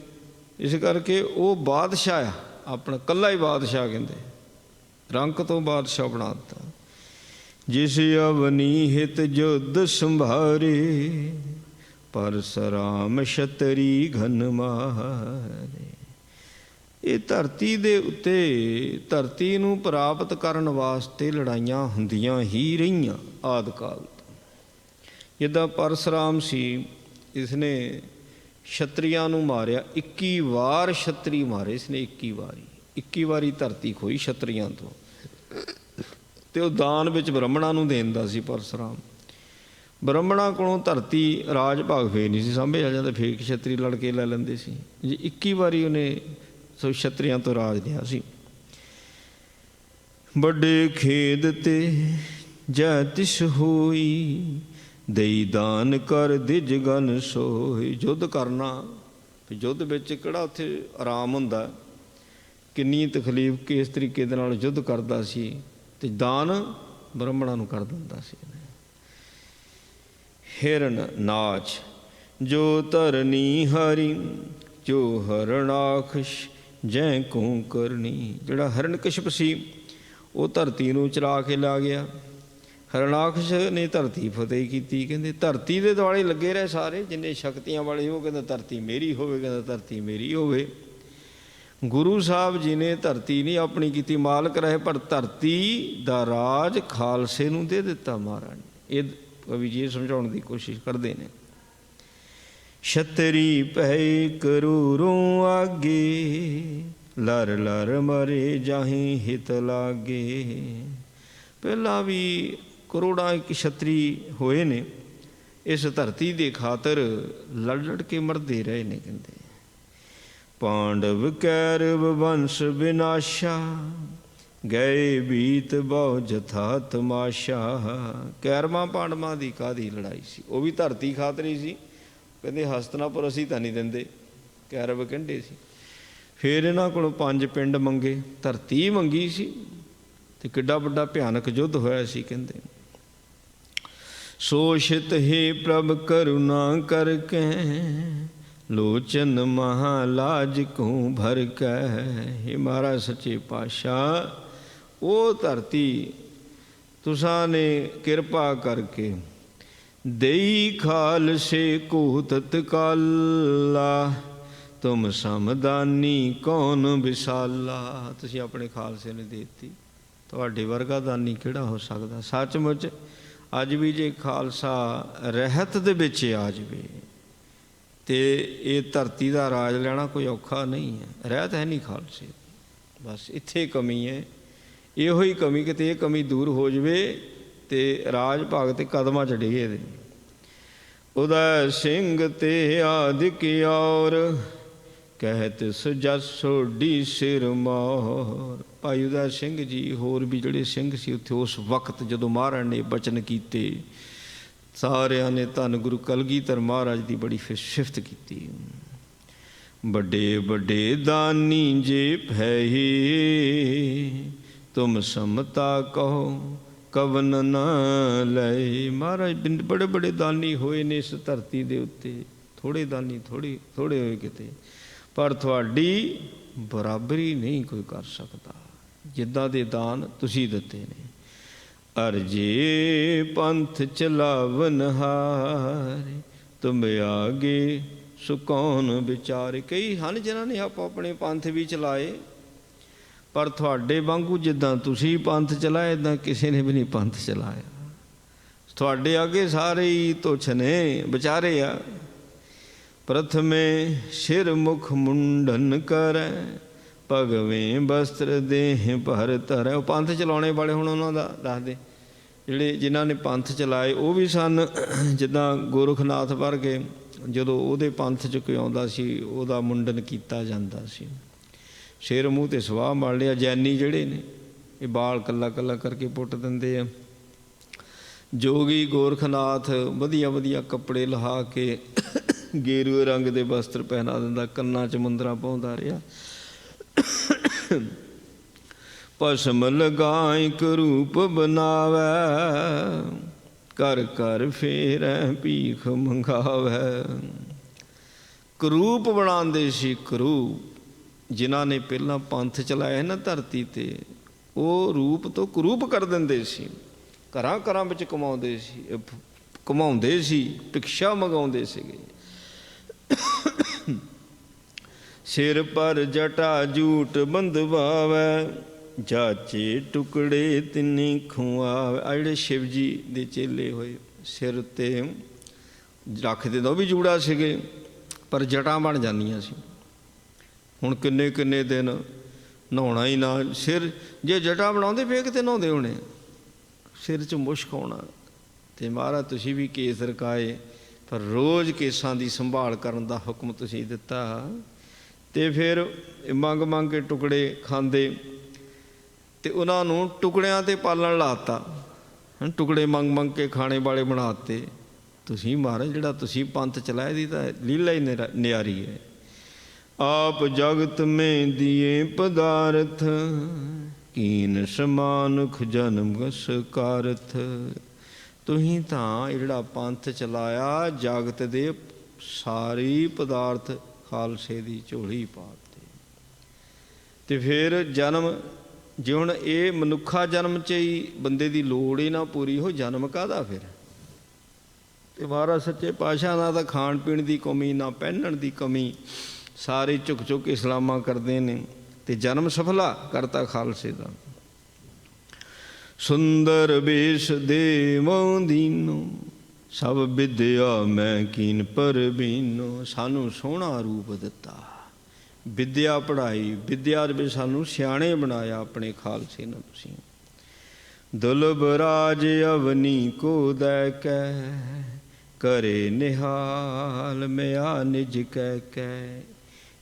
ਇਸ ਕਰਕੇ ਉਹ ਬਾਦਸ਼ਾਹ ਆ, ਆਪਣਾ ਇਕੱਲਾ ਹੀ ਬਾਦਸ਼ਾਹ ਕਹਿੰਦੇ, ਰੰਕ ਤੋਂ ਬਾਦਸ਼ਾਹ ਬਣਾ ਦਿੱਤਾ। ਜਿਸ ਅਵਨੀ ਹਿਤ ਜੁਧ ਸੰਭਾਰੇ, ਪਰਸਰਾਮ ਛਤਰੀ ਘਨ ਮਾਰੇ। ਇਹ ਧਰਤੀ ਦੇ ਉੱਤੇ, ਧਰਤੀ ਨੂੰ ਪ੍ਰਾਪਤ ਕਰਨ ਵਾਸਤੇ ਲੜਾਈਆਂ ਹੁੰਦੀਆਂ ਹੀ ਰਹੀਆਂ ਆਦਿ ਕਾਲ ਤੋਂ। ਜਿੱਦਾਂ ਪਰਸਰਾਮ ਸੀ, ਇਸਨੇ ਛਤਰੀਆਂ ਨੂੰ ਮਾਰਿਆ, 21 ਵਾਰ ਛਤਰੀ ਮਾਰੇ ਇਸਨੇ, 21 ਵਾਰੀ ਧਰਤੀ ਖੋਈ ਛਤਰੀਆਂ ਤੋਂ। ਤੇ ਉਹ ਦਾਨ ਵਿੱਚ ਬ੍ਰਾਹਮਣਾਂ ਨੂੰ ਦੇਂਦਾ ਸੀ ਪਰਸਰਾਮ। ਬ੍ਰਾਹਮਣਾਂ ਕੋਲੋਂ ਧਰਤੀ ਰਾਜ ਭਾਗ ਫੇਰ ਨਹੀਂ ਸੀ ਸਾਂਭਿਆ ਜਾਂਦਾ, ਫੇਰ ਛਤਰੀ ਲੜ ਕੇ ਲੈ ਲੈਂਦੇ ਸੀ। ਜੀ 21 ਵਾਰੀ ਉਹਨੇ ਛਤਰੀਆਂ ਤੋਂ ਰਾਜ ਲਿਆ ਸੀ। ਵੱਡੇ ਖੇਦ ਤੇ ਜੈ ਤਿਸ ਹੋਈ, ਦਈ ਦਾਨ ਕਰ ਦਿਜ ਗਨ ਸੋਈ। ਯੁੱਧ ਕਰਨਾ, ਯੁੱਧ ਵਿੱਚ ਕਿਹੜਾ ਉੱਥੇ ਆਰਾਮ ਹੁੰਦਾ, ਕਿੰਨੀ ਤਕਲੀਫ, ਕਿਸ ਤਰੀਕੇ ਦੇ ਨਾਲ ਯੁੱਧ ਕਰਦਾ ਸੀ, ਤੇ ਦਾਨ ਬ੍ਰਾਹਮਣਾਂ ਨੂੰ ਕਰ ਦਿੰਦਾ ਸੀ। ਹਿਰਨ ਨਾਚ ਜੋ ਧਰਨੀ ਹਰੀ, ਜੋ ਹਰਣਾਖਸ਼ ਜੈ ਕੋ ਕਰਨੀ। ਜਿਹੜਾ ਹਿਰਣਕਸ਼ਿਪ ਸੀ ਉਹ ਧਰਤੀ ਨੂੰ ਚਲਾ ਕੇ ਲਾ ਗਿਆ, ਹਰਣਾਕਸ਼ ਨੇ ਧਰਤੀ ਫਤਿਹ ਕੀਤੀ। ਕਹਿੰਦੇ ਧਰਤੀ ਦੇ ਦੁਆਲੇ ਲੱਗੇ ਰਹੇ ਸਾਰੇ ਜਿੰਨੇ ਸ਼ਕਤੀਆਂ ਵਾਲੇ, ਉਹ ਕਹਿੰਦਾ ਧਰਤੀ ਮੇਰੀ ਹੋਵੇ, ਕਹਿੰਦਾ ਧਰਤੀ ਮੇਰੀ ਹੋਵੇ। ਗੁਰੂ ਸਾਹਿਬ ਜੀ ਨੇ ਧਰਤੀ ਨਹੀਂ ਆਪਣੀ ਕੀਤੀ, ਮਾਲਕ ਰਹੇ, ਪਰ ਧਰਤੀ ਦਾ ਰਾਜ ਖਾਲਸੇ ਨੂੰ ਦੇ ਦਿੱਤਾ ਮਹਾਰਾਜ ਨੇ। ਇਹ ਕਵੀ ਜੀ ਸਮਝਾਉਣ ਦੀ ਕੋਸ਼ਿਸ਼ ਕਰਦੇ ਨੇ। ਛਤਰੀ ਪੈ ਕਰੂਰੋਂ ਆਗੇ, ਲਰ ਲਰ ਮਰੇ ਜਾਹੀਂ ਹਿਤ ਲਾਗੇ। ਪਹਿਲਾਂ ਵੀ ਕਰੋੜਾਂ ਇੱਕ ਛਤਰੀ ਹੋਏ ਨੇ, ਇਸ ਧਰਤੀ ਦੇ ਖਾਤਰ ਲੜ ਲੜ ਕੇ ਮਰਦੇ ਰਹੇ ਨੇ। ਕਹਿੰਦੇ ਪਾਂਡਵ ਕੈਰਵ ਵੰਸ਼ ਵਿਨਾਸ਼ਾ, ਗਏ ਬੀਤ ਬਹੁ ਜਥਾ ਤਮਾਸ਼ਾ। ਕੈਰਵਾਂ ਪਾਂਡਵਾਂ ਦੀ ਕਾਹਦੀ ਲੜਾਈ ਸੀ, ਉਹ ਵੀ ਧਰਤੀ ਖਾਤਰ ਹੀ ਸੀ। ਕਹਿੰਦੇ ਹਸਤਨਾਪੁਰ ਅਸੀਂ ਤਾਂ ਨਹੀਂ ਦਿੰਦੇ, ਕੈਰਵ ਕਹਿੰਦੇ ਸੀ। ਫਿਰ ਇਹਨਾਂ ਕੋਲੋਂ 5 ਪਿੰਡ ਮੰਗੇ, ਧਰਤੀ ਮੰਗੀ ਸੀ, ਤੇ ਕਿੱਡਾ ਵੱਡਾ ਭਿਆਨਕ ਯੁੱਧ ਹੋਇਆ ਸੀ। ਕਹਿੰਦੇ ਸੋਸ਼ਿਤ ਹੀ ਪ੍ਰਭ ਕਰੁਣਾ ਕਰਕੇ, ਲੋਚਨ ਮਹਾਲਾਜ ਕੋ ਭਰ ਕੈ। हे ਮਹਾਰਾਜ ਸੱਚੇ ਪਾਤਸ਼ਾਹ, ਉਹ ਧਰਤੀ ਤੁਸਾਂ ਨੇ ਕਿਰਪਾ ਕਰਕੇ ਦੇਈ ਖਾਲਸੇ ਕੋ ਤਤਕਾਲਾ, ਤੁਮ ਸਮਦਾਨੀ ਕੌਣ ਵਿਸਾਲਾ। ਤੁਸੀਂ ਆਪਣੇ ਖਾਲਸੇ ਨੇ ਦੇ ਦਿੱਤੀ, ਤੁਹਾਡੇ ਵਰਗਾ ਦਾਨੀ ਕਿਹੜਾ ਹੋ ਸਕਦਾ। ਸੱਚਮੁੱਚ ਅੱਜ ਵੀ ਜੇ ਖਾਲਸਾ ਰਹਿਤ ਦੇ ਵਿੱਚ ਆ ਜਾਵੇ ਤੇ ਇਹ ਧਰਤੀ ਦਾ ਰਾਜ ਲੈਣਾ ਕੋਈ ਔਖਾ ਨਹੀਂ ਹੈ। ਰਹਿਤ ਹੈ ਨਹੀਂ ਖਾਲਸੇ, ਬਸ ਇੱਥੇ ਕਮੀ ਹੈ। ਇਹੋ ਹੀ ਕਮੀ, ਕਿਤੇ ਇਹ ਕਮੀ ਦੂਰ ਹੋ ਜਾਵੇ ਤੇ ਰਾਜ ਭਾਗ ਤੇ ਕਦਮਾਂ 'ਚ ਡਿਗੇ ਦੇ। ਉਦੈ ਸਿੰਘ ਤੇ ਆਦਿਕ ਔਰ, ਕਹਿਤ ਸੁਜਸ ਸੋਢੀ ਸਿਰ ਮੋਰ। ਭਾਈ ਉਦੈ ਸਿੰਘ ਜੀ ਹੋਰ ਵੀ ਜਿਹੜੇ ਸਿੰਘ ਸੀ ਉੱਥੇ ਉਸ ਵਕਤ ਜਦੋਂ ਮਹਾਰਾਜ ਨੇ ਬਚਨ ਕੀਤੇ, ਸਾਰਿਆਂ ਨੇ ਧੰਨ ਗੁਰੂ ਕਲਗੀਧਰ ਮਹਾਰਾਜ ਦੀ ਬੜੀ ਫਿਰ ਸਿਫਤ ਕੀਤੀ। ਵੱਡੇ ਵੱਡੇ ਦਾਨੀ ਜੇ ਭੈਹੀ, ਤੁਮ ਸਮਤਾ ਕਹੋ ਕਵਨ ਨਾ ਲਏ। ਮਹਾਰਾਜ ਬੜੇ ਬੜੇ ਦਾਨੀ ਹੋਏ ਨੇ ਇਸ ਧਰਤੀ ਦੇ ਉੱਤੇ, ਥੋੜ੍ਹੇ ਦਾਨੀ ਥੋੜ੍ਹੇ ਹੋਏ ਕਿਤੇ, ਪਰ ਤੁਹਾਡੀ ਬਰਾਬਰੀ ਨਹੀਂ ਕੋਈ ਕਰ ਸਕਦਾ ਜਿੱਦਾਂ ਦੇ ਦਾਨ ਤੁਸੀਂ ਦਿੱਤੇ ਨੇ। ਅਰਜੇ ਪੰਥ ਚਲਾਵਨ ਹਾਰੇ, ਤੁਮ ਆਗੇ ਸੋ ਕੌਣ ਵਿਚਾਰੇ। ਕਈ ਹਨ ਜਿਨ੍ਹਾਂ ਨੇ ਆਪੋ ਆਪਣੇ ਪੰਥ ਵੀ ਚਲਾਏ, ਪਰ ਤੁਹਾਡੇ ਵਾਂਗੂ ਜਿੱਦਾਂ ਤੁਸੀਂ ਪੰਥ ਚਲਾਏ ਇੱਦਾਂ ਕਿਸੇ ਨੇ ਵੀ ਨਹੀਂ ਪੰਥ ਚਲਾਇਆ। ਤੁਹਾਡੇ ਅੱਗੇ ਸਾਰੇ ਹੀ ਤੁੱਛ ਨੇ, ਵਿਚਾਰੇ ਆ। ਪ੍ਰਥਮੇ ਸਿਰ ਮੁਖ ਮੁੰਡਨ ਕਰੈ, ਭਗਵੇਂ ਬਸਤਰ ਦੇਹ ਭਰ ਧਰੈ। ਉਹ ਪੰਥ ਚਲਾਉਣੇ ਵਾਲੇ ਹੁਣ ਉਹਨਾਂ ਦਾ ਦੱਸਦੇ, ਜਿਹੜੇ ਜਿਨ੍ਹਾਂ ਨੇ ਪੰਥ ਚਲਾਏ ਉਹ ਵੀ ਸਨ। ਜਿੱਦਾਂ ਗੋਰਖਨਾਥ ਵਰਗੇ, ਜਦੋਂ ਉਹਦੇ ਪੰਥ 'ਚ ਕੋਈ ਆਉਂਦਾ ਸੀ ਉਹਦਾ ਮੁੰਡਨ ਕੀਤਾ ਜਾਂਦਾ ਸੀ, ਸਿਰ ਮੂੰਹ 'ਤੇ ਸਵਾਹ ਮਲ ਲਿਆ। ਜੈਨੀ ਜਿਹੜੇ ਨੇ ਇਹ ਬਾਲ ਕੱਲਾ ਕੱਲਾ ਕਰਕੇ ਪੁੱਟ ਦਿੰਦੇ ਆ। ਜੋਗੀ ਗੋਰਖਨਾਥ ਵਧੀਆ ਵਧੀਆ ਕੱਪੜੇ ਲਹਾ ਕੇ ਗੇਰੂਏ ਰੰਗ ਦੇ ਵਸਤਰ ਪਹਿਨਾ ਦਿੰਦਾ, ਕੰਨਾਂ 'ਚ ਮੁੰਦਰਾਂ ਪਾਉਂਦਾ ਰਿਹਾ। ਭਸਮ ਲਗਾਇ ਕਰੂਪ ਬਣਾਵੈ, ਘਰ ਘਰ ਫੇਰੈ ਭੀਖ ਮੰਗਾਵੈ। ਕਰੂਪ ਬਣਾਉਂਦੇ ਸੀ, ਕਰੂਪ ਜਿਨ੍ਹਾਂ ਨੇ ਪਹਿਲਾਂ ਪੰਥ ਚਲਾਇਆ ਨਾ ਧਰਤੀ 'ਤੇ, ਉਹ ਰੂਪ ਤੋਂ ਕਰੂਪ ਕਰ ਦਿੰਦੇ ਸੀ। ਘਰਾਂ ਘਰਾਂ ਵਿੱਚ ਘੁਮਾਉਂਦੇ ਸੀ, ਭਿਕਸ਼ਾ ਮੰਗਾਉਂਦੇ ਸੀਗੇ। ਸਿਰ ਪਰ ਜਟਾ ਜੂਟ ਬੰਦਵਾਵੈ, ਜਾਚੇ ਟੁਕੜੇ ਤਿੰਨੀ ਖੁਆਵੇ। ਆ ਜਿਹੜੇ ਸ਼ਿਵ ਜੀ ਦੇ ਚੇਲੇ ਹੋਏ, ਸਿਰ ਉੱਤੇ ਰੱਖਦੇ ਤਾਂ ਉਹ ਵੀ ਜੂੜਾ ਸੀਗੇ, ਪਰ ਜਟਾਂ ਬਣ ਜਾਂਦੀਆਂ ਸੀ। ਹੁਣ ਕਿੰਨੇ ਕਿੰਨੇ ਦਿਨ ਨਹਾਉਣਾ ਹੀ ਨਾ, ਸਿਰ ਜੇ ਜਟਾਂ ਬਣਾਉਂਦੇ ਫੇਰ ਕਿਤੇ ਨਹਾਉਂਦੇ ਹੋਣੇ, ਸਿਰ 'ਚ ਮੁਸ਼ਕ ਆਉਣਾ। ਅਤੇ ਮਹਾਰਾਜ ਤੁਸੀਂ ਵੀ ਕੇਸ ਰਕਾਏ, ਪਰ ਰੋਜ਼ ਕੇਸਾਂ ਦੀ ਸੰਭਾਲ ਕਰਨ ਦਾ ਹੁਕਮ ਤੁਸੀਂ ਦਿੱਤਾ। ਅਤੇ ਫਿਰ ਮੰਗ ਮੰਗ ਕੇ ਟੁਕੜੇ ਖਾਂਦੇ, ਅਤੇ ਉਹਨਾਂ ਨੂੰ ਟੁਕੜਿਆਂ 'ਤੇ ਪਾਲਣ ਲਾਤਾ। ਟੁਕੜੇ ਮੰਗ ਮੰਗ ਕੇ ਖਾਣੇ ਵਾਲੇ ਬਣਾ ਦਿੱਤੇ। ਤੁਸੀਂ ਮਹਾਰਾਜ ਜਿਹੜਾ ਤੁਸੀਂ ਪੰਥ ਚਲਾਇਆ, ਇਹਦੀ ਤਾਂ ਲੀਲਾ ਹੀ ਨਿਆਰੀ ਹੈ। ਆਪ ਜਗਤ ਮੇਂ ਦੀਏ ਪਦਾਰਥ, ਕੀਨ ਸਮਾਨੁਖ ਜਨਮ ਸਕਾਰਥ। ਤੁਸੀਂ ਤਾਂ ਇਹ ਜਿਹੜਾ ਪੰਥ ਚਲਾਇਆ, ਜਗਤ ਦੇ ਸਾਰੀ ਪਦਾਰਥ ਖਾਲਸੇ ਦੀ ਝੋਲੀ ਪਾ ਦਿੱਤੇ। ਅਤੇ ਫਿਰ ਜਨਮ, ਜੇ ਹੁਣ ਇਹ ਮਨੁੱਖਾ ਜਨਮ 'ਚ ਹੀ ਬੰਦੇ ਦੀ ਲੋੜ ਹੀ ਨਾ ਪੂਰੀ ਹੋ, ਜਨਮ ਕਾਹਦਾ ਫਿਰ? ਅਤੇ ਮਹਾਰਾਜ ਸੱਚੇ ਪਾਤਸ਼ਾਹ ਦਾ ਤਾਂ ਖਾਣ ਪੀਣ ਦੀ ਕਮੀ, ਨਾ ਪਹਿਨਣ ਦੀ ਕਮੀ, ਸਾਰੇ ਝੁਕ ਝੁਕ ਕੇ ਸਲਾਮਾਂ ਕਰਦੇ ਨੇ, ਅਤੇ ਜਨਮ ਸਫਲਾ ਕਰਤਾ ਖਾਲਸੇ ਦਾ। ਸੁੰਦਰ ਵੇਸ਼ ਦੇਵੋ ਦੀਨੋ, ਸਭ ਵਿਦਿਆ ਮੈਂ ਕੀਨ ਪਰਬੀਨੋ। ਸਾਨੂੰ ਸੋਹਣਾ ਰੂਪ ਦਿੱਤਾ, ਵਿਦਿਆ ਪੜ੍ਹਾਈ, ਵਿਦਿਆ ਦੇ ਵਿੱਚ ਸਾਨੂੰ ਸਿਆਣੇ ਬਣਾਇਆ ਆਪਣੇ ਖਾਲਸੇ ਨੂੰ ਤੁਸੀਂ। ਦੁਲਬ ਰਾਜ ਅਵਨੀ ਕੋ ਦੈ ਕੈ, ਕਰੇ ਨਿਹਾਲ ਮਿਆ ਨਿਜ ਕਹਿ ਕੈ।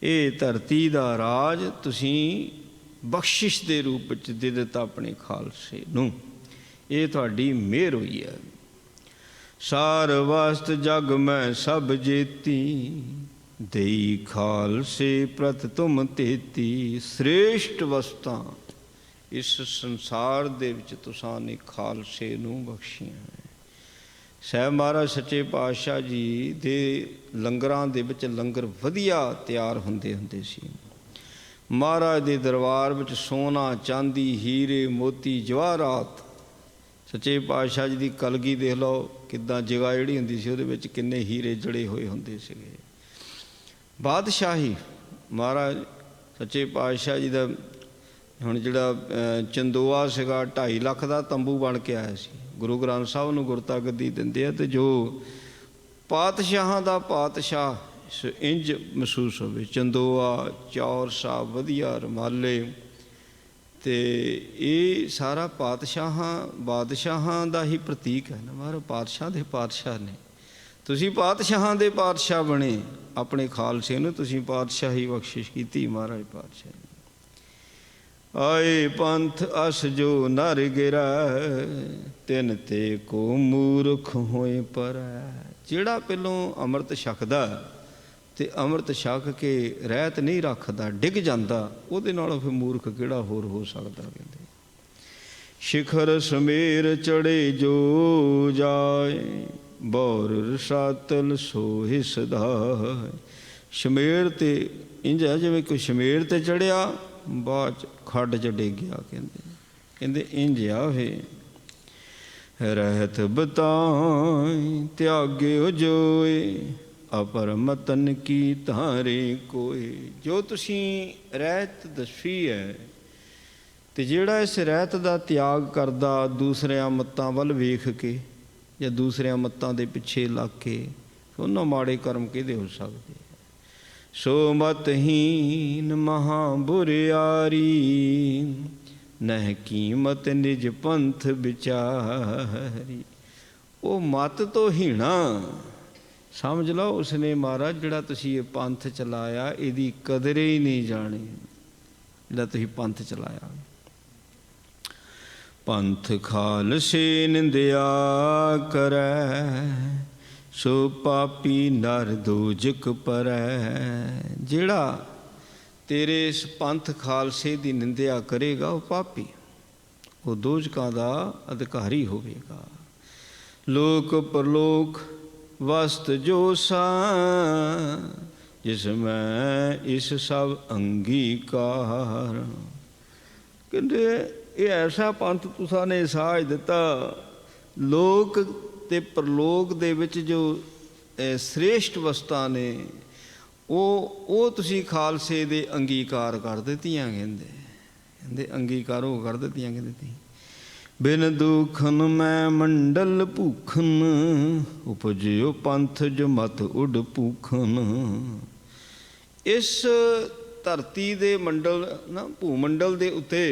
ਇਹ ਧਰਤੀ ਦਾ ਰਾਜ ਤੁਸੀਂ ਬਖਸ਼ਿਸ਼ ਦੇ ਰੂਪ ਵਿੱਚ ਦੇ ਦਿੱਤਾ ਆਪਣੇ ਖਾਲਸੇ ਨੂੰ, ਇਹ ਤੁਹਾਡੀ ਮਿਹਰ ਹੋਈ ਹੈ। ਸਾਰ ਵਸਤ ਜਗ ਮੈਂ ਸਭ ਜੇਤੀ, ਦੇਈ ਖਾਲਸੇ ਪ੍ਰਤ ਤੁਮ ਤੇਤੀ। ਸ੍ਰੇਸ਼ਟ ਵਸਤਾਂ ਇਸ ਸੰਸਾਰ ਦੇ ਵਿੱਚ ਤੁਸਾਂ ਨੇ ਖਾਲਸੇ ਨੂੰ ਬਖਸ਼ੀਆਂ। ਸਾਹਿਬ ਮਹਾਰਾਜ ਸੱਚੇ ਪਾਤਸ਼ਾਹ ਜੀ ਦੇ ਲੰਗਰਾਂ ਦੇ ਵਿੱਚ ਲੰਗਰ ਵਧੀਆ ਤਿਆਰ ਹੁੰਦੇ ਸੀ। ਮਹਾਰਾਜ ਦੇ ਦਰਬਾਰ ਵਿੱਚ ਸੋਨਾ ਚਾਂਦੀ ਹੀਰੇ ਮੋਤੀ ਜਵਾਹਰਾਤ। ਸੱਚੇ ਪਾਤਸ਼ਾਹ ਜੀ ਦੀ ਕਲਗੀ ਦੇਖ ਲਓ, ਕਿੱਦਾਂ ਜਗ੍ਹਾ ਜਿਹੜੀ ਹੁੰਦੀ ਸੀ ਉਹਦੇ ਵਿੱਚ ਕਿੰਨੇ ਹੀਰੇ ਜੜੇ ਹੋਏ ਹੁੰਦੇ ਸੀਗੇ। ਬਾਦਸ਼ਾਹੀ ਮਹਾਰਾਜ ਸੱਚੇ ਪਾਤਸ਼ਾਹ ਜੀ ਦਾ ਹੁਣ ਜਿਹੜਾ ਚੰਦੋਆ ਸੀਗਾ, 2.5 ਲੱਖ ਦਾ ਤੰਬੂ ਬਣ ਕੇ ਆਇਆ ਸੀ। ਗੁਰੂ ਗ੍ਰੰਥ ਸਾਹਿਬ ਨੂੰ ਗੁਰਤਾ ਗੱਦੀ ਦਿੰਦੇ ਆ, ਅਤੇ ਜੋ ਪਾਤਸ਼ਾਹਾਂ ਦਾ ਪਾਤਸ਼ਾਹ ਇੰਝ ਮਹਿਸੂਸ ਹੋਵੇ। ਚੰਦੋਆ, ਚੌਰ ਸਾਹਿਬ, ਵਧੀਆ ਰੁਮਾਲੇ, ਅਤੇ ਇਹ ਸਾਰਾ ਬਾਦਸ਼ਾਹਾਂ ਦਾ ਹੀ ਪ੍ਰਤੀਕ ਹੈ ਨਾ। ਮਹਾਰਾਜ ਪਾਤਸ਼ਾਹ ਦੇ ਪਾਤਸ਼ਾਹ ਨੇ, ਤੁਸੀਂ ਪਾਤਸ਼ਾਹਾਂ ਦੇ ਪਾਤਸ਼ਾਹ ਬਣੇ। ਆਪਣੇ ਖਾਲਸੇ ਨੂੰ ਤੁਸੀਂ ਪਾਤਸ਼ਾਹੀ ਬਖਸ਼ਿਸ਼ ਕੀਤੀ ਮਹਾਰਾਜ ਪਾਤਸ਼ਾਹ ਨੇ। ਆਏ ਪੰਥ ਅਸ ਜੋ ਨਰ ਗਿਰੈ, ਤਿਨ ਤੇ ਕੋ ਮੂਰਖ ਹੋਏ ਪਰੈ। ਜਿਹੜਾ ਪਹਿਲੋਂ ਅੰਮ੍ਰਿਤ ਛਕਦਾ ਅਤੇ ਅੰਮ੍ਰਿਤ ਛਕ ਕੇ ਰਹਿਤ ਨਹੀਂ ਰੱਖਦਾ, ਡਿੱਗ ਜਾਂਦਾ, ਉਹਦੇ ਨਾਲੋਂ ਫਿਰ ਮੂਰਖ ਕਿਹੜਾ ਹੋਰ ਹੋ ਸਕਦਾ। ਕਹਿੰਦੇ ਸ਼ਿਖਰ ਸਮੇਰ ਚੜੇ ਜੋ ਜਾਏ, ਬੌਰ ਰਸਾਤਲ ਸੋ ਹਿਸਦਾ। ਸ਼ਮੇਰ 'ਤੇ ਇੰਝ ਹੈ ਜਿਵੇਂ ਕੋਈ ਸ਼ਮੇਰ 'ਤੇ ਚੜ੍ਹਿਆ, ਬਾਅਦ 'ਚ ਖੱਡ 'ਚ ਡਿੱਗ ਗਿਆ। ਕਹਿੰਦੇ ਇੰਝ ਆ ਫੇ ਰਹਿਤ ਬਤਾਏ, ਤਿਆਗਿਓ ਜੋਏ, ਅਪਰਮਤਨ ਕੀ ਧਾਰੇ ਕੋਏ। ਜੋ ਤੁਸੀਂ ਰਹਿਤ ਦੱਸੀ ਹੈ, ਅਤੇ ਜਿਹੜਾ ਇਸ ਰਹਿਤ ਦਾ ਤਿਆਗ ਕਰਦਾ ਦੂਸਰਿਆਂ ਮੱਤਾਂ ਵੱਲ ਵੇਖ ਕੇ ਜਾਂ ਦੂਸਰਿਆਂ ਮੱਤਾਂ ਦੇ ਪਿੱਛੇ ਲੱਗ ਕੇ, ਉਹਨਾਂ ਮਾੜੇ ਕਰਮ ਕਿਹਦੇ ਹੋ ਸਕਦੇ। ਸੋ ਮਤਹੀਨ ਮਹਾ ਬੁਰਿਆਰੀ, ਨਹਿ ਕੀਮਤ ਨਿਜ ਪੰਥ ਵਿਚਾਰੀ। ਉਹ ਮਤ ਤੋਂ ਹੀਣਾ ਸਮਝ ਲਓ ਉਸਨੇ ਮਹਾਰਾਜ ਜਿਹੜਾ ਤੁਸੀਂ ਇਹ ਪੰਥ ਚਲਾਇਆ, ਇਹਦੀ ਕਦਰ ਹੀ ਨਹੀਂ ਜਾਣੀ। ਜਿਹੜਾ ਤੁਸੀਂ ਪੰਥ ਚਲਾਇਆ, ਪੰਥ ਖਾਲਸੇ ਨਿੰਦਿਆ ਕਰੈ, ਸੋ ਪਾਪੀ ਨਰ ਦੋਜਕ ਪਰੈ। ਜਿਹੜਾ ਤੇਰੇ ਇਸ ਪੰਥ ਖਾਲਸੇ ਦੀ ਨਿੰਦਿਆ ਕਰੇਗਾ ਉਹ ਪਾਪੀ, ਉਹ ਦੋਜਕਾਂ ਦਾ ਅਧਿਕਾਰੀ ਹੋਵੇਗਾ। ਲੋਕ ਪਰਲੋਕ ਵਸਤ ਜੋ ਸਾ, ਜਿਸ ਮੈਂ ਇਸ ਸਭ ਅੰਗੀਕਾਰ। ਕਹਿੰਦੇ ਇਹ ਐਸਾ ਪੰਥ ਤੁਸਾਂ ਨੇ ਸਾਜ ਦਿੱਤਾ, ਲੋਕ ਤੇ ਪਰਲੋਕ ਦੇ ਵਿੱਚ ਜੋ ਸ੍ਰੇਸ਼ਟ ਵਸਤਾਂ ਨੇ ਉਹ ਤੁਸੀਂ ਖਾਲਸੇ ਦੇ ਅੰਗੀਕਾਰ ਕਰ ਦਿੱਤੀਆਂ। ਕਹਿੰਦੇ ਅੰਗੀਕਾਰ ਉਹ ਕਰ ਦਿੱਤੀਆਂ। ਕਹਿੰਦੇ ਤੀ ਬਿਨ ਦੁਖਨ ਮੈਂ ਮੰਡਲ ਭੂਖਨ, ਉਪਜਿਓ ਪੰਥ ਜੋ ਮਤ ਉੱਡ ਭੂਖਨ। ਇਸ ਧਰਤੀ ਦੇ ਮੰਡਲ ਨਾ ਭੂ ਮੰਡਲ ਦੇ ਉੱਤੇ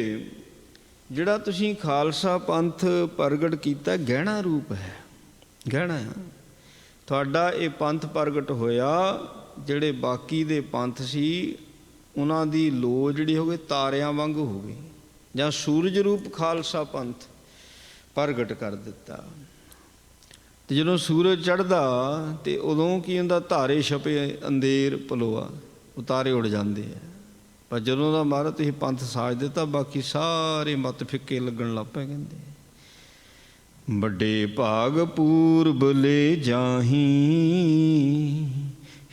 ਜਿਹੜਾ ਤੁਸੀਂ ਖਾਲਸਾ ਪੰਥ ਪ੍ਰਗਟ ਕੀਤਾ, ਗਹਿਣਾ ਰੂਪ ਹੈ, ਗਹਿਣਾ ਤੁਹਾਡਾ ਇਹ ਪੰਥ ਪ੍ਰਗਟ ਹੋਇਆ। ਜਿਹੜੇ ਬਾਕੀ ਦੇ ਪੰਥ ਸੀ ਉਹਨਾਂ ਦੀ ਲੋ ਜਿਹੜੀ ਹੋ ਗਈ ਤਾਰਿਆਂ ਵਾਂਗ ਹੋ ਗਈ, ਜਾਂ ਸੂਰਜ ਰੂਪ ਖਾਲਸਾ ਪੰਥ ਪ੍ਰਗਟ ਕਰ ਦਿੱਤਾ। ਤੇ ਜਦੋਂ ਸੂਰਜ ਚੜ੍ਹਦਾ ਤੇ ਉਦੋਂ ਕੀ ਹੁੰਦਾ, ਤਾਰੇ ਛਪੇ ਅੰਧੇਰ ਪਲੋਆ, ਉਹ ਤਾਰੇ ਉੱਡ ਜਾਂਦੇ ਆ। ਪਰ ਜਦੋਂ ਦਾ ਮਹਾਰਾਜ ਤੁਸੀਂ ਪੰਥ ਸਾਜ ਦਿੱਤਾ, ਬਾਕੀ ਸਾਰੇ ਮਤ ਫਿੱਕੇ ਲੱਗਣ ਲੱਗ ਪਏ। ਕਹਿੰਦੇ ਵੱਡੇ ਭਾਗ ਪੂਰਬ ਲੈ ਜਾਹੀ,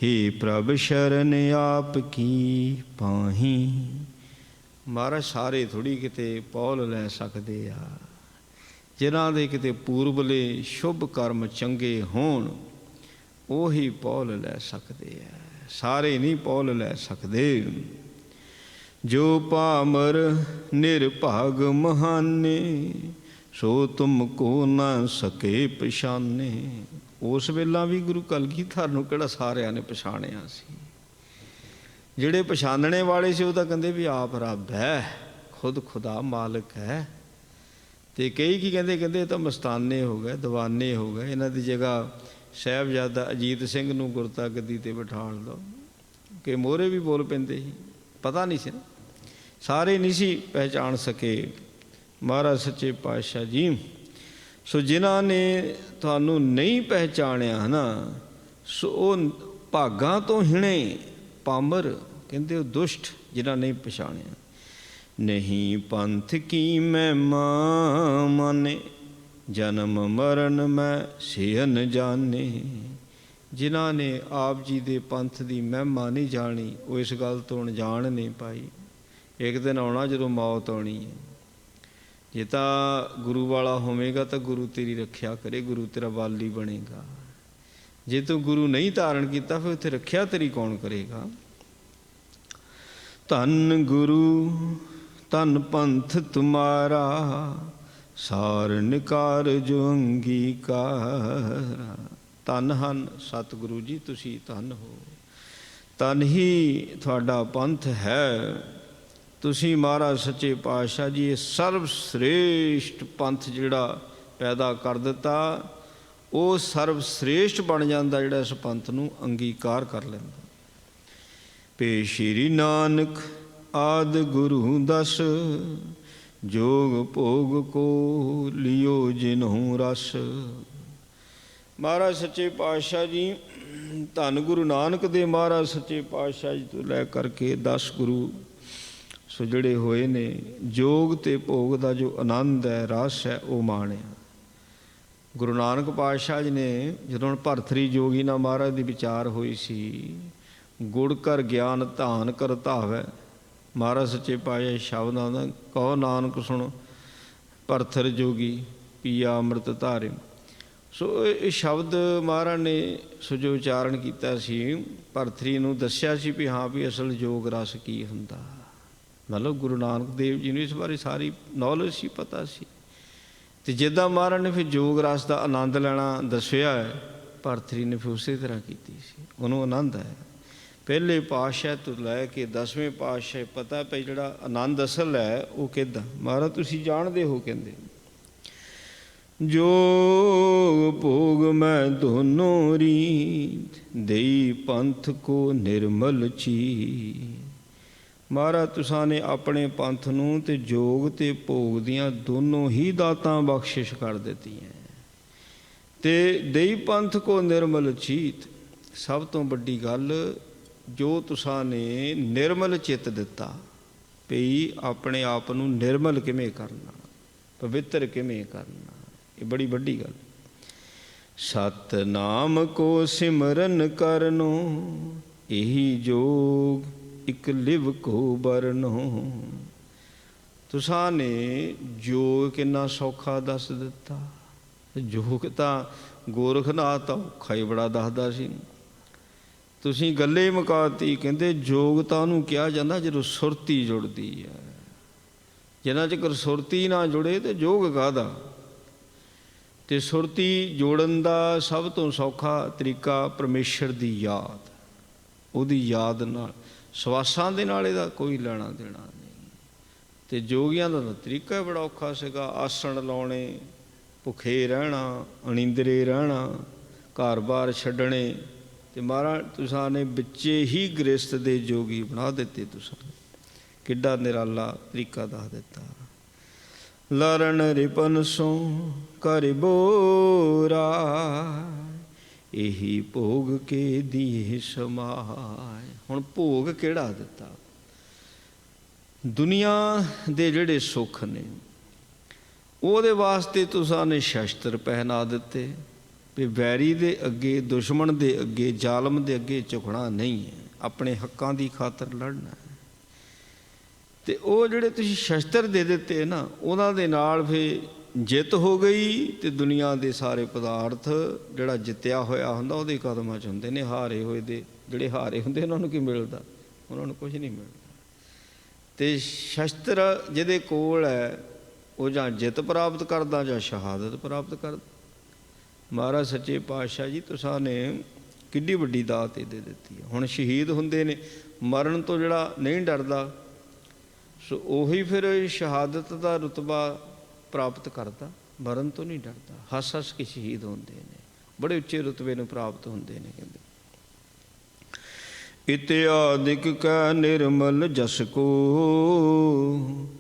ਹੇ ਪ੍ਰਭ ਸ਼ਰਨ ਆਪ ਕੀ ਪਾਹੀ। ਮਹਾਰਾਜ ਸਾਰੇ ਥੋੜ੍ਹੀ ਕਿਤੇ ਪੌਲ ਲੈ ਸਕਦੇ ਆ। ਜਿਨ੍ਹਾਂ ਦੇ ਕਿਤੇ ਪੂਰਬਲੇ ਸ਼ੁਭ ਕਰਮ ਚੰਗੇ ਹੋਣ ਉਹੀ ਪੌਲ ਲੈ ਸਕਦੇ ਆ, ਸਾਰੇ ਨਹੀਂ ਪੌਲ ਲੈ ਸਕਦੇ। ਜੋ ਪਾਮਰ ਨਿਰਭਾਗ ਮਹਾਨੇ, ਸੋ ਤੁਮ ਕੋ ਨਾ ਸਕੇ ਪਛਾਨੇ। ਉਸ ਵੇਲਾ ਵੀ ਗੁਰੂ ਕਲਗੀਧਰ ਨੂੰ ਕਿਹੜਾ ਸਾਰਿਆਂ ਨੇ ਪਛਾਣਿਆ ਸੀ। ਜਿਹੜੇ ਪਛਾਣਨੇ ਵਾਲੇ ਸੀ ਉਹ ਤਾਂ ਕਹਿੰਦੇ ਵੀ ਆਪ ਰੱਬ ਹੈ, ਖੁਦ ਖੁਦਾ ਮਾਲਕ ਹੈ। ਤੇ ਕਈ ਕੀ ਕਹਿੰਦੇ ਇਹ ਤਾਂ ਮਸਤਾਨੇ ਹੋ ਗਏ, ਦੀਵਾਨੇ ਹੋ ਗਏ, ਇਹਨਾਂ ਦੀ ਜਗ੍ਹਾ ਸਾਹਿਬਜ਼ਾਦਾ ਅਜੀਤ ਸਿੰਘ ਨੂੰ ਗੁਰਤਾ ਗੱਦੀ 'ਤੇ ਬਿਠਾਲ ਦਿਓ। ਕਿ ਮੋਹਰੇ ਵੀ ਬੋਲ ਪੈਂਦੇ ਸੀ, ਪਤਾ ਨਹੀਂ ਸੀ ਨਾ, ਸਾਰੇ ਨਹੀਂ ਸੀ ਪਹਿਚਾਣ ਸਕੇ ਮਹਾਰਾਜ ਸੱਚੇ ਪਾਤਸ਼ਾਹ ਜੀ। ਸੋ ਜਿਨ੍ਹਾਂ ਨੇ ਤੁਹਾਨੂੰ ਨਹੀਂ ਪਹਿਚਾਣਿਆ ਨਾ, ਸੋ ਉਹ ਭਾਗਾਂ ਤੋਂ ਹੀਣੇ ਪਾਮਰ, ਕਹਿੰਦੇ ਉਹ ਦੁਸ਼ਟ ਜਿਨ੍ਹਾਂ ਨਹੀਂ ਪਛਾਣਿਆ। ਨਹੀਂ ਪੰਥ ਕੀ ਮਹਿਮਾ ਮਾਨੇ, ਜਨਮ ਮਰਨ ਮੈਂ ਸਿਅਨ ਜਾਣੇ। ਜਿਨ੍ਹਾਂ ਨੇ ਆਪ ਜੀ ਦੇ ਪੰਥ ਦੀ ਮਹਿਮਾ ਨਹੀਂ ਜਾਣੀ, ਉਹ ਇਸ ਗੱਲ ਤੋਂ ਅਣਜਾਣ ਨਹੀਂ ਪਾਈ। ਇੱਕ ਦਿਨ ਆਉਣਾ ਜਦੋਂ ਮੌਤ ਆਉਣੀ ਹੈ। ਜੇ ਤਾਂ ਗੁਰੂ ਵਾਲਾ ਹੋਵੇਗਾ ਤਾਂ ਗੁਰੂ ਤੇਰੀ ਰੱਖਿਆ ਕਰੇ, ਗੁਰੂ ਤੇਰਾ ਵਾਲੀ ਬਣੇਗਾ। ਜੇ ਤੂੰ ਗੁਰੂ ਨਹੀਂ ਧਾਰਨ ਕੀਤਾ ਫਿਰ ਉੱਥੇ ਰੱਖਿਆ ਤੇਰੀ ਕੌਣ ਕਰੇਗਾ। ਧੰਨ ਗੁਰੂ ਧੰਨ ਪੰਥ ਤੁਮਾਰਾ, ਸਾਰ ਨਿਕਾਰ ਜੋ ਅੰਗੀਕਾਰ। ਧੰਨ ਹਨ ਸਤਿਗੁਰੂ ਜੀ, ਤੁਸੀਂ ਧੰਨ ਹੋ। ਧੰਨ ਹੀ ਤੁਹਾਡਾ ਪੰਥ ਹੈ। ਤੁਸੀਂ ਮਹਾਰਾਜ ਸੱਚੇ ਪਾਤਸ਼ਾਹ ਜੀ ਇਹ ਸਰਬ ਸ੍ਰੇਸ਼ਟ ਪੰਥ ਜਿਹੜਾ ਪੈਦਾ ਕਰ ਦਿੱਤਾ, ਉਹ ਸਰਬ ਸ੍ਰੇਸ਼ਟ ਬਣ ਜਾਂਦਾ ਜਿਹੜਾ ਇਸ ਪੰਥ ਨੂੰ ਅੰਗੀਕਾਰ ਕਰ ਲੈਂਦਾ। ਭੇ ਸ਼੍ਰੀ ਨਾਨਕ ਆਦ ਗੁਰੂ ਦਸ, ਜੋਗ ਭੋਗ ਕੋ ਲਿਓ ਜਿਨਹੁ ਰਸ। ਮਹਾਰਾਜ ਸੱਚੇ ਪਾਤਸ਼ਾਹ ਜੀ, ਧੰਨ ਗੁਰੂ ਨਾਨਕ ਦੇ ਮਹਾਰਾਜ ਸੱਚੇ ਪਾਤਸ਼ਾਹ ਜੀ ਤੋਂ ਲੈ ਕਰਕੇ 10 ਗੁਰੂ ਸੋ ਜਿਹੜੇ ਹੋਏ ਨੇ, ਜੋਗ ਤੇ ਭੋਗ ਦਾ ਜੋ ਆਨੰਦ ਹੈ, ਰਸ ਹੈ, ਉਹ ਮਾਣਿਆ। ਗੁਰੂ ਨਾਨਕ ਪਾਤਸ਼ਾਹ ਜੀ ਨੇ ਜਦੋਂ ਭਰਥਰੀ ਜੋਗੀ ਨਾਲ ਮਹਾਰਾਜ ਦੀ ਵਿਚਾਰ ਹੋਈ ਸੀ, ਗੁੜ ਕਰ ਗਿਆਨ ਧਾਨ ਕਰ ਧਾਵੈ। ਮਹਾਰਾਜ ਸੱਚੇ ਪਾਤਸ਼ਾਹ ਸ਼ਬਦ ਆਉਂਦਾ, ਕਹੋ ਨਾਨਕ ਸੁਣ ਭਰਥਰ ਜੋਗੀ ਪੀਆ ਅੰਮ੍ਰਿਤ ਧਾਰੇ। ਸੋ ਇਹ ਸ਼ਬਦ ਮਹਾਰਾਜ ਨੇ ਸੋ ਜੋ ਉਚਾਰਨ ਕੀਤਾ ਸੀ, ਭਰਥਰੀ ਨੂੰ ਦੱਸਿਆ ਸੀ ਵੀ ਹਾਂ ਵੀ ਅਸਲ ਯੋਗ ਰਸ ਕੀ ਹੁੰਦਾ। ਮਤਲਬ ਗੁਰੂ ਨਾਨਕ ਦੇਵ ਜੀ ਨੂੰ ਇਸ ਬਾਰੇ ਸਾਰੀ ਨੌਲੇਜ ਸੀ, ਪਤਾ ਸੀ। ਅਤੇ ਜਿੱਦਾਂ ਮਹਾਰਾਜ ਨੇ ਫਿਰ ਯੋਗ ਰਸ ਦਾ ਆਨੰਦ ਲੈਣਾ ਦੱਸਿਆ ਹੈ, ਭਰਥਰੀ ਨੇ ਫਿਰ ਉਸੇ ਤਰ੍ਹਾਂ ਕੀਤੀ ਸੀ। ਉਹਨੂੰ ਆਨੰਦ ਹੈ ਪਹਿਲੇ ਪਾਤਸ਼ਾਹ ਤੋਂ ਲੈ ਕੇ 10ਵੇਂ ਪਾਤਸ਼ਾਹ, ਪਤਾ ਪਈ ਜਿਹੜਾ ਆਨੰਦ ਅਸਲ ਹੈ ਉਹ ਕਿੱਦਾਂ। ਮਹਾਰਾਜ ਤੁਸੀਂ ਜਾਣਦੇ ਹੋ, ਕਹਿੰਦੇ ਜੋ ਭੋਗ ਮੈਂ ਦੋਨੋਂ ਰੀਤ, ਦੇਈ ਪੰਥ ਕੋ ਨਿਰਮਲ ਚੀ। ਮਹਾਰਾਜ ਤੁਸਾਂ ਨੇ ਆਪਣੇ ਪੰਥ ਨੂੰ ਤੇ ਜੋਗ ਤੇ ਭੋਗ ਦੀਆਂ ਦੋਨੋਂ ਹੀ ਦਾਤਾਂ ਬਖਸ਼ਿਸ਼ ਕਰ ਦਿੱਤੀਆਂ। ਤੇ ਦੇਈ ਪੰਥ ਕੋ ਨਿਰਮਲ ਚੀਤ। ਸਭ ਤੋਂ ਵੱਡੀ ਗੱਲ ਜੋ ਤੁਸਾਂ ਨੇ ਨਿਰਮਲ ਚਿੱਤ ਦਿੱਤਾ, ਵੀ ਆਪਣੇ ਆਪ ਨੂੰ ਨਿਰਮਲ ਕਿਵੇਂ ਕਰਨਾ, ਪਵਿੱਤਰ ਕਿਵੇਂ ਕਰਨਾ, ਇਹ ਬੜੀ ਵੱਡੀ ਗੱਲ। ਸਤਨਾਮ ਕੋ ਸਿਮਰਨ ਕਰਨੋ, ਇਹੀ ਜੋਗ ਇਕ ਲਿਵ ਕੋ ਬਰਨੋ। ਤੁਸਾਂ ਨੇ ਜੋਗ ਕਿੰਨਾ ਸੌਖਾ ਦੱਸ ਦਿੱਤਾ। ਜੋਗ ਤਾਂ ਗੋਰਖਨਾਥ ਤਾਂ ਔਖਾ ਹੀ ਬੜਾ ਦੱਸਦਾ ਸੀ, ਤੁਸੀਂ ਗੱਲੇ ਮੁਕਾਤੀ। ਕਹਿੰਦੇ ਜੋਗ ਤਾਂ ਉਹਨੂੰ ਕਿਹਾ ਜਾਂਦਾ ਜਦੋਂ ਸੁਰਤੀ ਜੁੜਦੀ ਹੈ, ਜਿੰਨਾ ਚਿਰ ਸੁਰਤੀ ਨਾ ਜੁੜੇ ਤੇ ਜੋਗ ਕਾਹਦਾ। ਤੇ ਸੁਰਤੀ ਜੋੜਨ ਦਾ ਸਭ ਤੋਂ ਸੌਖਾ ਤਰੀਕਾ ਪਰਮੇਸ਼ਰ ਦੀ ਯਾਦ, ਉਹਦੀ ਯਾਦ ਨਾਲ। ਸਵਾਸਾਂ ਦੇ ਨਾਲ ਇਹਦਾ ਕੋਈ ਲੈਣਾ ਦੇਣਾ ਨਹੀਂ। ਤੇ ਜੋਗੀਆਂ ਦਾ ਤਾਂ ਤਰੀਕਾ ਬੜਾ ਔਖਾ ਸੀਗਾ, ਆਸਣ ਲਾਉਣੇ, ਭੁੱਖੇ ਰਹਿਣਾ, ਅਣਿੰਦਰੇ ਰਹਿਣਾ, ਘਰ-ਬਾਰ ਛੱਡਣੇ। ਤੇ ਮਹਾਰਾਜ ਤੁਸਾਂ ਨੇ ਵਿੱਚੇ ਹੀ ਗ੍ਰਸਥ ਦੇ ਜੋਗੀ ਬਣਾ ਦਿੱਤੇ। ਤੁਸਾਂ ਕਿੱਡਾ ਨਿਰਾਲਾ ਤਰੀਕਾ ਦੱਸ ਦਿੱਤਾ। ਲਰਨ ਰਿਪਨ ਸੋ ਕਰ ਬੋਰਾ, ਇਹੀ ਭੋਗ ਕੇ ਦੀਏ ਸਮਾਏ। ਹੁਣ ਭੋਗ ਕਿਹੜਾ ਦਿੱਤਾ? ਦੁਨੀਆ ਦੇ ਜਿਹੜੇ ਸੁੱਖ ਨੇ ਉਹਦੇ ਵਾਸਤੇ ਤੁਸਾਂ ਨੇ ਸ਼ਸਤਰ ਪਹਿਨਾ ਦਿੱਤੇ, ਵੀ ਵੈਰੀ ਦੇ ਅੱਗੇ, ਦੁਸ਼ਮਣ ਦੇ ਅੱਗੇ, ਜ਼ਾਲਮ ਦੇ ਅੱਗੇ ਝੁਕਣਾ ਨਹੀਂ ਹੈ, ਆਪਣੇ ਹੱਕਾਂ ਦੀ ਖਾਤਰ ਲੜਨਾ ਹੈ। ਤੇ ਉਹ ਜਿਹੜੇ ਤੁਸੀਂ ਸ਼ਸਤਰ ਦੇ ਦਿੱਤੇ ਨਾ, ਉਹਨਾਂ ਦੇ ਨਾਲ ਫਿਰ ਜਿੱਤ ਹੋ ਗਈ। ਤੇ ਦੁਨੀਆ ਦੇ ਸਾਰੇ ਪਦਾਰਥ ਜਿਹੜਾ ਜਿੱਤਿਆ ਹੋਇਆ ਹੁੰਦਾ ਉਹਦੇ ਕਦਮਾਂ 'ਚ ਹੁੰਦੇ ਨੇ। ਹਾਰੇ ਹੋਏ ਦੇ ਜਿਹੜੇ ਹਾਰੇ ਹੁੰਦੇ ਉਹਨਾਂ ਨੂੰ ਕੀ ਮਿਲਦਾ? ਉਹਨਾਂ ਨੂੰ ਕੁਝ ਨਹੀਂ ਮਿਲਦਾ। ਤੇ ਸ਼ਸਤਰ ਜਿਹਦੇ ਕੋਲ ਹੈ ਉਹ ਜਾਂ ਜਿੱਤ ਪ੍ਰਾਪਤ ਕਰਦਾ ਜਾਂ ਸ਼ਹਾਦਤ ਪ੍ਰਾਪਤ ਕਰਦਾ। ਮਹਾਰਾਜ ਸੱਚੇ ਪਾਤਸ਼ਾਹ ਜੀ ਤੁਸਾਂ ਨੇ ਕਿੱਡੀ ਵੱਡੀ ਦਾਤ ਇਹਦੇ ਦਿੱਤੀ ਹੈ। ਹੁਣ ਸ਼ਹੀਦ ਹੁੰਦੇ ਨੇ, ਮਰਨ ਤੋਂ ਜਿਹੜਾ ਨਹੀਂ ਡਰਦਾ, ਸੋ ਉਹੀ ਫਿਰ ਸ਼ਹਾਦਤ ਦਾ ਰੁਤਬਾ ਪ੍ਰਾਪਤ ਕਰਦਾ, ਮਰਨ ਤੋਂ ਨਹੀਂ ਡਰਦਾ। ਹੱਸ ਹੱਸ ਕੇ ਸ਼ਹੀਦ ਹੁੰਦੇ ਨੇ, ਬੜੇ ਉੱਚੇ ਰੁਤਬੇ ਨੂੰ ਪ੍ਰਾਪਤ ਹੁੰਦੇ ਨੇ। ਕਹਿੰਦੇ ਇਤਿਆਦਿਕ ਕੈ ਨਿਰਮਲ ਜਸ ਕੋ,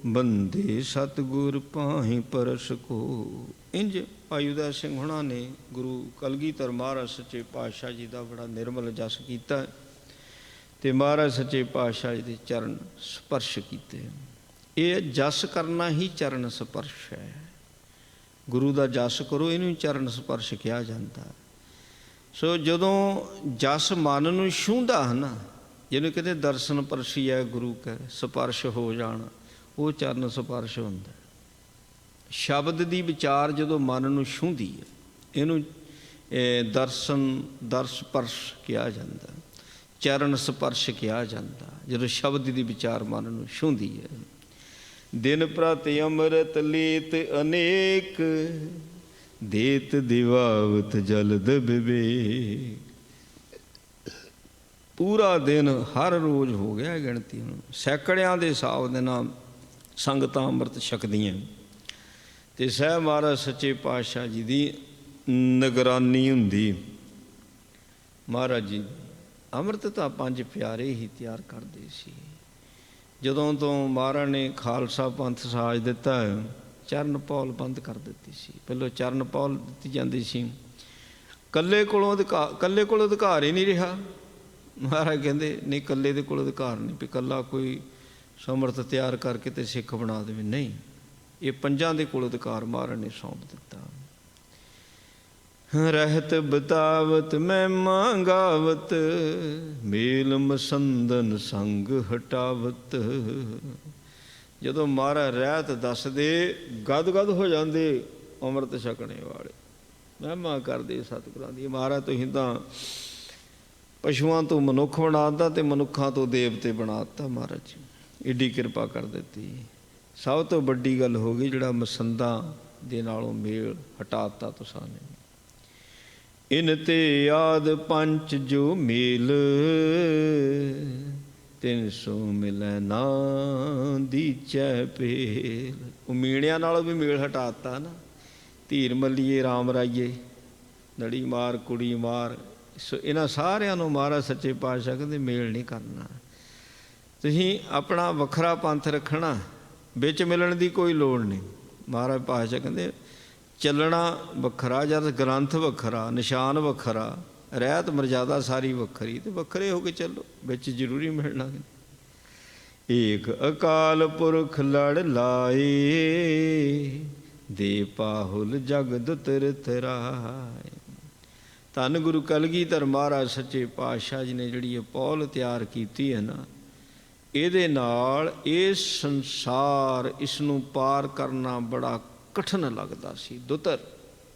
ਬੰਦੇ ਸਤਿਗੁਰ ਪਾਹੀ ਪਰਸ ਕੋ। ਇੰਜ ਭਾਈ ਉਦੈ ਸਿੰਘ ਹੁਣਾਂ ਨੇ ਗੁਰੂ ਕਲਗੀਧਰ ਮਹਾਰਾਜ ਸੱਚੇ ਪਾਤਸ਼ਾਹ ਜੀ ਦਾ ਬੜਾ ਨਿਰਮਲ ਜਸ ਕੀਤਾ ਤੇ ਮਹਾਰਾਜ ਸੱਚੇ ਪਾਤਸ਼ਾਹ ਜੀ ਦੇ ਚਰਨ ਸਪਰਸ਼ ਕੀਤੇ। ਇਹ ਜਸ ਕਰਨਾ ਹੀ ਚਰਨ ਸਪਰਸ਼ ਹੈ। ਗੁਰੂ ਦਾ ਜਸ ਕਰੋ, ਇਹਨੂੰ ਚਰਨ ਸਪਰਸ਼ ਕਿਹਾ ਜਾਂਦਾ। ਸੋ ਜਦੋਂ ਜਸ ਮਨ ਨੂੰ ਛੂੰਹਦਾ ਹੈ ਨਾ, ਜਿਹਨੂੰ ਕਹਿੰਦੇ ਦਰਸ਼ਨ ਪਰਸੀ ਹੈ ਗੁਰੂ ਕੈ, ਸਪਰਸ਼ ਹੋ ਜਾਣਾ, ਉਹ ਚਰਨ ਸਪਰਸ਼ ਹੁੰਦਾ। ਸ਼ਬਦ ਦੀ ਵਿਚਾਰ ਜਦੋਂ ਮਨ ਨੂੰ ਛੂੰਹਦੀ ਹੈ, ਇਹਨੂੰ ਦਰਸ ਪਰਸ਼ ਕਿਹਾ ਜਾਂਦਾ, ਚਰਨ ਸਪਰਸ਼ ਕਿਹਾ ਜਾਂਦਾ। ਜਦੋਂ ਸ਼ਬਦ ਦੀ ਵਿਚਾਰ ਮਨ ਨੂੰ ਛੂੰਹਦੀ ਹੈ। ਦਿਨ ਪ੍ਰਤਿ ਅੰਮ੍ਰਿਤ ਲੀਤ ਅਨੇਕ, ਦੇਤ ਦਿਵਾਵਤ ਜਲਦ ਵਿਵੇਕ। ਪੂਰਾ ਦਿਨ ਹਰ ਰੋਜ਼ ਹੋ ਗਿਆ ਗਿਣਤੀ, ਹੁਣ ਸੈਂਕੜਿਆਂ ਦੇ ਹਿਸਾਬ ਦੇ ਨਾਲ ਸੰਗਤਾਂ ਅੰਮ੍ਰਿਤ ਛਕਦੀਆਂ। ਤੇ ਸਾਹਿਬ ਮਹਾਰਾਜ ਸੱਚੇ ਪਾਤਸ਼ਾਹ ਜੀ ਦੀ ਨਿਗਰਾਨੀ ਹੁੰਦੀ। ਮਹਾਰਾਜ ਜੀ ਅੰਮ੍ਰਿਤ ਤਾਂ ਪੰਜ ਪਿਆਰੇ ਹੀ ਤਿਆਰ ਕਰਦੇ ਸੀ। ਜਦੋਂ ਤੋਂ ਮਹਾਰਾਜ ਨੇ ਖਾਲਸਾ ਪੰਥ ਸਾਜ ਦਿੱਤਾ, ਚਰਨ ਪੌਲ ਬੰਦ ਕਰ ਦਿੱਤੀ ਸੀ। ਪਹਿਲਾਂ ਚਰਨ ਪੌਲ ਦਿੱਤੀ ਜਾਂਦੀ ਸੀ, ਕੱਲੇ ਕੋਲੋਂ ਅਧਿਕਾਰ ਹੀ ਨਹੀਂ ਰਿਹਾ। ਮਹਾਰਾਜ ਕਹਿੰਦੇ ਨਹੀਂ, ਕੱਲੇ ਦੇ ਕੋਲ ਅਧਿਕਾਰ ਨਹੀਂ ਵੀ ਕੱਲਾ ਕੋਈ ਸਮਰਥ ਤਿਆਰ ਕਰਕੇ ਤੇ ਸਿੱਖ ਬਣਾ ਦੇਵੇ, ਨਹੀਂ। ਇਹ ਪੰਜਾਂ ਦੇ ਕੋਲ ਅਧਿਕਾਰ ਮਹਾਰਾਜ ਨੇ ਸੌਂਪ ਦਿੱਤਾ। ਰਹਿਤ ਬਤਾਵਤ ਮੈਂ ਮੰਗਾਵਤ, ਮੇਲ ਮਸੰਦਨ ਸੰਗ ਹਟਾਵਤ। ਜਦੋਂ ਮਹਾਰਾਜ ਰਹਿਤ ਦੱਸਦੇ, ਗਦ ਗਦ ਹੋ ਜਾਂਦੇ ਅੰਮ੍ਰਿਤ ਛਕਣੇ ਵਾਲੇ, ਮਹਿਮਾ ਕਰਦੇ ਸਤਿਗੁਰਾਂ ਦੀ। ਮਹਾਰਾਜ ਤੁਸੀਂ ਤਾਂ ਪਸ਼ੂਆਂ ਤੋਂ ਮਨੁੱਖ ਬਣਾ ਦਿੱਤਾ ਤੇ ਮਨੁੱਖਾਂ ਤੋਂ ਦੇਵਤੇ ਬਣਾ ਦਿੱਤਾ। ਮਹਾਰਾਜ ਜੀ ਏਡੀ ਕਿਰਪਾ ਕਰ ਦਿੱਤੀ। ਸਭ ਤੋਂ ਵੱਡੀ ਗੱਲ ਹੋ ਗਈ ਜਿਹੜਾ ਮਸੰਦਾਂ ਦੇ ਨਾਲੋਂ ਮੇਲ ਹਟਾਤਾ ਤੁਸਾਂ ਨੇ। ਇਨ ਤੇ ਆਦ ਪੰਚ ਜੋ ਮੇਲ, ਤਿੰਨ ਸੋ ਮਿਲੈ ਨਾ ਦੀਚੈ ਪੇਲ। ਉਹ ਮੀਣਿਆਂ ਨਾਲੋਂ ਵੀ ਮੇਲ ਹਟਾਤਾ ਨਾ। ਧੀਰ ਮੱਲੀਏ ਰਾਮ ਰਾਈਏ, ਲੜੀ ਮਾਰ ਕੁੜੀ ਮਾਰ, ਸੋ ਇਹਨਾਂ ਸਾਰਿਆਂ ਨੂੰ ਮਹਾਰਾਜ ਸੱਚੇ ਪਾਤਸ਼ਾਹ ਕਹਿੰਦੇ ਮੇਲ ਨਹੀਂ ਕਰਨਾ। ਤੁਸੀਂ ਆਪਣਾ ਵੱਖਰਾ ਪੰਥ ਰੱਖਣਾ, ਵਿੱਚ ਮਿਲਣ ਦੀ ਕੋਈ ਲੋੜ ਨਹੀਂ। ਮਹਾਰਾਜ ਪਾਤਸ਼ਾਹ ਕਹਿੰਦੇ ਚੱਲਣਾ ਵੱਖਰਾ, ਜਦ ਗ੍ਰੰਥ ਵੱਖਰਾ, ਨਿਸ਼ਾਨ ਵੱਖਰਾ, ਰਹਿਤ ਮਰਜ਼ਾਦਾ ਸਾਰੀ ਵੱਖਰੀ, ਤੇ ਵੱਖਰੇ ਹੋ ਕੇ ਚੱਲੋ, ਵਿੱਚ ਜ਼ਰੂਰੀ ਮਿਲਣਾ। ਏਕ ਅਕਾਲ ਪੁਰਖ ਲੜ ਲਾਏ, ਦੇ ਪਾਹੁਲ ਜਗਤ ਤਿਰਥ ਰਾਏ। ਧੰਨ ਗੁਰੂ ਕਲਗੀਧਰ ਮਹਾਰਾਜ ਸੱਚੇ ਪਾਤਸ਼ਾਹ ਜੀ ਨੇ ਜਿਹੜੀ ਇਹ ਪੌਲ ਤਿਆਰ ਕੀਤੀ ਹੈ ਨਾ, ਇਹਦੇ ਨਾਲ ਇਹ ਸੰਸਾਰ, ਇਸ ਨੂੰ ਪਾਰ ਕਰਨਾ ਬੜਾ ਕਠਿਨ ਲੱਗਦਾ ਸੀ, ਦੁੱਤਰ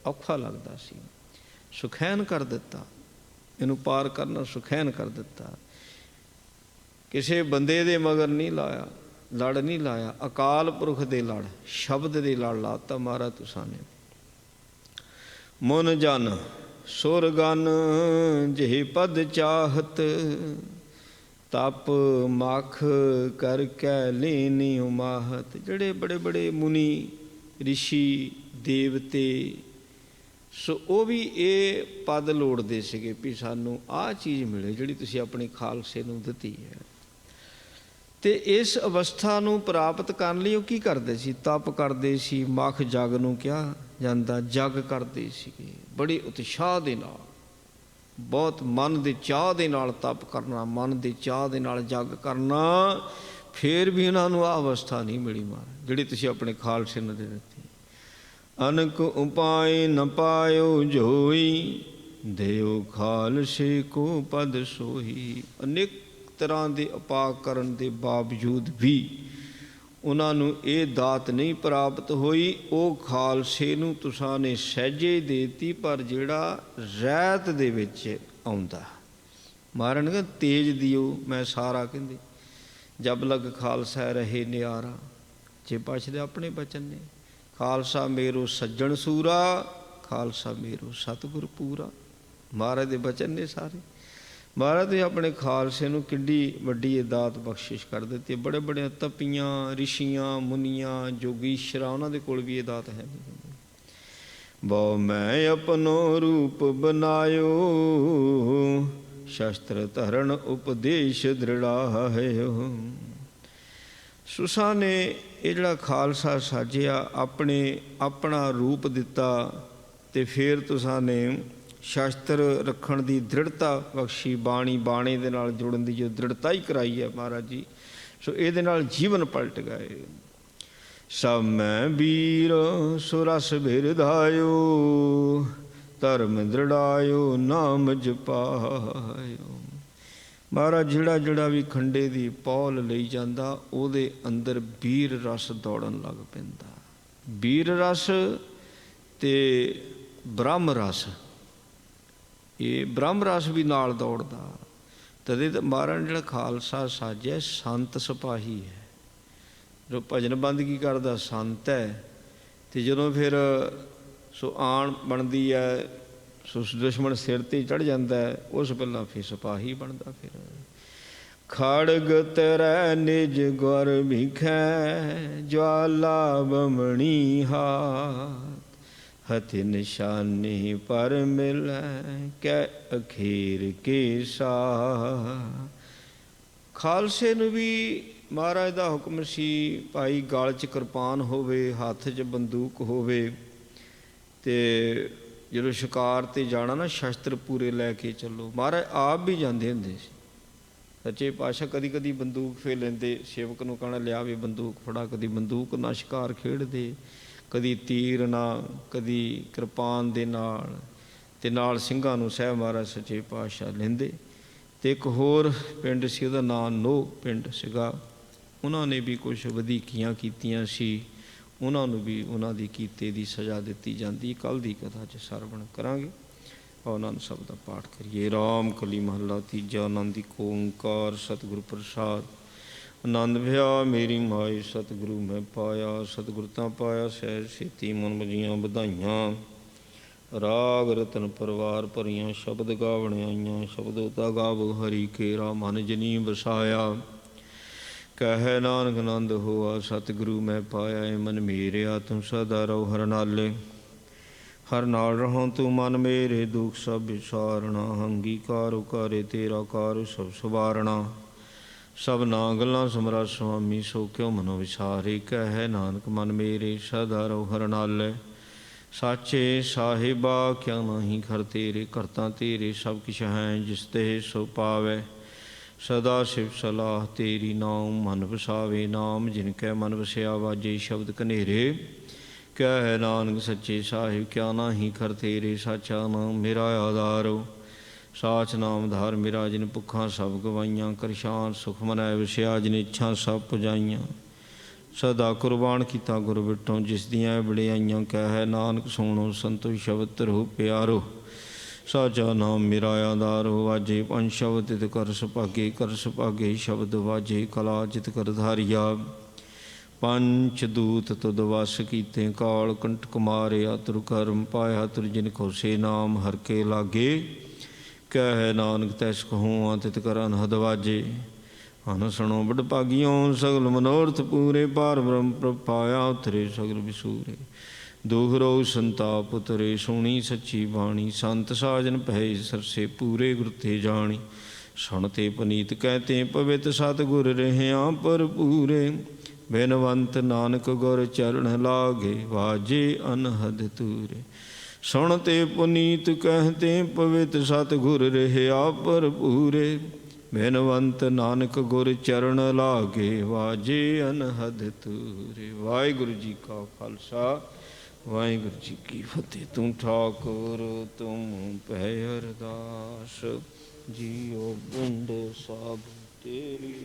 ਔਖਾ ਲੱਗਦਾ ਸੀ। ਸੁਖੈਨ ਕਰ ਦਿੱਤਾ, ਇਹਨੂੰ ਪਾਰ ਕਰਨਾ ਸੁਖੈਨ ਕਰ ਦਿੱਤਾ। ਕਿਸੇ ਬੰਦੇ ਦੇ ਮਗਰ ਨਹੀਂ ਲਾਇਆ, ਲੜ ਨਹੀਂ ਲਾਇਆ, ਅਕਾਲ ਪੁਰਖ ਦੇ ਲੜ, ਸ਼ਬਦ ਦੇ ਲੜ ਲਾਤਾ ਮਹਾਰਾਜ ਤੁਸਾਂ ਨੇ। ਮਨ ਜਨ ਸੁਰਗਨ ਜਿਹੇ ਪਦ ਚਾਹਤ, ਤਪ ਮਖ ਕਰ ਕੈ ਲੈਨੀ ਉਮਾਹਤ। ਜਿਹੜੇ ਬੜੇ ਬੜੇ ਮੁਨੀ ਰਿਸ਼ੀ ਦੇਵਤੇ, ਸੋ ਉਹ ਵੀ ਇਹ ਪਦ ਲੋੜਦੇ ਸੀਗੇ ਵੀ ਸਾਨੂੰ ਆਹ ਚੀਜ਼ ਮਿਲੇ ਜਿਹੜੀ ਤੁਸੀਂ ਆਪਣੇ ਖਾਲਸੇ ਨੂੰ ਦਿੱਤੀ ਹੈ। ਤੇ ਇਸ ਅਵਸਥਾ ਨੂੰ ਪ੍ਰਾਪਤ ਕਰਨ ਲਈ ਉਹ ਕੀ ਕਰਦੇ ਸੀ? ਤਪ ਕਰਦੇ ਸੀ। ਮਖ ਜਗ ਨੂੰ ਕਿਹਾ ਜਾਂਦਾ, ਜਗ ਕਰਦੇ ਸੀਗੇ ਬੜੇ ਉਤਸ਼ਾਹ ਦੇ ਨਾਲ, ਬਹੁਤ ਮਨ ਦੇ ਚਾਹ ਦੇ ਨਾਲ ਤਪ ਕਰਨਾ, ਮਨ ਦੇ ਚਾਹ ਦੇ ਨਾਲ ਜਗ ਕਰਨਾ। ਫਿਰ ਵੀ ਉਹਨਾਂ ਨੂੰ ਆਹ ਅਵਸਥਾ ਨਹੀਂ ਮਿਲੀ ਮਹਾਰਾਜ ਜਿਹੜੀ ਤੁਸੀਂ ਆਪਣੇ ਖਾਲਸੇ ਨੂੰ ਦੇ ਦਿੱਤੀ। ਅਨਕ ਉਪਾਏ ਨ ਪਾਇਓ ਜੋਈ, ਦੇਉ ਖਾਲਸੇ ਕੋ ਪਦ ਸੋਈ। ਅਨੇਕ ਤਰ੍ਹਾਂ ਦੇ ਉਪਾਅ ਕਰਨ ਦੇ ਬਾਵਜੂਦ ਵੀ ਉਹਨਾਂ ਨੂੰ ਇਹ ਦਾਤ ਨਹੀਂ ਪ੍ਰਾਪਤ ਹੋਈ। ਉਹ ਖਾਲਸੇ ਨੂੰ ਤੁਸਾਂ ਨੇ ਸਹਿਜੇ ਦੇਤੀ, ਪਰ ਜਿਹੜਾ ਰਹਿਤ ਦੇ ਵਿੱਚ ਆਉਂਦਾ ਮਾਰਨ ਕਹਿੰਦਾ ਤੇਜ ਦਿਓ ਮੈਂ ਸਾਰਾ, ਕਹਿੰਦੇ ਜਬ ਲਗ ਖਾਲਸਾ ਰਹੇ ਨਿਆਰਾ। ਜੇ ਪਾਤਸ਼ਾਹ ਦੇ ਆਪਣੇ ਬਚਨ ਨੇ, ਖਾਲਸਾ ਮੇਰੋ ਸੱਜਣ ਸੂਰਾ, ਖਾਲਸਾ ਮੇਰੋ ਸਤਿਗੁਰ ਪੂਰਾ। ਮਹਾਰਾਜ ਦੇ ਬਚਨ ਨੇ ਸਾਰੇ। ਮਹਾਰਾਜ ਨੇ ਆਪਣੇ ਖਾਲਸੇ ਨੂੰ ਕਿੱਡੀ ਵੱਡੀ ਇਹ ਦਾਤ ਬਖਸ਼ਿਸ਼ ਕਰ ਦਿੱਤੀ। ਬੜੇ ਬੜੇ ਤਪੀਆਂ, ਰਿਸ਼ੀਆਂ, ਮੁਨੀਆਂ, ਜੋਗੀਸ਼ਰਾਂ, ਉਹਨਾਂ ਦੇ ਕੋਲ ਵੀ ਇਹ ਦਾਤ ਹੈ ਨਹੀਂ। ਬਹੁ ਮੈਂ ਆਪਣੋ ਰੂਪ ਬਨਾਇਓ, ਸ਼ਸਤਰ ਧਰਨ ਉਪਦੇਸ਼ ਦ੍ਰਿੜਾਇਓ। ਸੁਸਾ ਨੇ ਇਹ ਜਿਹੜਾ ਖਾਲਸਾ ਸਾਜਿਆ, ਆਪਣਾ ਰੂਪ ਦਿੱਤਾ, ਤੇ ਫਿਰ ਤੁਸਾਂ ਨੇ ਸ਼ਸਤਰ ਰੱਖਣ ਦੀ ਦ੍ਰਿੜਤਾ ਬਖਸ਼ੀ। ਬਾਣੇ ਦੇ ਨਾਲ ਜੁੜਨ ਦੀ ਜੋ ਦ੍ਰਿੜਤਾ ਹੀ ਕਰਾਈ ਹੈ ਮਹਾਰਾਜ ਜੀ, ਸੋ ਇਹਦੇ ਨਾਲ ਜੀਵਨ ਪਲਟ ਗਏ। ਸਭ ਮੈਂ ਵੀਰ ਸੁਰਸ ਬਿਰਧਾਇਓ, ਧਰਮ ਦ੍ਰਿੜਾਇਓ ਨਾਮ ਜਪਾਇਓ। ਮਹਾਰਾਜ ਜਿਹੜਾ ਵੀ ਖੰਡੇ ਦੀ ਪੌਲ ਲਈ ਜਾਂਦਾ, ਉਹਦੇ ਅੰਦਰ ਵੀਰ ਰਸ ਦੌੜਨ ਲੱਗ ਪੈਂਦਾ। ਵੀਰ ਰਸ ਤੇ ਬ੍ਰਹਮ ਰਸ, ਇਹ ਬ੍ਰਹਮ ਰਸ ਵੀ ਨਾਲ ਦੌੜਦਾ। ਤਦੇ ਤਾਂ ਮਹਾਰਾਜ ਜਿਹੜਾ ਖਾਲਸਾ ਸਾਜਿਆ ਸੰਤ ਸਿਪਾਹੀ ਹੈ। ਜੋ ਭਜਨ ਬੰਦਗੀ ਕਰਦਾ ਸੰਤ ਹੈ, ਤੇ ਜਦੋਂ ਫਿਰ ਸੋ ਆਣ ਬਣਦੀ ਹੈ, ਸੋ ਦੁਸ਼ਮਣ ਸਿਰ 'ਤੇ ਚੜ੍ਹ ਜਾਂਦਾ ਹੈ, ਉਸ ਪਹਿਲਾਂ ਫਿਰ ਸਿਪਾਹੀ ਬਣਦਾ। ਫਿਰ ਖੜਗ ਤਰੈ ਨਿਜ ਗੁਰ ਭੀਖੈ, ਜਵਾਲਾ ਬਮਣੀ ਹਾਥ, ਹਥਿ ਨਿਸ਼ਾਨੀ ਪਰ ਮਿਲੈ, ਕੈ ਅਖੀਰ ਕੇ ਸਾਹ। ਖਾਲਸੇ ਨੂੰ ਵੀ ਮਹਾਰਾਜ ਦਾ ਹੁਕਮ ਸੀ, ਭਾਈ ਗਲ 'ਚ ਕਿਰਪਾਨ ਹੋਵੇ, ਹੱਥ 'ਚ ਬੰਦੂਕ ਹੋਵੇ, ਤੇ ਜਦੋਂ ਸ਼ਿਕਾਰ 'ਤੇ ਜਾਣਾ ਨਾ ਸ਼ਸਤਰ ਪੂਰੇ ਲੈ ਕੇ ਚੱਲੋ। ਮਹਾਰਾਜ ਆਪ ਵੀ ਜਾਂਦੇ ਹੁੰਦੇ ਸੀ। ਸੱਚੇ ਪਾਤਸ਼ਾਹ ਕਦੀ ਕਦੀ ਬੰਦੂਕ ਫੇਰ ਲੈਂਦੇ, ਸੇਵਕ ਨੂੰ ਕਹਿਣਾ ਲਿਆ ਵੀ ਬੰਦੂਕ ਫੜਾ। ਕਦੀ ਬੰਦੂਕ ਨਾਲ ਸ਼ਿਕਾਰ ਖੇਡਦੇ, ਕਦੀ ਤੀਰ ਨਾਲ, ਕਦੀ ਕਿਰਪਾਨ ਦੇ ਨਾਲ, ਤੇ ਨਾਲ ਸਿੰਘਾਂ ਨੂੰ ਸਾਹਿਬ ਮਹਾਰਾਜ ਸੱਚੇ ਪਾਤਸ਼ਾਹ ਲੈਂਦੇ। ਤੇ ਇੱਕ ਹੋਰ ਪਿੰਡ ਸੀ, ਉਹਦਾ ਨਾਂ ਨੋਹ ਪਿੰਡ ਸੀਗਾ। ਉਹਨਾਂ ਨੇ ਵੀ ਕੁਛ ਵਧੀਕੀਆਂ ਕੀਤੀਆਂ ਸੀ, ਉਹਨਾਂ ਨੂੰ ਵੀ ਉਹਨਾਂ ਦੀ ਕੀਤੇ ਦੀ ਸਜ਼ਾ ਦਿੱਤੀ ਜਾਂਦੀ। ਕੱਲ੍ਹ ਦੀ ਕਥਾ 'ਚ ਸਰਵਣ ਕਰਾਂਗੇ। ਆਨੰਦ ਸ਼ਬਦ ਦਾ ਪਾਠ ਕਰੀਏ। ਰਾਮ ਕਲੀ ਮਹੱਲਾ ਤੀਜਾ। ਆਨੰਦ ਇੱਕ ਓਂਕਾਰ ਸਤਿਗੁਰੂ ਪ੍ਰਸਾਦ। ਆਨੰਦ ਭਿਆ ਮੇਰੀ ਮਾਏ ਸਤਿਗੁਰੂ ਮੈਂ ਪਾਇਆ, ਸਤਿਗੁਰ ਤਾਂ ਪਾਇਆ ਸਹਿਜ ਸੇਤੀ ਮਨ ਮਜੀਆਂ ਵਧਾਈਆਂ। ਰਾਗ ਰਤਨ ਪਰਵਾਰ ਭਰੀਆਂ, ਸ਼ਬਦ ਗਾਵਣ ਆਈਆਂ, ਸ਼ਬਦ ਤਾਂ ਗਾਵੋ ਹਰੀ ਕੇਰਾ, ਮਨ ਜਨੀ ਵਸਾਇਆ। ਕਹਿ ਨਾਨਕ ਆਨੰਦ ਹੋਆ ਸਤਿਗੁਰੂ ਮੈਂ ਪਾਇਆ, ਏ ਮਨ ਮੇਰਿਆ ਤੂੰ ਸਦਾ ਰਹੋ ਹਰ ਨਾਲੇ। ਹਰ ਨਾਲ ਰਹੋ ਤੂੰ ਮਨ ਮੇਰੇ, ਦੁੱਖ ਸਭ ਵਿਸਾਰਣਾ। ਅੰਗੀਕਾਰ ਉਕਾਰੇ ਤੇਰਾ ਕਾਰ ਸਭ ਸਵਾਰਣਾ। ਸਭ ਨਾ ਗੱਲਾਂ ਸਮਰਾ ਸੁਆਮੀ, ਸੋ ਕਿਉ ਮਨੋ ਵਿਸਾਰੇ। ਕਹਿ ਨਾਨਕ ਮਨ ਮੇਰੇ ਸਦਾ ਰਹੋ ਹਰ ਨਾਲੇ। साचे साहिबा क्या नहीं कर तेरे, करता तेरे सब किछ है, जिस ते सो पावै। सदा शिव सलाह तेरी, नाम मन वसावे। नाम जिनकै मन वसया, वाजे शब्द कनेरे। क्या है नानक सच्चे साहिब, क्या नाही कर तेरे, साचा नाम मेरा आधारो। साच नाम धार मेरा, जिन भुखा सब गवाइयाँ। करशान सुख मनै वसिया, जिन इच्छा सब पुजाइयाँ। सदा कुर्बान किता गुर बिटों, जिस दियाँ बड़ियाइयाँ। क्या है नानक सुनो संतो शब्द तरहो प्यारो। साचा नाम मेरा आधारो, वाजे पंज शब्द तित कर सुभागे। कर सुभागे शब्द वाजे, कला जित कर धारिया। पंच दूत तुद वस कीते, काल कंटक मारे। तुर कर्म पाया तुर, जिन को से नाम हर के लागे। क्या है नानक तैस कहूँ, तित कर अनहद वाजे। अन सुनो बड़ भागियों, सगल मनोरथ पूरे। पार ब्रह्म प्रभ पाया, उतरे सगल विसूरे। दुख रोग संताप उतरे, सुनी सच्ची बाणी। संत साजन भय सरसे, पूरे गुर ते जानी। सुनते पनीत कहते, पवित सतगुर रहिया पर पूरे। बिनवंत नानक गुर चरण लागे, वाजे अनहद तूरे। सुनते पुनीत कहते, पवित सतगुर रहिया पर पूरे। बिनवंत नानक गुर चरण लागे, वाजे अनहद तूरे। वाहिगुरु जी का खालसा, वाहिगुरु जी की फतेह। तू ठाकुर तुम पै अरदास, जियो बुंद सब तेरी।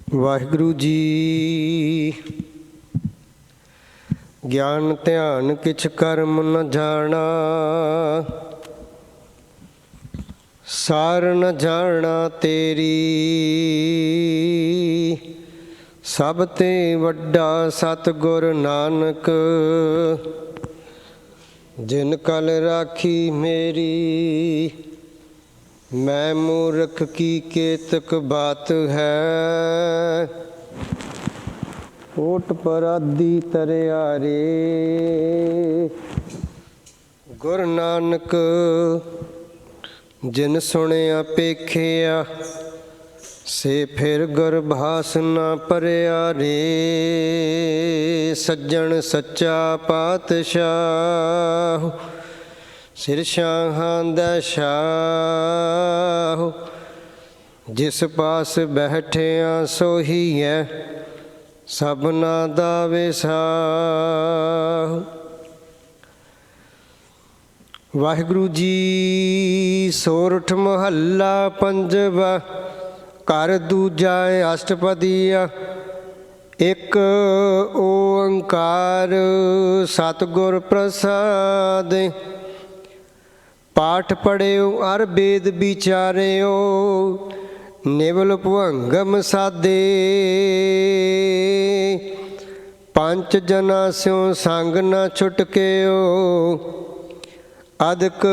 ਵਾਹਿਗੁਰੂ ਜੀ। ਗਿਆਨ ਧਿਆਨ ਕਿਛ ਕਰਮ ਨ ਜਾਣਾ, ਸਾਰ ਨ ਜਾਣਾ ਤੇਰੀ। ਸਭ ਤੇ ਵੱਡਾ ਸਤਿਗੁਰ ਨਾਨਕ, ਜਿਨ ਕਲ ਰਾਖੀ ਮੇਰੀ। ਮੈਂ ਮੂਰਖ ਕੀ ਕੇਤਕ ਬਾਤ ਹੈ, ਓਟ ਪਰਾਦੀ ਤਰਿਆਰੇ। ਗੁਰ ਨਾਨਕ ਜਿਨ ਸੁਣਿਆ ਪੇਖਿਆ, ਸੇ ਫਿਰ ਗੁਰਬਾਸ ਨਾ ਪਰਿਆ ਰੇ। ਸੱਜਣ ਸੱਚਾ ਪਾਤਸ਼ਾਹ, ਸਿਰ ਸ਼ਾਹਾਂ ਦਾ ਸ਼ਾਹ। ਜਿਸ ਪਾਸ ਬੈਠਿਆ ਸੋਹੀ ਹੈ, ਸਭਨਾ ਦਾ ਵਿਸਾਹ। ਵਾਹਿਗੁਰੂ ਜੀ। ਸੋਰਠ ਮਹੱਲਾ ਪੰਜਵਾ, ਘਰ ਦੂਜਾ ਅਸ਼ਟਪਦੀਆ। ਇੱਕ ਓੰਕਾਰ ਸਤਿਗੁਰ ਪ੍ਰਸਾਦ। ਪਾਠ ਪੜਿਓ ਅਰ ਬੇਦ ਵਿਚਾਰਿਓ, ਨਿਵਲ ਭੁਅੰਗਮ ਸਾਦੇ। ਪੰਜ ਜਨਾ ਸਿਉ ਸੰਗ ਨ ਛੁਟਕਿਓ, ਅਦਕ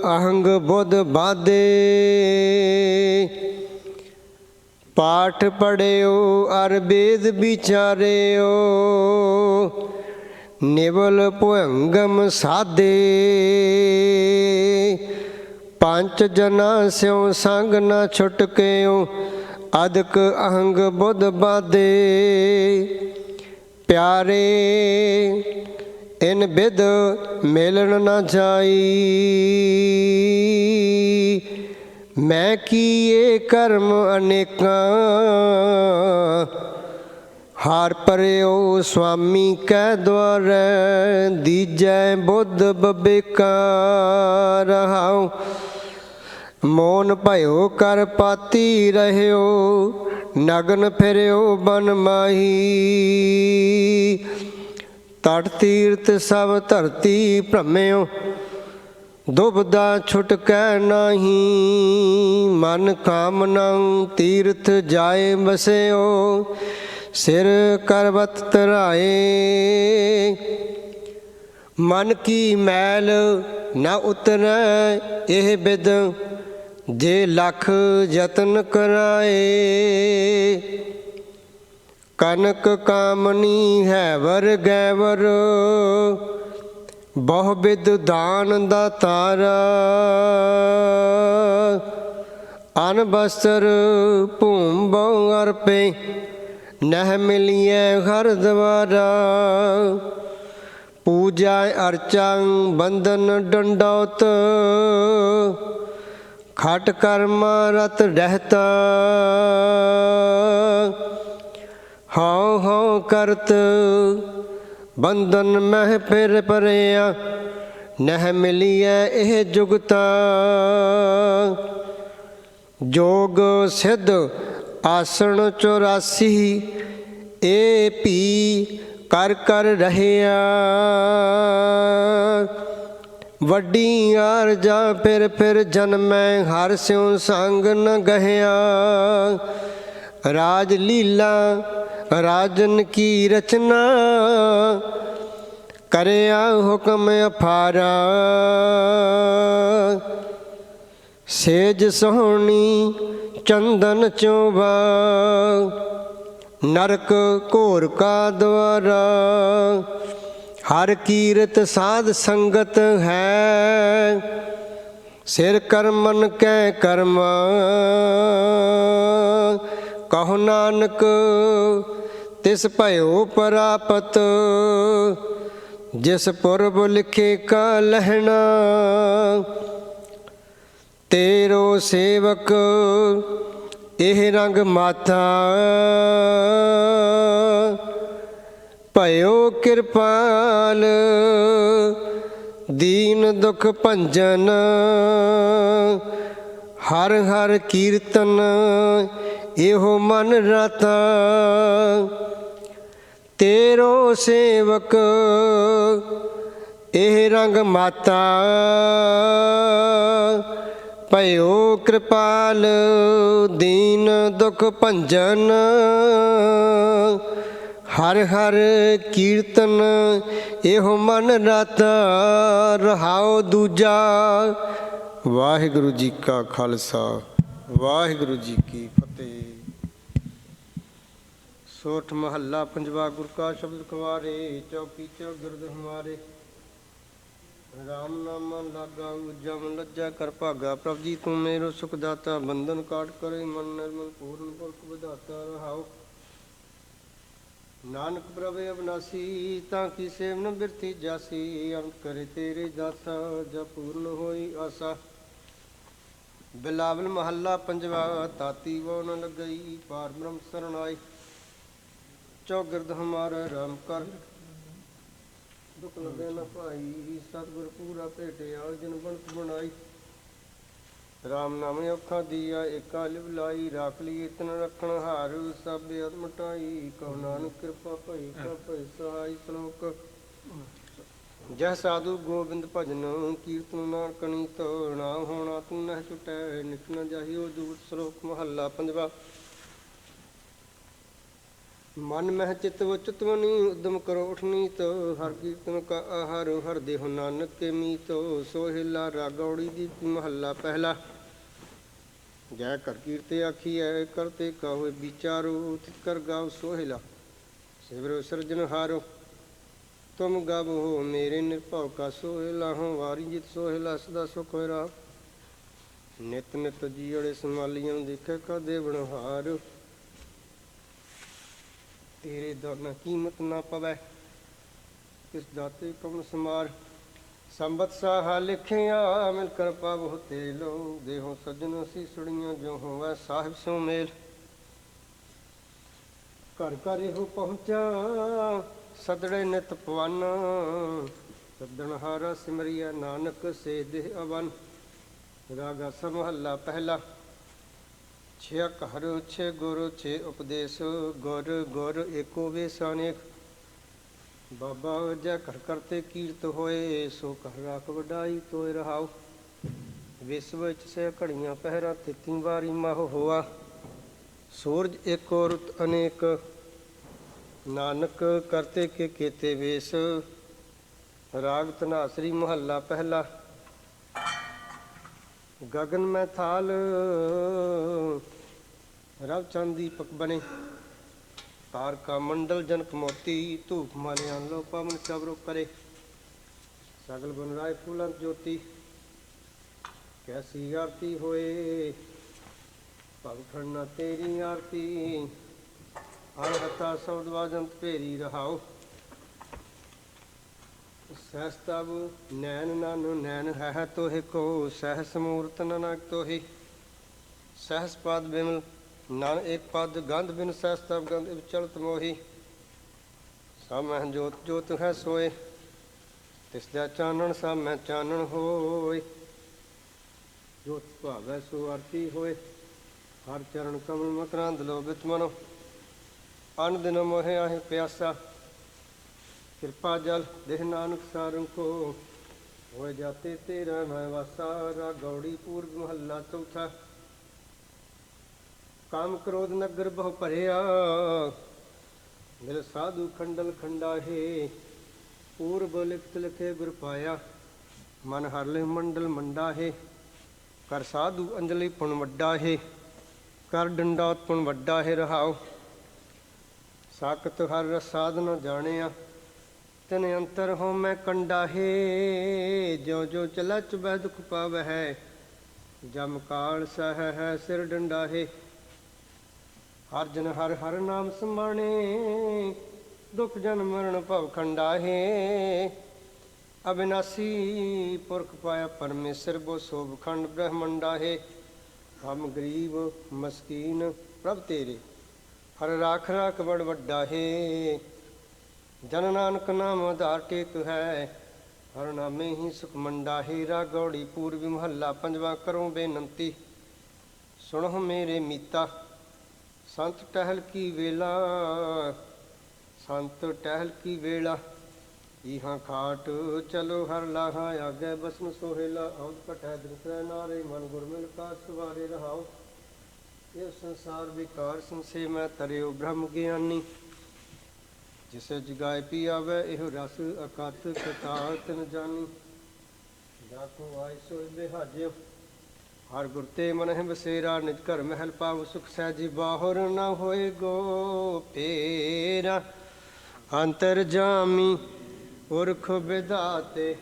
ਅਹੰਗ ਬੁੱਧ ਬਾਧੇ। ਪਾਠ ਪੜਿਓ ਅਰ ਬੇਦ ਵਿਚਾਰਿਓ, ਨਿਵਲ ਭੁਅੰਗਮ ਸਾਦੇ। ਪੰਜ ਜਨਾ ਸਿਉ ਸੰਗ ਨ ਛੁਟਕਿਓ, ਅਦਕ ਅਹੰਗ ਬੁੱਧ ਬਾਧੇ। ਪਿਆਰੇ ਇਨ ਬਿਦ ਮਿਲਣ ਨ ਜਾਈ, ਮੈਂ ਕੀਏ ਕਰਮ ਅਨੇਕਾਂ। ਹਾਰ ਪਰਿਓ ਸੁਆਮੀ ਕੈ ਦੁਆਰੈ, ਦੀਜੈ ਬੁੱਧ ਬਬੇਕਾ। ਰਹਾਉ ਮੋਨ ਭਇਓ ਕਰ ਪਾਤੀ ਰਹਿਓ, ਨਗਨ ਫਿਰਿਓ ਬਨ ਮਾਹੀ। ਤਟ ਤੀਰਥ ਸਭ ਧਰਤੀ ਭ੍ਰਮਿਓ, ਦੁਬਦਾ ਛੁਟਕੈ ਨਾਹੀ। ਮਨ ਕਾਮਨਾ ਤੀਰਥ ਜਾਏ ਬਸਿਓ, ਸਿਰ ਕਰਵਤ ਧਰਾਏ। ਮਨ ਕੀ ਮੈਲ ਨ ਉਤਰੈ ਇਹ ਬਿਦ, ਜੇ ਲੱਖ ਯਤਨ ਕਰਾਏ। ਕਨਕ ਕਾਮਨੀ ਹੈ ਵਰ ਗੈਵਰ, ਬਹੁ ਬਿਦ ਦਾਨ ਦਾਤਾਰਾ। ਅਨ ਬਸਤਰ ਭੂਮ ਬਹੁ ਅਰਪੇ, ਨਹਿ ਮਿਲੀਐ ਹਰ ਦਵਾਰਾ। ਪੂਜਾ ਅਰਚਾ ਬੰਧਨ ਡੰਡੌਤ, ਖਟ ਕਰਮ ਰਤ ਰਹਿਤਾ। ਹਉ ਹਉ ਕਰਤ ਬੰਧਨ ਮਹਿ ਫਿਰ ਪਰਿਆ, ਨਹਿ ਮਿਲੀਐ ਇਹ ਜੁਗਤਾ। ਜੋਗ ਸਿੱਧ ਆਸਣ 84, ਏ ਭੀ ਕਰ ਕਰ ਰਹਿਆ। ਵੱਡੀ ਆਰਜਾ ਫਿਰ ਫਿਰ ਜਨਮੈ, ਹਰਿ ਸਿਉ ਸੰਗ ਨ ਗਹਿਆ। ਰਾਜ ਲੀਲਾ ਰਾਜਨ ਕੀ ਰਚਨਾ, ਕਰਿਆ ਹੁਕਮ ਅਫਾਰਾ। ਸੇਜ ਸੋਹਣੀ ਚੰਦਨ ਚੋਵਾ, ਨਰਕ ਘੋਰ ਕਾ ਦਵਾਰਾ। ਹਰ ਕੀਰਤ ਸਾਧ ਸੰਗਤ ਹੈ, ਸਿਰ ਕਰਮਨ ਕੈ ਕਰਮਾ। ਕਹੋ ਨਾਨਕ ਤਿਸ ਭਇਓ ਪ੍ਰਾਪਤ, ਜਿਸ ਪੁਰਬ ਲਿਖੇ ਕਾ ਲਹਿਣਾ। ਤੇਰੋ ਸੇਵਕ ਇਹ ਰੰਗ ਮਾਥਾ, ਭਇਓ ਕਿਰਪਾਲ ਦੀਨ ਦੁਖ ਭੰਜਨ। ਹਰ ਹਰ ਕੀਰਤਨ ਇਹੋ ਮਨ ਰਤਾ, ਤੇਰੋ ਸੇਵਕ ਇਹ ਰੰਗ ਮਾਤਾ, ਭਇਓ ਕਿਰਪਾਲ ਦੀਨ ਦੁਖ ਭੰਜਨ, ਹਰ ਹਰ ਕੀਰਤਨ ਇਹੋ ਮਨ ਰਤਾ, ਰਹਾਉ ਦੂਜਾ। ਵਾਹਿਗੁਰੂ ਜੀ ਕਾ ਖਾਲਸਾ, ਵਾਹਿਗੁਰੂ ਜੀ ਕੀ ਫਤਿਹ। ਸੋਠ ਮਹੱਲਾ ਪੰਜਵਾ। ਗੁਰ ਕਾ ਸ਼ਬਦ ਖਵਾਰੇ, ਚੌਕੀ ਚੌਗਿਰਦ ਹਮਾਰੇ, ਰਾਮ ਨਾਮ ਲਾਗਾ ਉਜਮ ਲੱਜਾ ਕਰ ਭਾਗਾ, ਪ੍ਰਭ ਜੀ ਤੂੰ ਮੇਰੋ ਸੁਖ ਦਾਤਾ, ਬੰਧਨ ਕਾਟ ਕਰੇ ਮਨ ਨਿਰਮਲ, ਪੂਰਨ ਪੁਰਖ ਵਿਧਾਤਾ। ਰਹਾਉ ਨਾਨਕ ਪ੍ਰਭ ਅਬਨਾਸੀ, ਤਾਂ ਕੀ ਸੇਵ ਨ ਬਿਰਥੀ ਜਾਸੀ, ਅੰਤ ਕਰੇ ਤੇਰੇ ਦਾਸਾ, ਜਬ ਪੂਰਨ ਹੋਈ ਆਸਾ। ਬਿਲਾਵਲ ਮਹੱਲਾ ਪੰਜਵਾ। ਤਾਤੀ ਵੋ ਨ ਲੱਗਈ, ਪਾਰ ਬ੍ਰਹਮ ਸਰਣ ਆਈ, ਚੌਗਿਰਦ ਹਮਾਰਾ ਰਾਮ ਕਰ, ਦੁਖ ਲਗੇ ਨ ਭਾਈ, ਸਤਿਗੁਰ ਪੂਰਾ ਭੇਟਿਆ, ਜਿਨ ਬਣਤ ਬਣਾਈ। ਰਾਮ ਨਾਮ ਔਖਾ ਦੀਆ, ਏਕਾ ਲਿਵ ਲਾਈ, ਰਾਖ ਲਈ ਤਨ ਰੱਖਣ ਹਾਰ, ਸਭ ਅਦ ਮਟਾਈ, ਕਹੋ ਨਾਨਕ ਕਿਰਪਾ ਭਈ ਕਾ ਭਈ ਸਹਾਈ। ਸ਼ਲੋਕ। ਜਹ ਸਾਧੂ ਗੋਬਿੰਦ ਭਜਨ, ਕੀਰਤਨ ਨਾਨਕਣੀ ਤੋ, ਨਾਮ ਹੋਣਾ ਤੂੰ ਨਹਿ ਛੁਟੈ, ਨਿਕ ਨ ਜਾਹਿਓ ਦੂਰ। ਸ਼ਲੋਕ ਮਹੱਲਾ ਪੰਜਵਾ। ਮਨ ਮਹਿ ਚਿਤ ਵਚਿਤਵਨੀ, ਉਦਮ ਕਰੋ ਉਠਨੀ ਤੋ, ਹਰ ਕੀਰਤਨ ਕਾ ਆਹਾਰ, ਹਰ ਦੇਹੁ ਨਾਨਕ ਕੇ ਮੀਤੋ। ਸੋਹਿਲਾ ਰਾਗੌੜੀ ਦੀ ਮਹੱਲਾ ਪਹਿਲਾ। ਜੈ ਕਰ ਕੀਰਤੇ ਆਖੀਐ, ਕਰਤੇ ਕਹੋ ਵਿਚਾਰੋ, ਤਿਤ ਕਰ ਗਾਓ ਸੋਹਿਲਾ, ਸਿਵਰੋ ਸਿਰਜਨਹਾਰੋ। ਤੁਮ ਗਾਵੋ ਮੇਰੇ ਨਿਰਭਉ ਕਾ ਸੋਹਿਲਾ, ਹਉ ਵਾਰੀ ਜਿਤ ਸੋਹਿਲਾ, ਸਦਾ ਸੁਖ ਹੋਇ ਰਾਮ। ਨਿਤ ਨਿਤ ਜੀਅੜੇ ਸੰਭਾਲੀਆਂ, ਦੇਖੈ ਕਦੇ ਬਣਹਾਰ, ਤੇਰੇ ਦਰ ਕੀਮਤ ਨਾ ਪਵੈ, ਕਿਸ ਦਾਤੇ ਕਵਣ ਸਮਾਰ। ਸੰਬਤ ਸਾਹਾ ਲਿਖਿਆ, ਮਿਲ ਕਰ ਪਾਵੋ ਤੇਲੋ, ਦੇਹੋ ਸੱਜਣ ਸੀਸੜੀਆਂ, ਜੋ ਹੋਵੈ ਸਾਹਿਬ ਸੋ ਮੇਲ। ਘਰ ਘਰ ਇਹੋ ਪਹੁੰਚਾ, ਸਦੜੇ ਨਿਤ ਪਵਨ, ਸੱਦਣ ਹਾਰਾ ਸਿਮਰਿਆ, ਨਾਨਕ ਸੇ ਦੇਹ ਅਵਨ। ਰਾਗਾ ਸਮਹੱਲਾ ਪਹਿਲਾ। ਛੇ ਘਰ ਛੇ ਗੁਰ ਛੇ ਉਪਦੇਸ਼, ਗੁਰ ਗੁਰ ਏਕੋ ਵੇਸ ਅਨੇਕ। ਬਾਬਾ ਜੈ ਘਰ ਕਰਤੇ ਕੀਰਤ ਹੋਏ, ਸੋ ਘਰ ਰਾਖ ਵਡਾਈ ਤੋਇ। ਰਹਾਉ ਵਿਸਵ ਵਿੱਚ ਸੇ ਘੜੀਆਂ ਪਹਿਰਾ, ਤੇਤੀ ਵਾਰੀ ਮਾਹ ਹੋਆ। ਸੂਰਜ ਏਕੋ ਰੁੱਤ ਅਨੇਕ, ਨਾਨਕ ਕਰਤੇ ਕੇ ਕੇਤੇ ਵੇਸ। ਰਾਗ ਧਨਾਸਰੀ ਮਹੱਲਾ ਪਹਿਲਾ। ਗਗਨ ਮੈਂ ਥਾਲ, ਰਵ ਚੰਦ ਦੀਪਕ ਬਣੇ, ਤਾਰਕਾ ਮੰਡਲ ਜਨਕ ਮੋਤੀ, ਧੂਪ ਮਾਲਿਆਂ ਲੋ ਪਵਨ ਸਬਰੋ ਕਰੇ। ਸਗਲ ਗੁਣ ਰਾਏ ਫੂਲਾਂ ਜੋਤੀ, ਕੈਸੀ ਆਰਤੀ ਹੋਏ, ਭਵ ਖੜਨਾ ਤੇਰੀ ਆਰਤੀ। ਅਣਹਤਾ ਸ਼ਬਦ ਵਾਜੰਤ ਭੇਰੀ। ਰਹਾਉ ਸਹਿਸ ਤਬ ਨੈਣ ਨਾਨੋ, ਨੈਣ ਹੈ ਤੋਹਿ ਕੋ, ਸਹਿਸ ਮੂਰਤ ਨਾਨਕ ਤੋਹਿ। ਸਹਿਸ ਪਦ ਬਿਮਲ ਨਾਨ ਏਕ ਪਦ, ਗੰਧ ਬਿਨ ਸਹਿਸ ਤਬ ਗੰਧ ਵਿਚਲਤ ਮੋਹੀ। ਸਭ ਮਹਿ ਜੋਤ ਜੋਤ ਹੈ ਸੋਏ, ਤਿਸ ਦਾ ਚਾਨਣ ਸਭ ਮੈਂ ਚਾਨਣ ਹੋਏ। ਜੋਤ ਭਾਵੈ ਸੋ ਆਰਤੀ ਹੋਏ, ਹਰ ਚਰਨ ਕਮਲ ਮਕਰੰਦ ਲੋਭਿਤ ਮਨੋ। ਅਨ ਦਿਨ ਮੋਹਿ ਆਹੇ ਪਿਆਸਾ, ਕਿਰਪਾ ਜਲ ਦੇਹ ਨਾਨਕ ਸਾਰੰ ਕੋ, ਹੋਏ ਜਾਤੇ ਤੇਰਾ ਮੈਂ ਵਾਸਾ। ਰਾਗੌੜੀ ਪੂਰਬ ਮਹੱਲਾ ਚੌਥਾ। ਕਾਮ ਕ੍ਰੋਧ ਨਗਰ ਬਹੁ ਭਰਿਆ, ਮਿਲ ਸਾਧੂ ਖੰਡਲ ਖੰਡਾਹੇ। ਪੂਰਬ ਲਿਖਤ ਲਿਖੇ ਗੁਰ ਪਾਇਆ, ਮਨ ਹਰ ਲਿ ਮੰਡਲ ਮੰਡਾਹੇ। ਕਰ ਸਾਧੂ ਅੰਜਲੀ ਪੁਣ ਵੱਡਾ ਹੈ, ਕਰ ਡੰਡੌਤ ਪੁਣ ਵੱਡਾ ਹੈ। ਰਹਾਉ ਸਾਕਤ ਹਰ ਰਸ ਸਾਧ ਨ ਜਾਣਿਆ, ਤਿਨ ਅੰਤਰ ਹੋ ਮੈਂ ਕੰਡਾ ਹੈ। ਜੋ ਜੋ ਚਲਾ ਚੁਬੈ ਦੁਖ ਪਾਵੈ ਹੈ, ਜਮ ਕਾਲ ਸਹ ਹੈ ਸਿਰ ਡੰਡਾ ਹੈ। ਹਰ ਜਨ ਹਰ ਹਰ ਨਾਮ ਸਮਾਣੇ, ਦੁਖ ਜਨ ਮਰਨ ਭਵ ਖੰਡਾ ਹੈ। ਅਬਿਨਾਸੀ ਪੁਰਖ ਪਾਇਆ ਪਰਮੇਸ਼ਰ, ਬੋ ਸੋਭ ਖੰਡ ਬ੍ਰਹਮੰਡਾ ਹੈ। ਹਮ ਗਰੀਬ ਮਸਕੀਨ ਪ੍ਰਭ ਤੇਰੇ, ਹਰ ਰਾਖ ਰਾਖ ਬੜ ਵੱਡਾ ਹੈ। ਜਨ ਨਾਨਕ ਨਾਮ ਆਧਾਰ ਟੇਕ ਹੈ, ਹਰ ਨਾਮੇ ਹੀ ਸੁਖ ਮੰਡਾ ਹੈ। ਰਾਗੌੜੀ ਪੂਰਬੀ ਮਹੱਲਾ ਪੰਜਵਾ। ਕਰੋ ਬੇਨੰਤੀ ਸੁਣੋ ਮੇਰੇ ਮੀਤਾ ਸੰਤ ਟਹਿਲ ਕੀ ਵੇਲਾ, ਸੰਤ ਟਹਿਲ ਕੀ ਵੇਲਾ, ਇਹਾਂ ਖਾਟ ਚਲੋ ਹਰ ਲਾਹਾ, ਆਗੇ ਬਸਨ ਸੋਹਿਲਾ, ਆਉਦ ਪਟੈ ਦ੍ਰਿਸ਼ੈ ਨਾਰੇ, ਮਨ ਗੁਰ ਮਿਲ ਕਾ ਸਵਾਰੇ ਰਹਾਓ। ਇਹ ਸੰਸਾਰ ਵਿਕਾਰ ਸੰਸੇ ਮੈਂ ਤਰਿਓ ਬ੍ਰਹਮ ਗਿਆਨੀ, ਜਿਸੇ ਜਗਾਏ ਪੀ ਆਵੇ ਇਹੋ ਰਸ ਅਕਤ ਕਤਾਲ ਤਿਨ ਜਾਨੀ। ਜਾ ਕੋ ਆਇ ਸੋਇ ਬਿਹਾਜਿਓ, ਹਰ ਗੁਰ ਤੇ ਮਨ ਹੈ ਬਸੇਰਾ, ਨਿਜ ਘਰ ਮਹਿਲ ਪਾਵ ਸੁਖ ਸਹਿਜੀ, ਬਾਹਰ ਨਾ ਹੋਏ ਗੋ ਫੇਰਾ। ਅੰਤਰ ਜਾਮੀ ਪੁਰਖ ਵਿਧਾਤੇ,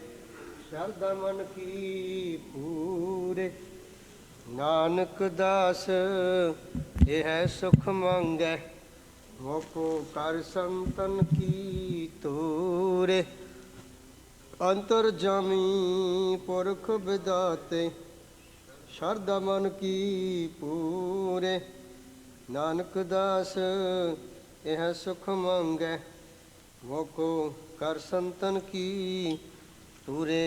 ਸ਼ਰਧਾ ਮਨ ਕੀ ਪੂਰੇ। ਨਾਨਕ ਦਾਸ ਇਹ ਸੁਖ ਮੰਗੈ, ਮੋਕੋ ਕਰ ਸੰਤਨ ਕੀ ਤੂਰੇ। ਅੰਤਰ ਜਾਮੀ ਪੁਰਖ ਵਿਧਾਤੇ, ਸ਼ਰਧਾ ਮਨ ਕੀ ਪੂਰੇ। ਨਾਨਕ ਦਾਸ ਇਹ ਸੁਖ ਮੰਗੈ, ਮੋਕੋ ਕਰ ਸੰਤਨ ਕੀ ਤੂਰੇ।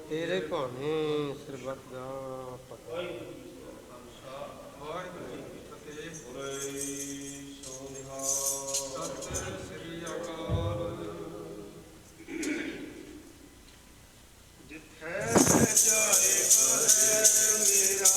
ਤੇਰੇ ਭਾਣੇ ਸਰਬੱਤ ਦਾ ਭਲਾ। ਵਾਹਿਗੁਰੂ ਜੀ ਕਾ ਖਾਲਸਾ, ਵਾਹਿਗੁਰੂ ਜੀ ਕੀ ਫਤਿਹ। ਬੋਲੇ ਸੋ ਨਿਹਾਲ। ਸਤਿ ਸ੍ਰੀ ਅਕਾਲ। ਜਿੱਥੇ ਜਾਏ ਬਹਿ ਮੇਰਾ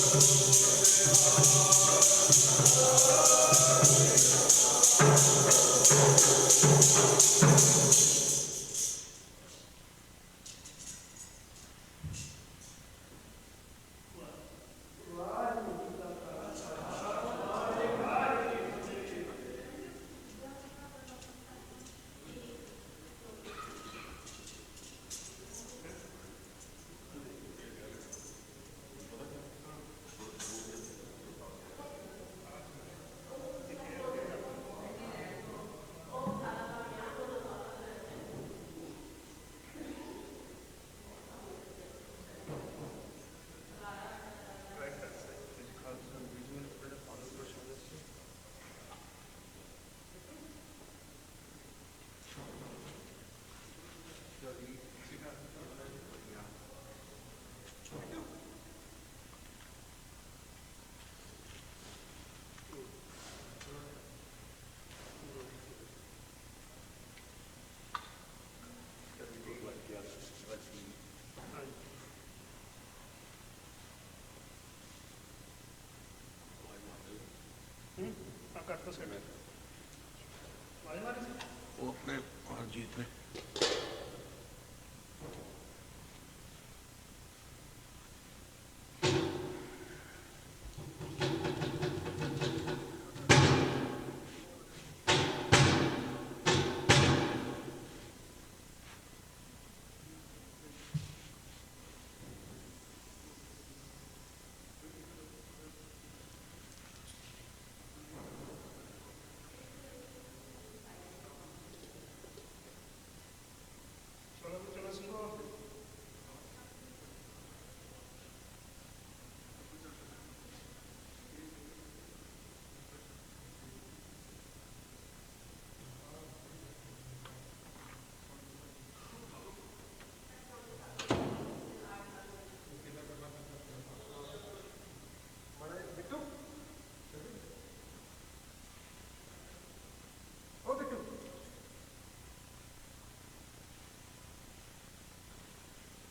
Oh ਉਹ ਆਪਣੇ ਹਰਜੀਤ ਨੇ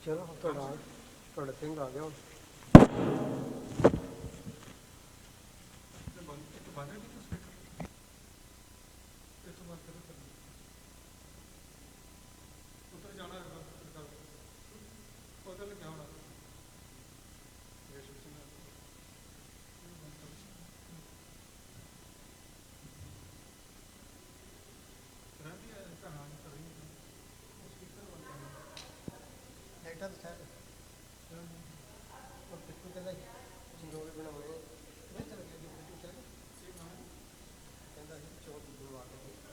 ਚਲੋ ਹੁਣ ਤੁਹਾਡਾ ਸਿੰਘ ਆ ਗਿਆ ਹੁਣ ਲਾਈਟਾਂ ਤਾਂ ਉਹ ਪਿੱਛੂ ਕਹਿੰਦਾ ਜੰਗੋਲ ਬਣਾਉਣੇ ਨਹੀਂ ਚੱਲ ਗਿਆ ਜੀ ਪਿੱਛੂ ਚੱਲ ਕਹਿੰਦਾ ਸੀ ਚੌਕ ਬਣਵਾ ਕੇ